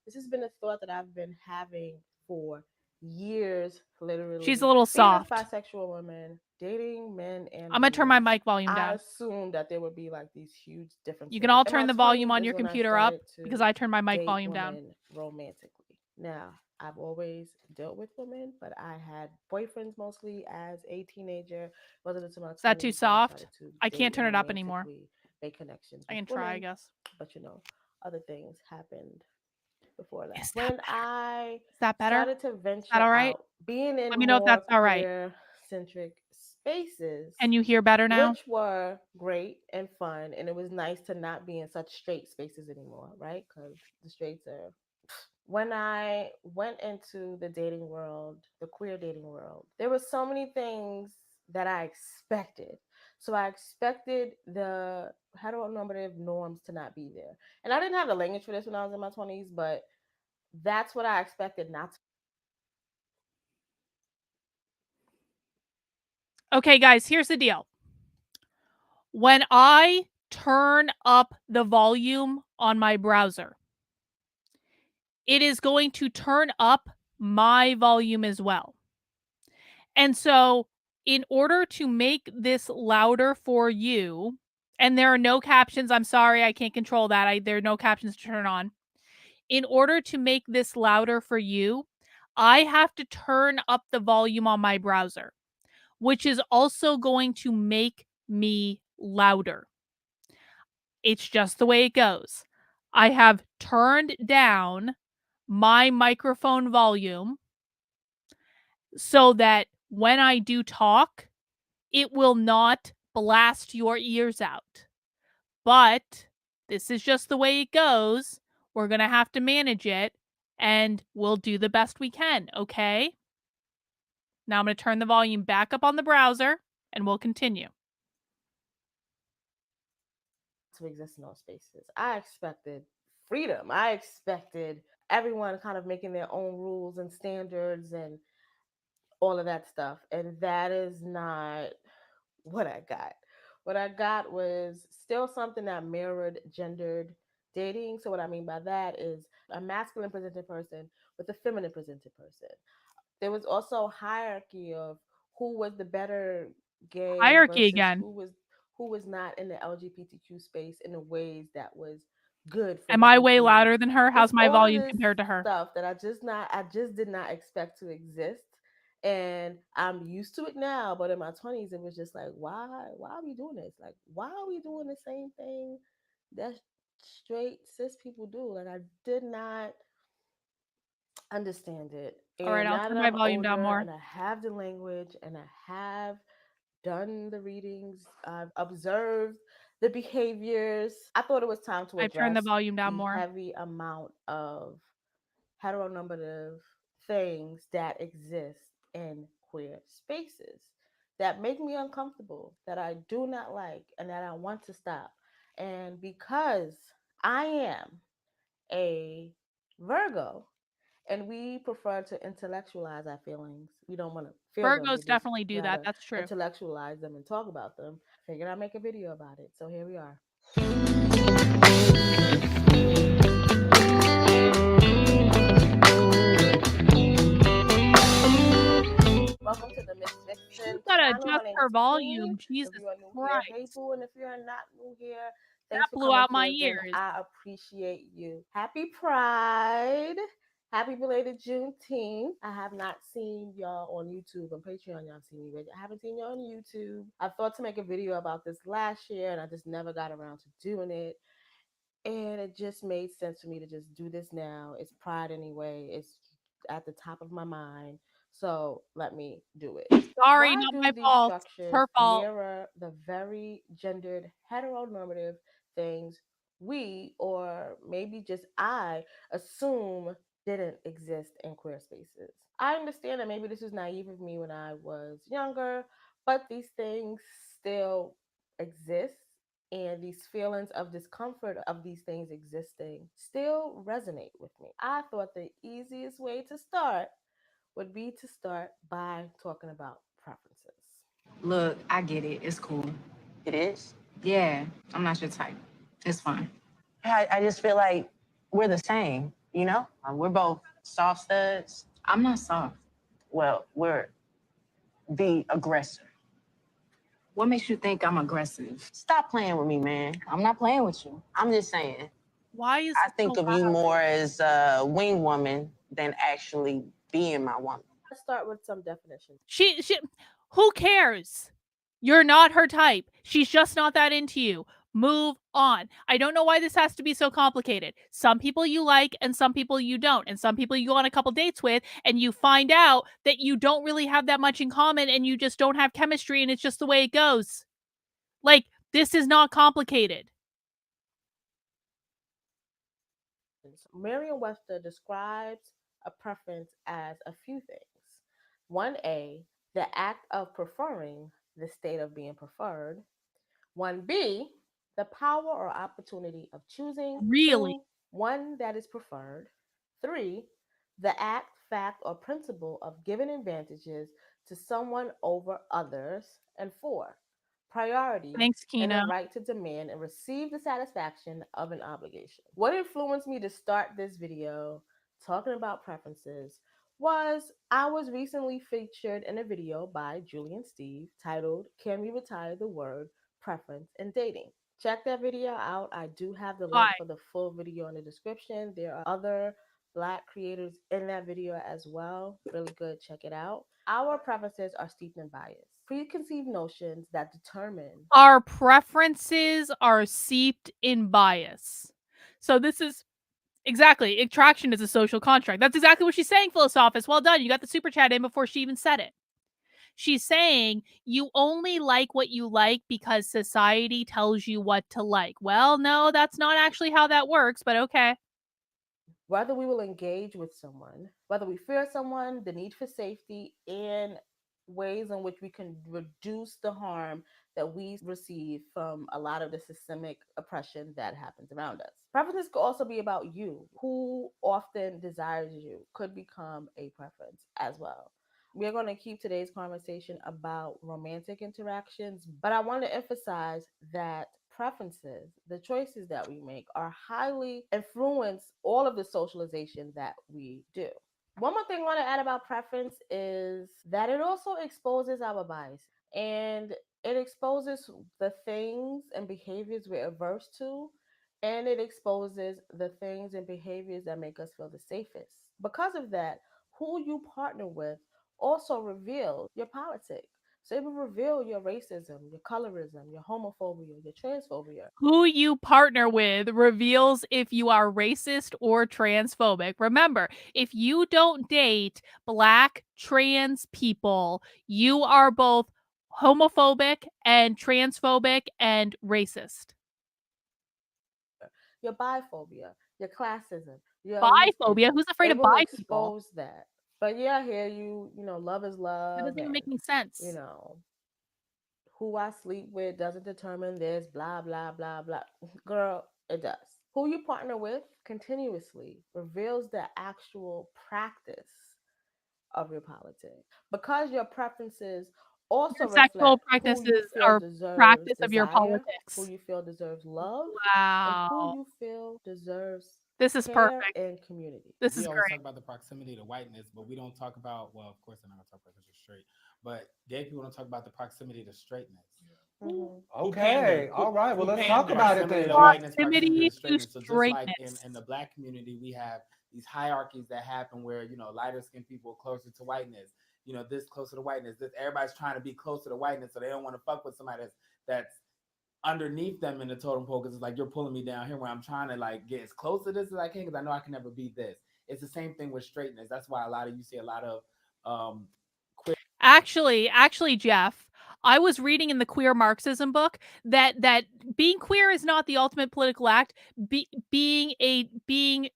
This has been a thought that I've been having for years, literally. She's a little soft. Being a bisexual woman, dating men and I'm going to turn my mic volume down. I assumed that there would be these huge differences. You can all And turn the what's volume funny on is your when I computer up started because to I turned my mic date volume down. women romantically. Now, I've always dealt with women, but I had boyfriends mostly as a teenager. Wasn't until my 20s Is that too when I soft? started to I can't date turn and it up anymore. romantically make connections I with can try, I women. guess. But other things happened before that. Is When that I better? started to venture all right? out, being in Let me know if more that's all right. queer centric spaces. And you hear better now? Which were great and fun. And it was nice to not be in such straight spaces anymore, right? Because the straights are. When I went into the dating world, the queer dating world, there were so many things that I expected. So I expected the heteronormative norms to not be there. And I didn't have the language for this when I was in my 20s, but that's what I expected not to. Okay, guys, here's the deal. When I turn up the volume on my browser, it is going to turn up my volume as well. And so, in order to make this louder for you, and there are no captions, I'm sorry, I can't control that. There are no captions to turn on. In order to make this louder for you, I have to turn up the volume on my browser, which is also going to make me louder. It's just the way it goes. I have turned down my microphone volume so that when I do talk, it will not blast your ears out. But this is just the way it goes. We're going to have to manage it, and we'll do the best we can, okay? Now I'm going to turn the volume back up on the browser, and we'll continue. To exist in those spaces. I expected freedom. I expected everyone kind of making their own rules and standards and all of that stuff. And that is not what I got. What I got was still something that mirrored gendered dating. So, what I mean by that is a masculine presented person with a feminine presented person. There was also hierarchy of who was the better gay Hierarchy versus again. who was not in the LGBTQ space in the ways that was good for Am the I whole way community. louder than her? How's Just my all of volume this compared to her? stuff that I just did not expect to exist. And I'm used to it now, but in my 20s it was just like, why are we doing this? Like, why are we doing the same thing that straight cis people do? Like, I did not understand it. All right, And I'll now that turn my I'm volume down older more. and I have the language and I have done the readings, I've observed the behaviors, I thought it was time to I've turned the address volume down the more. heavy amount of heteronormative things that exist in queer spaces that make me uncomfortable, that I do not like, and that I want to stop. And because I am a Virgo, and we prefer to intellectualize our feelings. We don't want to feel them. We Virgos just definitely do that. rather That's true. intellectualize them and talk about them. Figured I'd make a video about it. So here we are. Welcome to the Miss Vixen She's gotta channel. My adjust name her is volume. Queen. Jesus If you are new here, hey Christ. boo. And if you're not new here, That thanks for blew coming out my through again. ears. I appreciate you. Happy Pride. Happy belated Juneteenth. I have not seen y'all on YouTube. On Patreon, y'all seen me, but I haven't seen y'all on YouTube. I thought to make a video about this last year, and I just never got around to doing it. And it just made sense for me to just do this now. It's Pride anyway. It's at the top of my mind. So let me do it. Sorry, Why not do my these fault. It's structures her fault. mirror the very gendered heteronormative things we, or maybe just I, assume didn't exist in queer spaces? I understand that maybe this was naive of me when I was younger, but these things still exist, and these feelings of discomfort of these things existing still resonate with me. I thought the easiest way to start would be to start by talking about preferences. Look, I get it. It's cool. It is. Yeah, I'm not your type. It's fine. I just feel like we're the same, you know? We're both soft studs. I'm not soft. Well, we're the aggressor. What makes you think I'm aggressive? Stop playing with me, man. I'm not playing with you. I'm just saying. Why is I it think so of you loud? more as a wing woman than actually being my woman. Let's start with some definitions. She who cares? You're not her type. She's just not that into you. Move on. I don't know why this has to be so complicated. Some people you like and some people you don't. And some people you go on a couple dates with and you find out that you don't really have that much in common and you just don't have chemistry and it's just the way it goes. Like, this is not complicated. Merriam-Webster describes a preference as a few things. 1A, the act of preferring, the state of being preferred. 1B, the power or opportunity of choosing. Really? 2, one that is preferred. 3, the act, fact, or principle of giving advantages to someone over others. And 4, priority Thanks, and the Kina. right to demand and receive the satisfaction of an obligation. What influenced me to start this video talking about preferences was I was recently featured in a video by Julian Steve titled Can We Retire the Word Preference in Dating? Check that video out. I do have the link Why? for the full video in the description. There are other Black creators in that video as well. Really good. Check it out. Our preferences are steeped in bias, preconceived notions that determine Our preferences are seeped in bias. So this is exactly, attraction is a social construct. That's exactly what she's saying, Philosophist. Well done. You got the super chat in before she even said it. She's saying you only like what you like because society tells you what to like. Well, no, that's not actually how that works, but okay. whether we will engage with someone, whether we fear someone, the need for safety, and ways in which we can reduce the harm that we receive from a lot of the systemic oppression that happens around us. Preferences could also be about you. Who often desires you could become a preference as well. We're going to keep today's conversation about romantic interactions, but I want to emphasize that preferences, the choices that we make, are highly influence all of the socialization that we do. One more thing I want to add about preference is that it also exposes our bias and it exposes the things and behaviors we're averse to, and it exposes the things and behaviors that make us feel the safest. Because of that, who you partner with also reveals your politics. So it will reveal your racism, your colorism, your homophobia, your transphobia. Who you partner with reveals if you are racist or transphobic. Remember, if you don't date Black trans people, you are both homophobic and transphobic and racist. Your biphobia, your classism, your Biphobia? elitism. Who's afraid It of will bi people? expose that. But yeah, I hear you, love is That love doesn't even and, make any sense. who I sleep with doesn't determine this, blah, blah, blah, blah. Girl, it does. Who you partner with continuously reveals the actual practice of your politics. Because your preferences also Your reflect sexual who you practices feel are deserves practice of your desire, who politics. you feel deserves love, and who Wow. you feel deserves This is care perfect. and community. This We is always great. talk about the proximity to whiteness, but we don't talk about, well, of course, I'm not gonna talk about because you're straight, but gay people don't talk about the proximity to straightness. Mhm. Who Okay. pander? All right. Well, Who let's talk pander? about it Proximity then, to Jeff. whiteness, proximity Proximity to to straightness. So just like straightness. in the Black community, we have these hierarchies that happen where lighter skinned people are closer to whiteness. This closer to whiteness. This everybody's trying to be closer to whiteness, so they don't want to fuck with somebody that's underneath them in the totem pole because it's like you're pulling me down here where I'm trying to like get as close to this as I can because I know I can never be this. It's the same thing with straightness. That's why you see a lot of Actually, Jeff, I was reading in the queer Marxism book that being queer is not the ultimate political act. Being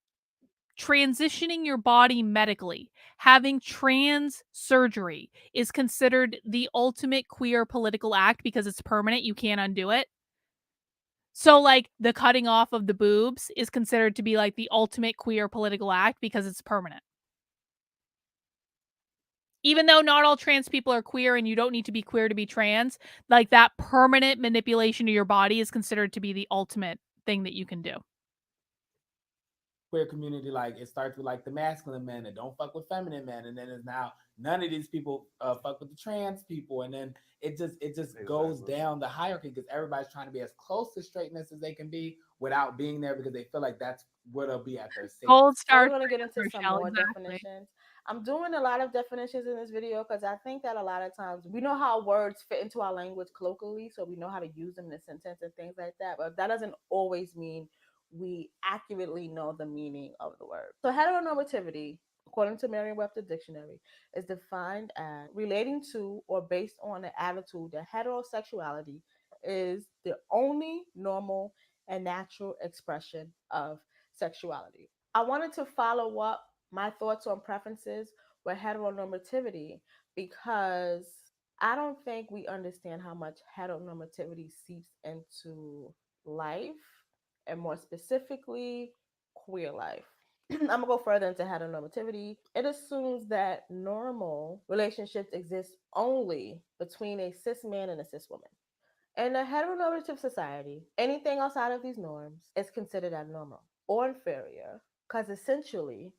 transitioning your body medically, having trans surgery is considered the ultimate queer political act because it's permanent. You can't undo it. So, like, the cutting off of the boobs is considered to be like the ultimate queer political act because it's permanent. Even though not all trans people are queer and you don't need to be queer to be trans, like that permanent manipulation of your body is considered to be the ultimate thing that you can do. queer community, like it starts with like the masculine men that don't fuck with feminine men, and then it's now none of these people fuck with the trans people, and then it just goes down the hierarchy because everybody's trying to be as close to straightness as they can be without being there because they feel like that's where they'll be at their Gold safest. So star we're going to get into trans, some Rochelle, more exactly. definitions. I'm doing a lot of definitions in this video because I think that a lot of times we know how words fit into our language colloquially, so we know how to use them in a sentence and things like that, but that doesn't always mean we accurately know the meaning of the word. So heteronormativity, according to Merriam-Webster Dictionary, is defined as relating to or based on the attitude that heterosexuality is the only normal and natural expression of sexuality. I wanted to follow up my thoughts on preferences with heteronormativity because I don't think we understand how much heteronormativity seeps into life, and more specifically, queer life. I'm gonna go further into heteronormativity. It assumes that normal relationships exist only between a cis man and a cis woman. In a heteronormative society, anything outside of these norms is considered abnormal or inferior because essentially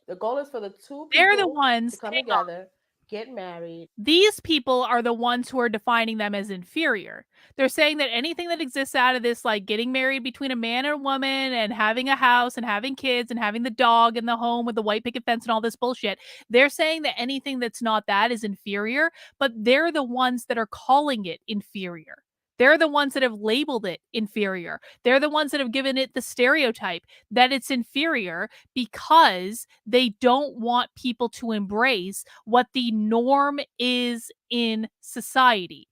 the goal is for the two They're the people ones, to come hang on. together, get married. These people are the ones who are defining them as inferior. They're saying that anything that exists out of this, like getting married between a man and a woman and having a house and having kids and having the dog in the home with the white picket fence and all this bullshit, they're saying that anything that's not that is inferior, but they're the ones that are calling it inferior. They're the ones that have labeled it inferior. They're the ones that have given it the stereotype that it's inferior because they don't want people to embrace what the norm is in society.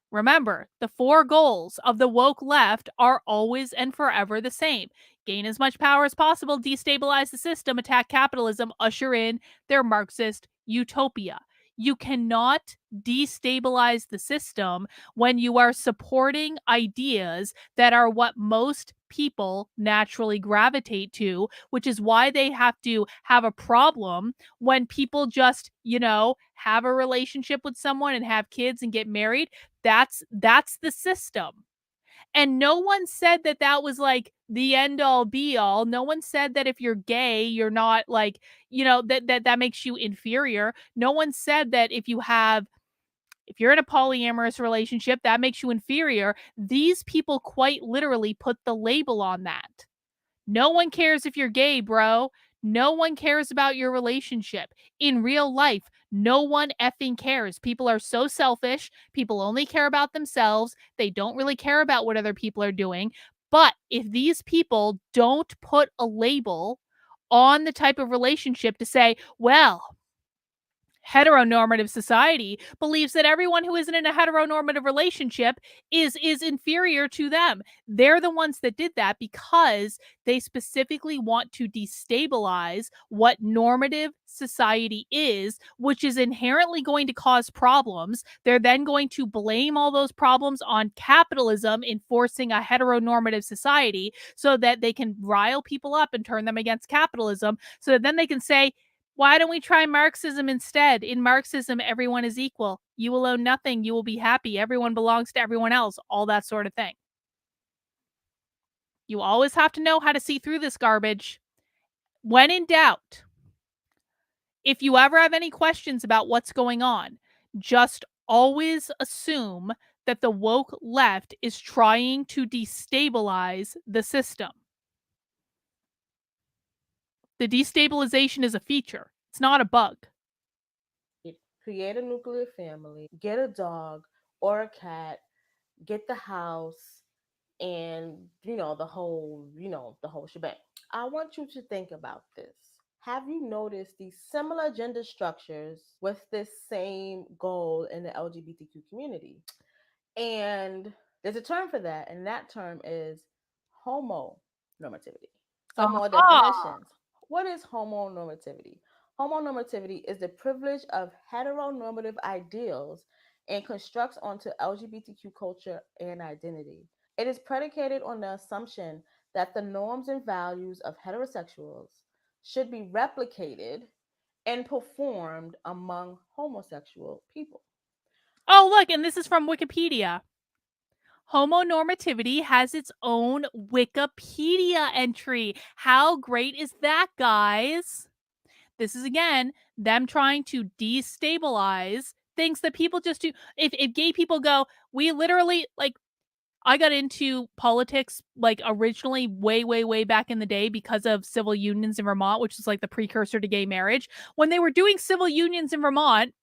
Remember, the four goals of the woke left are always and forever the same: gain as much power as possible, destabilize the system, attack capitalism, usher in their Marxist utopia. You cannot destabilize the system when you are supporting ideas that are what most people naturally gravitate to, which is why they have to have a problem when people just, have a relationship with someone and have kids and get married. That's the system. And no one said that that was like the end all be all. No one said that if you're gay, you're not like, that makes you inferior. No one said that if you're in a polyamorous relationship, that makes you inferior. These people quite literally put the label on that. No one cares if you're gay, bro. No one cares about your relationship. In real life, no one effing cares. People are so selfish. People only care about themselves. They don't really care about what other people are doing. But if these people don't put a label on the type of relationship to say, well, heteronormative society believes that everyone who isn't in a heteronormative relationship is inferior to them. They're the ones that did that because they specifically want to destabilize what normative society is, which is inherently going to cause problems. They're then going to blame all those problems on capitalism enforcing a heteronormative society so that they can rile people up and turn them against capitalism, so that then they can say, why don't we try Marxism instead? In Marxism, everyone is equal. You will own nothing. You will be happy. Everyone belongs to everyone else. All that sort of thing. You always have to know how to see through this garbage. When in doubt, if you ever have any questions about what's going on, just always assume that the woke left is trying to destabilize the system. The destabilization is a feature. It's not a bug. Create a nuclear family, get a dog or a cat, get the house, and the whole shebang. I want you to think about this. Have you noticed these similar gender structures with this same goal in the LGBTQ community? And there's a term for that, and that term is homonormativity. Some more definitions. What is homonormativity? Homonormativity is the privilege of heteronormative ideals and constructs onto LGBTQ culture and identity. It is predicated on the assumption that the norms and values of heterosexuals should be replicated and performed among homosexual people. Oh, look, and this is from Wikipedia. Homonormativity has its own Wikipedia entry. How great is that, guys? This is, again, them trying to destabilize things that people just do. If gay people go, we literally, like, I got into politics like originally way back in the day because of civil unions in Vermont, which is like the precursor to gay marriage. When they were doing civil unions in Vermont,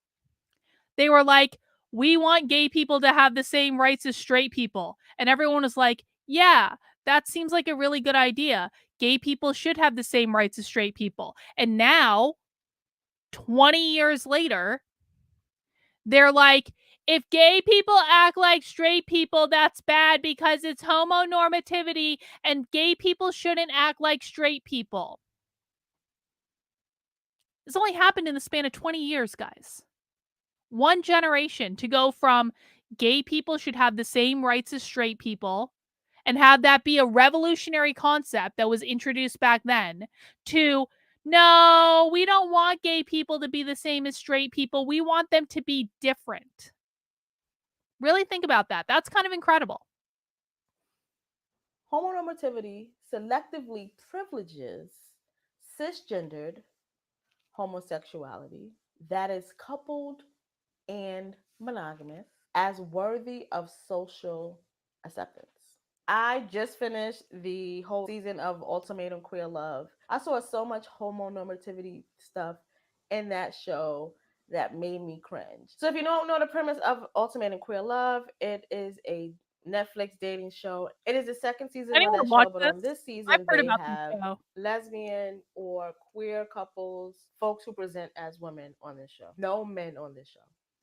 they were like, we want gay people to have the same rights as straight people. And everyone was like, yeah, that seems like a really good idea. Gay people should have the same rights as straight people. And now, 20 years later, they're like, if gay people act like straight people, that's bad because it's homonormativity and gay people shouldn't act like straight people. This only happened in the span of 20 years, guys. One generation to go from gay people should have the same rights as straight people and have that be a revolutionary concept that was introduced back then to no, we don't want gay people to be the same as straight people. We want them to be different. Really think about that. That's kind of incredible. Homonormativity selectively privileges cisgendered homosexuality that is coupled and monogamous as worthy of social acceptance. I just finished the whole season of Ultimatum Queer Love. I saw so much homonormativity stuff in that show that made me cringe. So if you don't know the premise of Ultimatum Queer Love, it is a Netflix dating show. It is the second season of Anyone that watch show, but this? on this I've season heard they about this have show. lesbian or queer couples, folks who present as women on this show. No men on this show.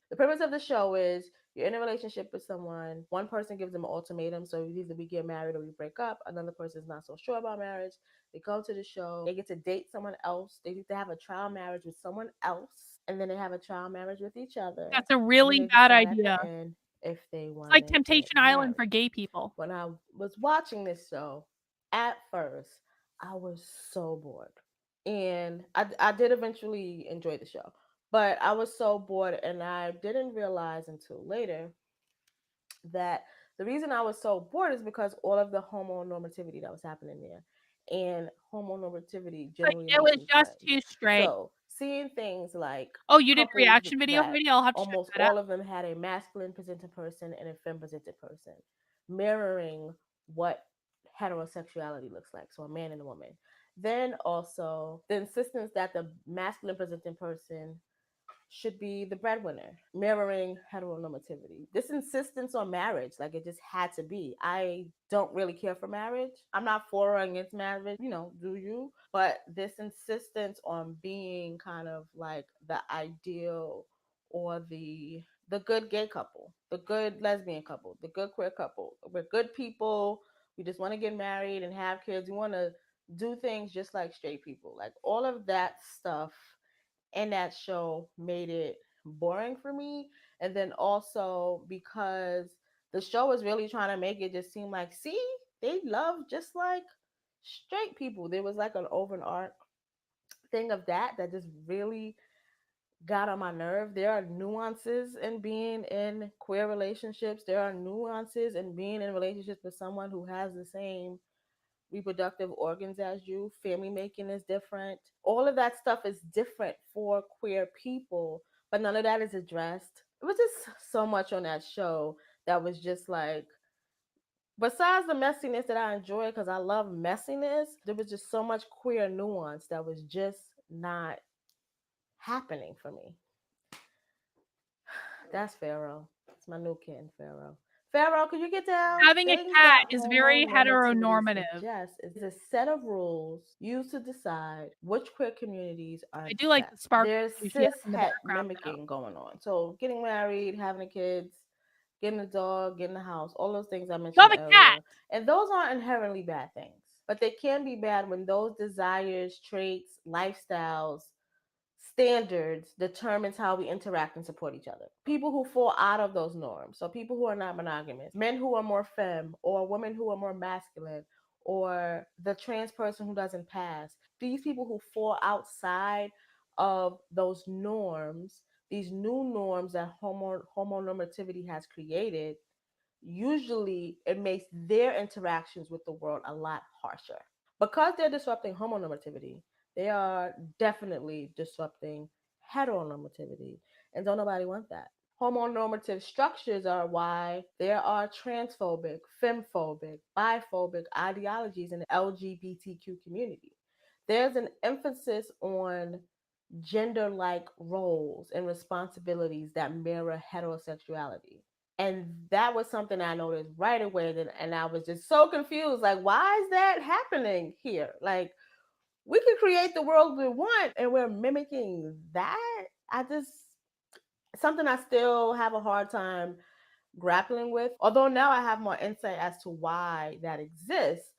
The premise of the show is you're in a relationship with someone. One person gives them an ultimatum, so either we get married or we break up. Another person's not so sure about marriage. They come to the show. They get to date someone else. They get to have a trial marriage with someone else, and then they have a trial marriage with each other. That's a And then really they bad decide at idea. the end if they It's want like to get Temptation married. Island for gay people. When I was watching this show, at first, I was so bored. And I did eventually enjoy the show, but I was so bored, and I didn't realize until later that the reason I was so bored is because all of the homonormativity that was happening there. And homonormativity Like, generally it makes was me just cringe. too straight. So seeing things like Oh, you did a couples reaction video that already? I'll have to check almost that out. all of them had a masculine presented person and a femme presented person, mirroring what heterosexuality looks like. So a man and a woman. Then also the insistence that the masculine presenting person should be the breadwinner, mirroring heteronormativity. This insistence on marriage, like it just had to be. I don't really care for marriage. I'm not for or against marriage, do you? But this insistence on being kind of like the ideal or the good gay couple, the good lesbian couple, the good queer couple. We're good people. We just want to get married and have kids. We want to do things just like straight people. Like all of that stuff in that show made it boring for me. And then also because the show was really trying to make it just seem like, see, they love just like straight people. There was like an over and arc thing of that just really got on my nerve. There are nuances in being in queer relationships. There are nuances in being in relationships with someone who has the same reproductive organs as you. Family making is different. All of that stuff is different for queer people, but none of that is addressed. It was just so much on that show that was just like, besides the messiness that I enjoy because I love messiness, there was just so much queer nuance that was just not happening for me. That's Pharaoh. It's my new kitten, Pharaoh. Pharaoh, could you get down? Having a Things cat that is very homonormativity heteronormative. suggests is a set of rules used to decide which queer communities are I do like the accepted. sparkle There's she has cis in the het background, though. mimicking going on. So getting married, having a kids, getting a dog, getting a house, all those things I You mentioned have a cat. earlier. And those aren't inherently bad things, but they can be bad when those desires, traits, lifestyles, standards determines how we interact and support each other. People who fall out of those norms, so people who are not monogamous, men who are more femme, or women who are more masculine, or the trans person who doesn't pass, these people who fall outside of those norms, these new norms that homonormativity has created, usually it makes their interactions with the world a lot harsher. Because they're disrupting homonormativity, they are definitely disrupting heteronormativity. And don't nobody want that. Homonormative structures are why there are transphobic, femphobic, biphobic ideologies in the LGBTQ community. There's an emphasis on gender like roles and responsibilities that mirror heterosexuality. And that was something I noticed right away. And I was just so confused. Like, why is that happening here? Like, we could create the world we want and we're mimicking that. Something I still have a hard time grappling with. Although now I have more insight as to why that exists,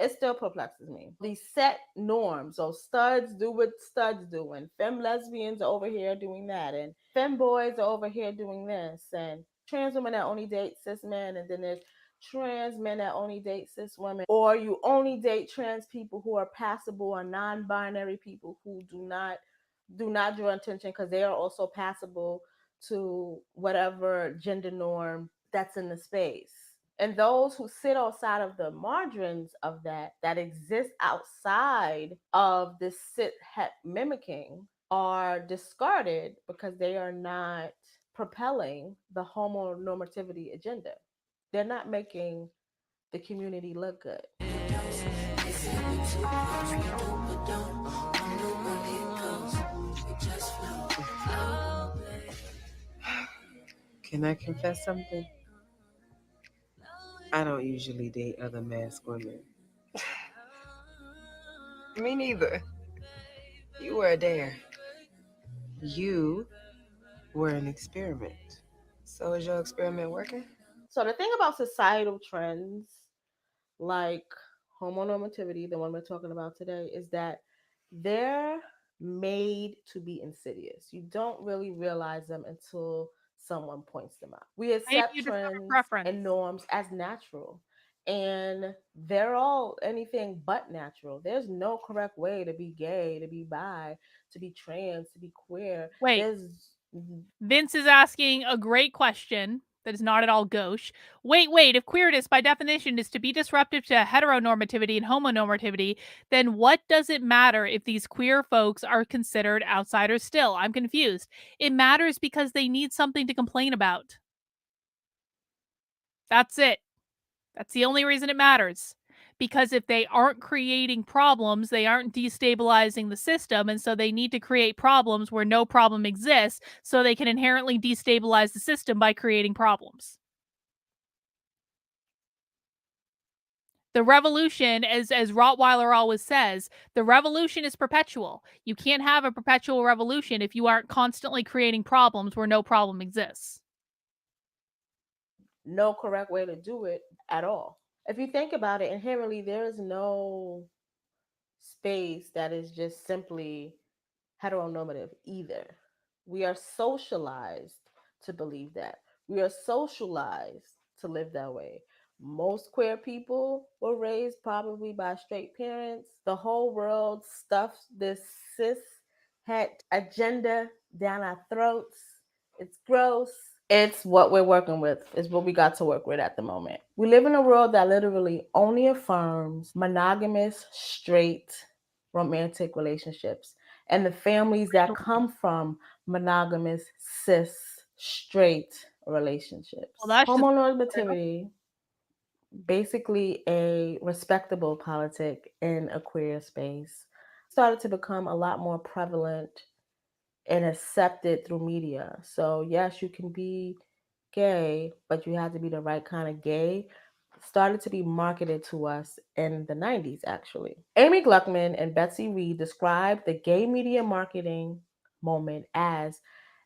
it still perplexes me. These set norms, so studs do what studs do, and femme lesbians are over here doing that, and femme boys are over here doing this, and trans women that only date cis men, and then there's trans men that only date cis women, or you only date trans people who are passable, or non-binary people who do not draw attention because they are also passable to whatever gender norm that's in the space. And those who sit outside of the margins of that exist outside of this sit het mimicking, are discarded because they are not propelling the homonormativity agenda. They're not making the community look good. Can I confess something? I don't usually date other masked women. Me neither. You were a dare. You were an experiment. So is your experiment working? So the thing about societal trends like homonormativity, the one we're talking about today, is that they're made to be insidious. You don't really realize them until someone points them out. We accept trends and norms as natural, and they're all anything but natural. There's no correct way to be gay, to be bi, to be trans, to be queer. Wait. Vince is asking a great question that is not at all gauche. Wait, if queerness by definition is to be disruptive to heteronormativity and homonormativity, then what does it matter if these queer folks are considered outsiders still? I'm confused. It matters because they need something to complain about. That's it. That's the only reason it matters. Because if they aren't creating problems, they aren't destabilizing the system, and so they need to create problems where no problem exists so they can inherently destabilize the system by creating problems. The revolution, as Rottweiler always says, the revolution is perpetual. You can't have a perpetual revolution if you aren't constantly creating problems where no problem exists. No correct way to do it at all. If you think about it, inherently, there is no space that is just simply heteronormative either. We are socialized to believe that. We are socialized to live that way. Most queer people were raised probably by straight parents. The whole world stuffs this cis het agenda down our throats. It's gross. It's what we're working with. It's what we got to work with at the moment. We live in a world that literally only affirms monogamous, straight, romantic relationships. And the families that come from monogamous, cis, straight relationships. Well, homonormativity, basically a respectable politic in a queer space, started to become a lot more prevalent and accepted through media. So yes, you can be gay, but you have to be the right kind of gay. Started to be marketed to us in the 90s, actually. Amy Gluckman and Betsy Reed described the gay media marketing moment as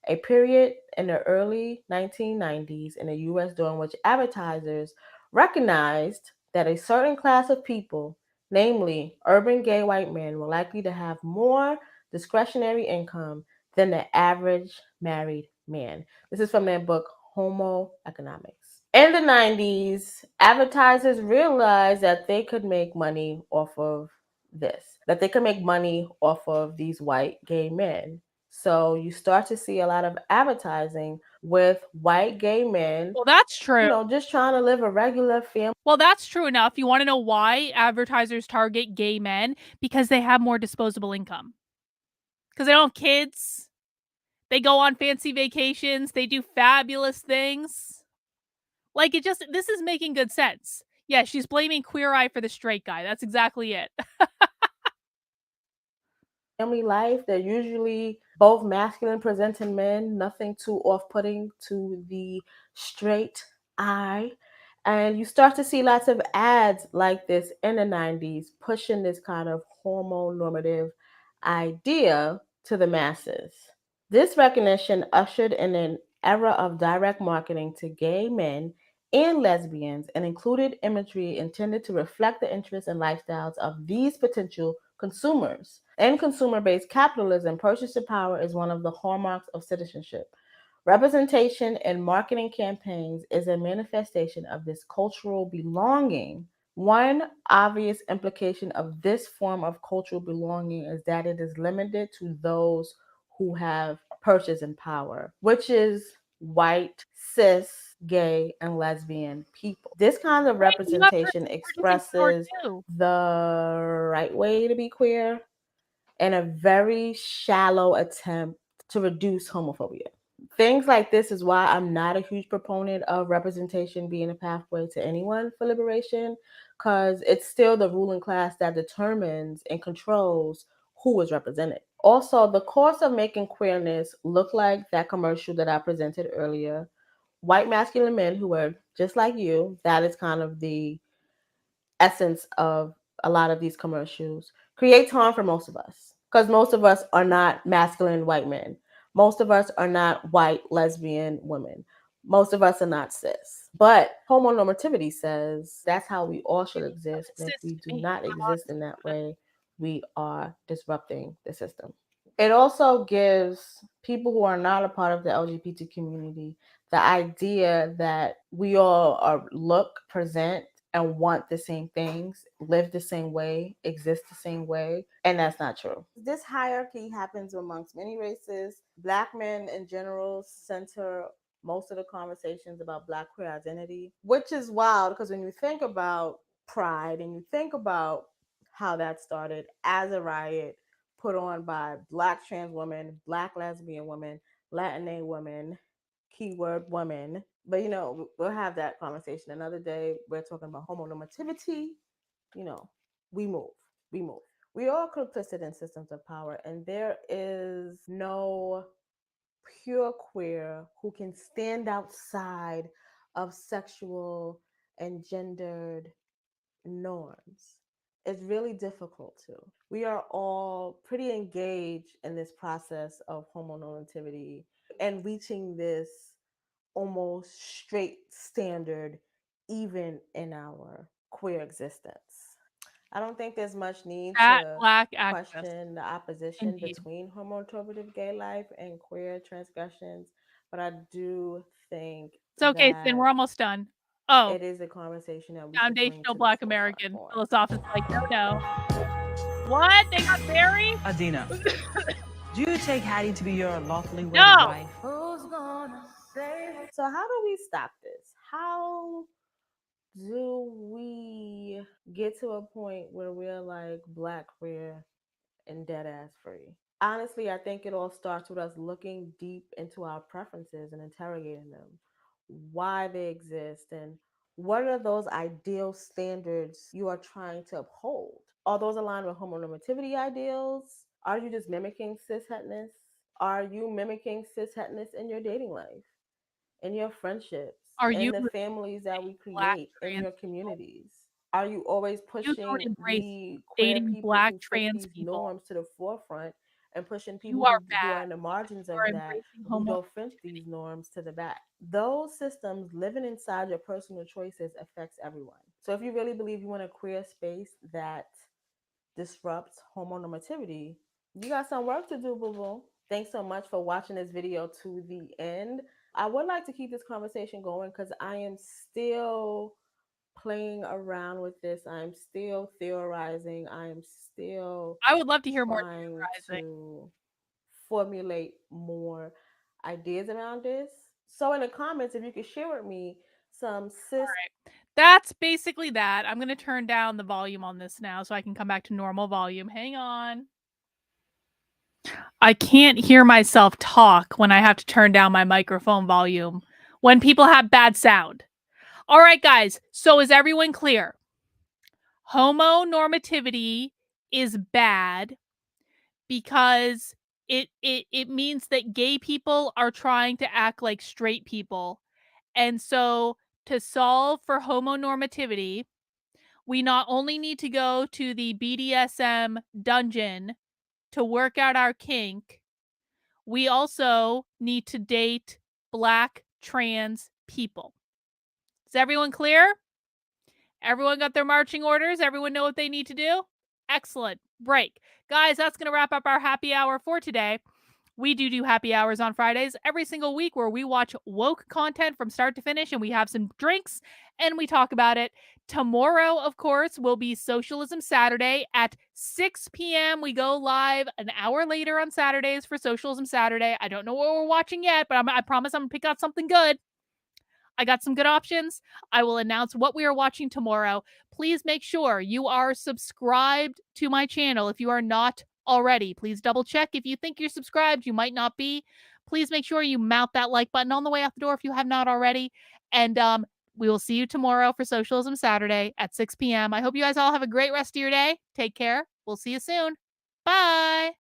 a period in the early 1990s in the US during which advertisers recognized that a certain class of people, namely urban gay white men, were likely to have more discretionary income than the average married man. This is from their book, Homo Economics. In the 90s, advertisers realized that they could make money off of this, that they could make money off of these white gay men. So you start to see a lot of advertising with white gay men. Well, that's true. You know, just trying to live a regular family. Well, that's true enough. You want to know why advertisers target gay men? Because they have more disposable income. Because they don't have kids. They go on fancy vacations. They do fabulous things. Like, this is making good sense. Yeah, she's blaming Queer Eye for the straight guy. That's exactly it. Family life, they're usually both masculine presenting men, nothing too off putting to the straight eye. And you start to see lots of ads like this in the 90s pushing this kind of hormone normative idea to the masses. This recognition ushered in an era of direct marketing to gay men and lesbians and included imagery intended to reflect the interests and lifestyles of these potential consumers. In consumer based capitalism, purchasing power is one of the hallmarks of citizenship. Representation in marketing campaigns is a manifestation of this cultural belonging. One obvious implication of this form of cultural belonging is that it is limited to those who have purchasing power, which is white, cis, gay, and lesbian people. This kind of Right, you have representation purchasing power expresses too. the right way to be queer in a very shallow attempt to reduce homophobia. Things like this is why I'm not a huge proponent of representation being a pathway to anyone for liberation, because it's still the ruling class that determines and controls who is represented. Also, the cost of making queerness look like that commercial that I presented earlier. White masculine men who are just like you, that is kind of the essence of a lot of these commercials, creates harm for most of us because most of us are not masculine white men. Most of us are not white lesbian women. Most of us are not cis. But homonormativity says that's how we all should exist. And if we do not exist in that way, we are disrupting the system. It also gives people who are not a part of the LGBT community the idea that we all are look, present, and want the same things, live the same way, exist the same way, and that's not true. This hierarchy happens amongst many races. Black men in general center most of the conversations about Black queer identity, which is wild because when you think about Pride and you think about how that started as a riot put on by Black trans women, Black lesbian women, Latina women, keyword woman. But we'll have that conversation another day. We're talking about homonormativity. We move. We move. We are complicit in systems of power, and there is no pure queer who can stand outside of sexual and gendered norms. It's really difficult to. We are all pretty engaged in this process of homonormativity and reaching this almost straight standard even in our queer existence. I don't think there's much need Fat to Black activist. question the opposition Indeed. between homonormative gay life and queer transgressions, but I do think It's okay, Sin. that We're almost done. Oh, it is a conversation that we should bring foundational to the Black forefront American more. philosophics like no. What? They got married? Adina, do you take Hattie to be your lawfully wedded No. wife? So how do we stop this? How do we get to a point where we're like Black queer and dead ass free? Honestly, I think it all starts with us looking deep into our preferences and interrogating them, why they exist, and what are those ideal standards you are trying to uphold? Are those aligned with homonormativity ideals? Are you just mimicking cishetness? Are you mimicking cishetness in your dating life, in your friendships, Are in you the families that we Black create, in trans your communities? Are you always You don't pushing embrace the queer dating people Black who fit trans these people. norms to the forefront and pushing You people are who are bad. in the margins You of are that, embracing who don't fit homonormativity. these norms to the back? Those systems living inside your personal choices affects everyone. So if you really believe you want a queer space that disrupts homonormativity, you got some work to do, boo-boo. Thanks so much for watching this video to the end. I would like to keep this conversation going because I am still playing around with this. I'm still theorizing. I'm still I would love to hear more trying theorizing. to formulate more ideas around this. So in the comments, if you could share with me some cis That's basically that. I'm going to turn down the volume on this now so I can come back to normal volume. Hang on. I can't hear myself talk when I have to turn down my microphone volume when people have bad sound. All right, guys. So is everyone clear? Homonormativity is bad because it means that gay people are trying to act like straight people. And so to solve for homonormativity, we not only need to go to the BDSM dungeon to work out our kink, we also need to date Black trans people. Is everyone clear? Everyone got their marching orders? Everyone know what they need to do? Excellent. Break. Guys, that's going to wrap up our happy hour for today. We do happy hours on Fridays every single week where we watch woke content from start to finish and we have some drinks and we talk about it. Tomorrow, of course, will be Socialism Saturday at 6 p.m. We go live an hour later on Saturdays for Socialism Saturday. I don't know what we're watching yet, but I promise I'm going to pick out something good. I got some good options. I will announce what we are watching tomorrow. Please make sure you are subscribed to my channel if you are not already. Please double check. If you think you're subscribed, you might not be. Please make sure you mount that like button on the way out the door if you have not already. And we will see you tomorrow for Socialism Saturday at 6 p.m. I hope you guys all have a great rest of your day. Take care. We'll see you soon. Bye.